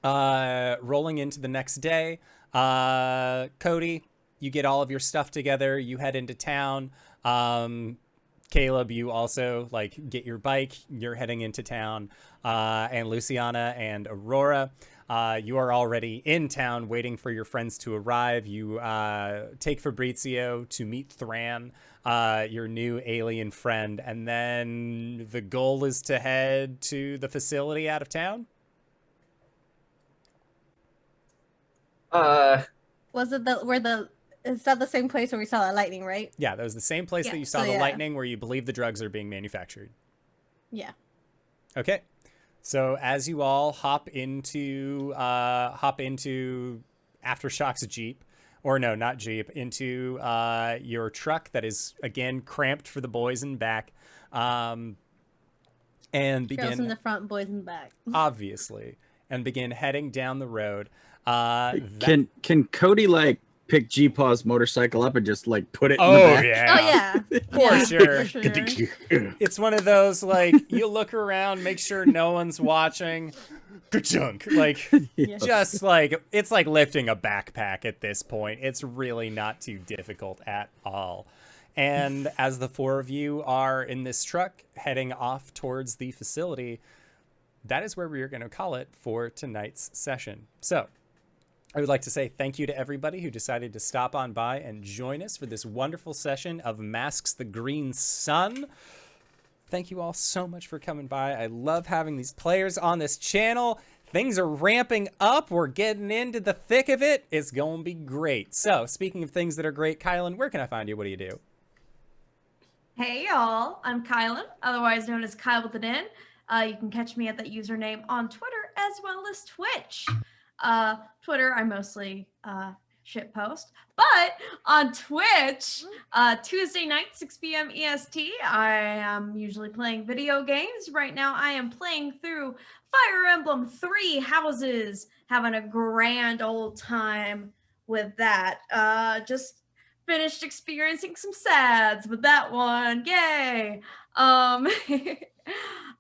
rolling into the next day, Cody, you get all of your stuff together. You head into town. Caleb, you also like get your bike. You're heading into town. And Luciana and Aurora, you are already in town waiting for your friends to arrive. You take Fabrizio to meet Thran, your new alien friend. And then the goal is to head to the facility out of town. Was it is that the same place where we saw that lightning, right? Yeah, that was the same place Yeah, that you saw so the yeah. lightning where you believe the drugs are being manufactured. Yeah. Okay. So as you all hop into Aftershock's Jeep, or no, not Jeep, into your truck that is again cramped for the boys in back, and Girls begin in the front, boys in the back. obviously, and begin heading down the road. Can Cody like pick G-Paw's motorcycle up and just like put it in the Oh back? yeah, Oh yeah. for Yeah, sure. for sure. It's one of those like you look around, make sure no one's watching. Good chunk, like Yeah. just like it's like lifting a backpack at this point. It's really not too difficult at all. And as the 4 of you are in this truck heading off towards the facility, that is where we are going to call it for tonight's session. So I would like to say thank you to everybody who decided to stop on by and join us for this wonderful session of Masks the Green Sun. Thank you all so much for coming by. I love having these players on this channel. Things are ramping up. We're getting into the thick of it. It's going to be great. So, speaking of things that are great, KyleWithAnN, where can I find you? What do you do? Hey y'all, I'm KyleWithAnN, otherwise known as KyleWithAnN. You can catch me at that username on Twitter as well as Twitch. Twitter, I mostly shit post, but on Twitch, Tuesday night, 6 p.m. EST, I am usually playing video games. Right now, I am playing through Fire Emblem 3 Houses, having a grand old time with that. Just finished experiencing some sads with that one. Yay! Other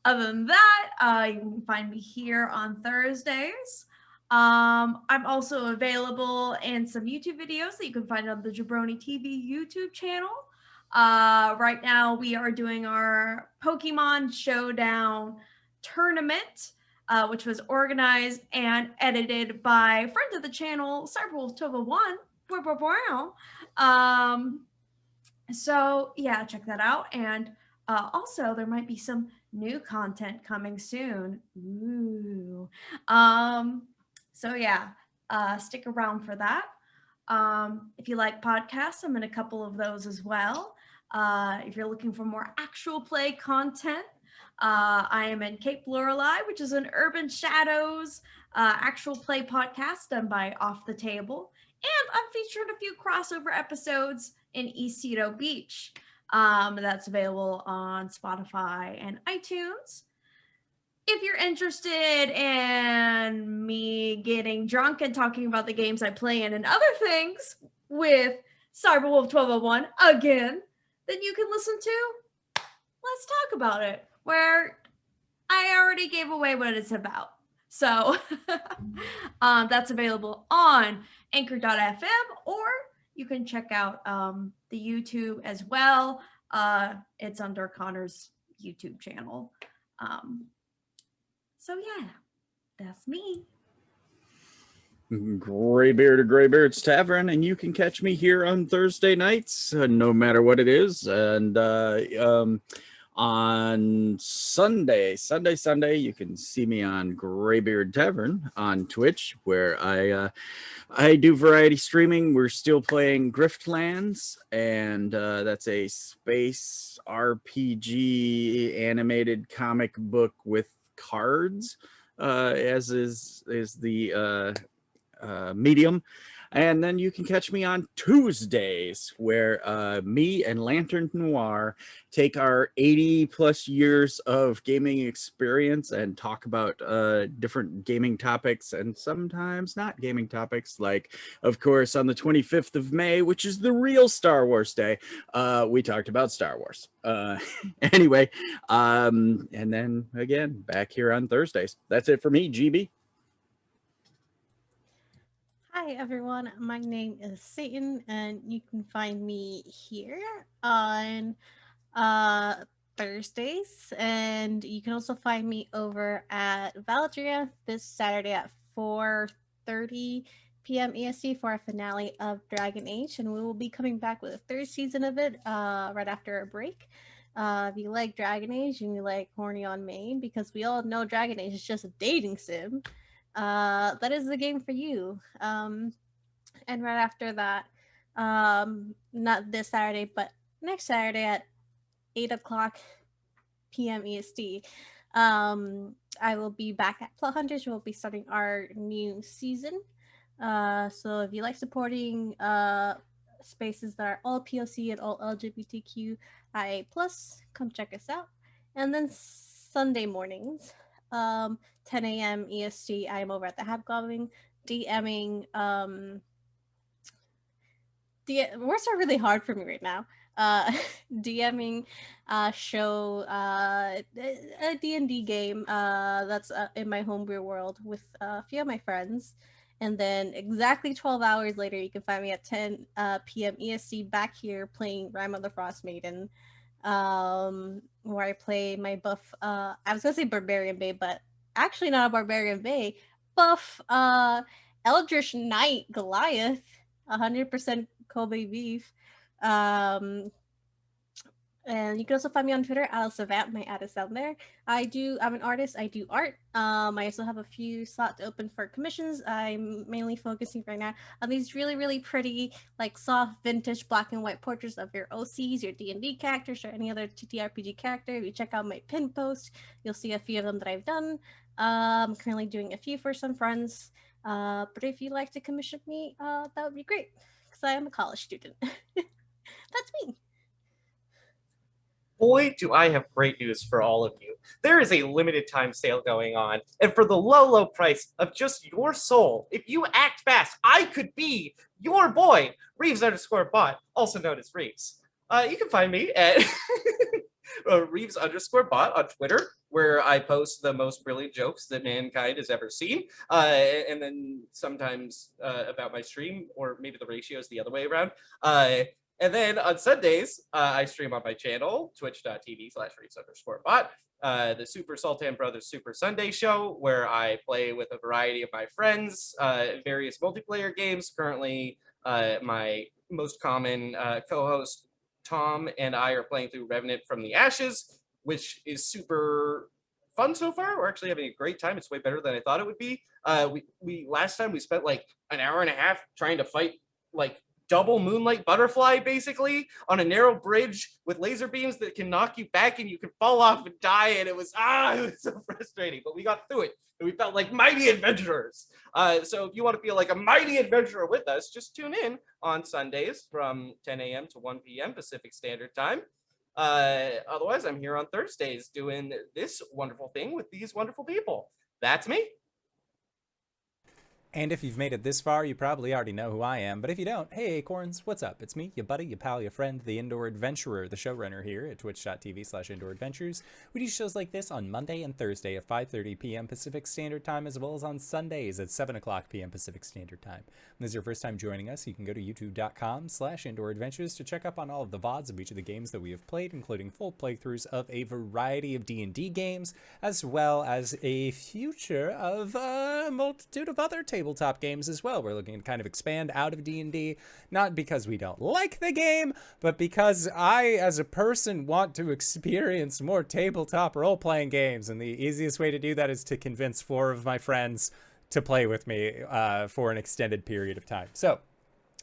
than that, you can find me here on Thursdays. I'm also available in some YouTube videos that you can find on the Jabroni TV YouTube channel. Right now, we are doing our Pokemon Showdown tournament, which was organized and edited by friend of the channel, Cyberwolf1201. So yeah, check that out. And also, there might be some new content coming soon. Ooh. So yeah, stick around for that. If you like podcasts, I'm in a couple of those as well. If you're looking for more actual play content, I am in Cape Lorelei, which is an Urban Shadows actual play podcast done by Off the Table. And I'm featured a few crossover episodes in East Beach. That's available on Spotify and iTunes. If you're interested in me getting drunk and talking about the games I play in and other things with Cyberwolf1201 again, then you can listen to Let's Talk About It, where I already gave away what it's about. So that's available on Anchor.fm, or you can check out the YouTube as well. It's under Connor's YouTube channel. So yeah, that's me. Greybeard of Greybeard's Tavern, and you can catch me here on Thursday nights, no matter what it is. And on Sunday, you can see me on Greybeard Tavern on Twitch, where I do variety streaming. We're still playing Griftlands, and that's a space RPG animated comic book with cards, as is the medium. And then you can catch me on Tuesdays, where me and Lantern Noir take our 80 plus years of gaming experience and talk about different gaming topics, and sometimes not gaming topics. Like, of course, on the 25th of May, which is the real Star Wars Day, we talked about Star Wars. Anyway, and then again, back here on Thursdays. That's it for me, GB. Hi everyone, my name is Satan, and you can find me here on Thursdays, and you can also find me over at Valadria this Saturday at 4:30 p.m. EST for our finale of Dragon Age, and we will be coming back with a third season of it right after a break. If you like Dragon Age and you like Horny on Main, because we all know Dragon Age is just a dating sim, that is the game for you. And right after that, not this Saturday, but next Saturday at 8:00 p.m. EST, I will be back at Plot Hunters. We'll be starting our new season. So if you like supporting spaces that are all POC and all LGBTQIA+, come check us out. And then Sunday mornings, 10 a.m. EST, I am over at the Hobgoblin DMing. Words are really hard for me right now. DMing show a D&D game that's in my homebrew world with a few of my friends. And then exactly 12 hours later, you can find me at 10 p.m. EST back here playing Rime of the Frost Maiden, where I play my buff, I was going to say Barbarian Bay, but actually not a Barbarian Bay, buff Eldritch Knight Goliath, 100% Kobe beef. And you can also find me on Twitter, @Savant. My ad is down there. I'm an artist. I do art. I also have a few slots open for commissions. I'm mainly focusing right now on these really, really pretty, like soft, vintage, black and white portraits of your OCs, your D&D characters, or any other TTRPG character. If you check out my pin post, you'll see a few of them that I've done. I'm currently doing a few for some friends. But if you'd like to commission me, that would be great, because I am a college student. That's me. Boy, do I have great news for all of you. There is a limited time sale going on, and for the low, low price of just your soul, if you act fast, I could be your boy, Reeves_bot, also known as Reeves. You can find me at Reeves_bot on Twitter, where I post the most brilliant jokes that mankind has ever seen, and then sometimes about my stream, or maybe the ratio is the other way around. And then on Sundays, I stream on my channel, twitch.tv/Reeves_bot, the Super Sultan Brothers Super Sunday Show, where I play with a variety of my friends, various multiplayer games. Currently, my most common co-host, Tom, and I are playing through Revenant from the Ashes, which is super fun so far. We're actually having a great time. It's way better than I thought it would be. We last time we spent like an hour and a half trying to fight like double Moonlight Butterfly, basically, on a narrow bridge with laser beams that can knock you back and you can fall off and die, and it was so frustrating, but we got through it, and we felt like mighty adventurers. So if you want to feel like a mighty adventurer with us, just tune in on Sundays from 10 a.m. to 1 p.m. Pacific Standard Time. Otherwise, I'm here on Thursdays doing this wonderful thing with these wonderful people. That's me. And if you've made it this far, you probably already know who I am. But if you don't, hey Acorns, what's up? It's me, your buddy, your pal, your friend, the Indoor Adventurer, the showrunner here at twitch.tv/IndoorAdventures. We do shows like this on Monday and Thursday at 5:30 p.m. Pacific Standard Time, as well as on Sundays at 7 o'clock p.m. Pacific Standard Time. And this is your first time joining us, you can go to youtube.com/IndoorAdventures to check up on all of the VODs of each of the games that we have played, including full playthroughs of a variety of D&D games, as well as a future of a multitude of other tabletop games as well. We're looking to kind of expand out of D&D, not because we don't like the game, but because I, as a person, want to experience more tabletop role-playing games, and the easiest way to do that is to convince 4 of my friends to play with me for an extended period of time. So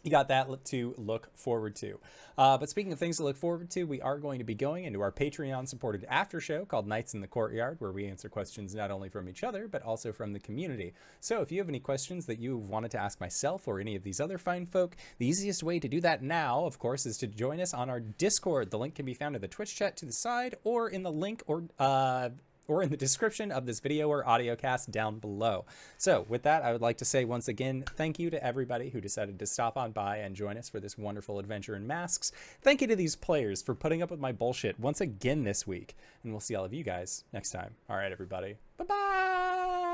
you got that to look forward to. But speaking of things to look forward to, we are going to be going into our Patreon-supported after show called Nights in the Courtyard, where we answer questions not only from each other, but also from the community. So if you have any questions that you wanted to ask myself or any of these other fine folk, the easiest way to do that now, of course, is to join us on our Discord. The link can be found in the Twitch chat to the side, or in the link or in the description of this video or audio cast down below. So with that, I would like to say once again, thank you to everybody who decided to stop on by and join us for this wonderful adventure in masks. Thank you to these players for putting up with my bullshit once again this week. And we'll see all of you guys next time. All right, everybody. Bye-bye!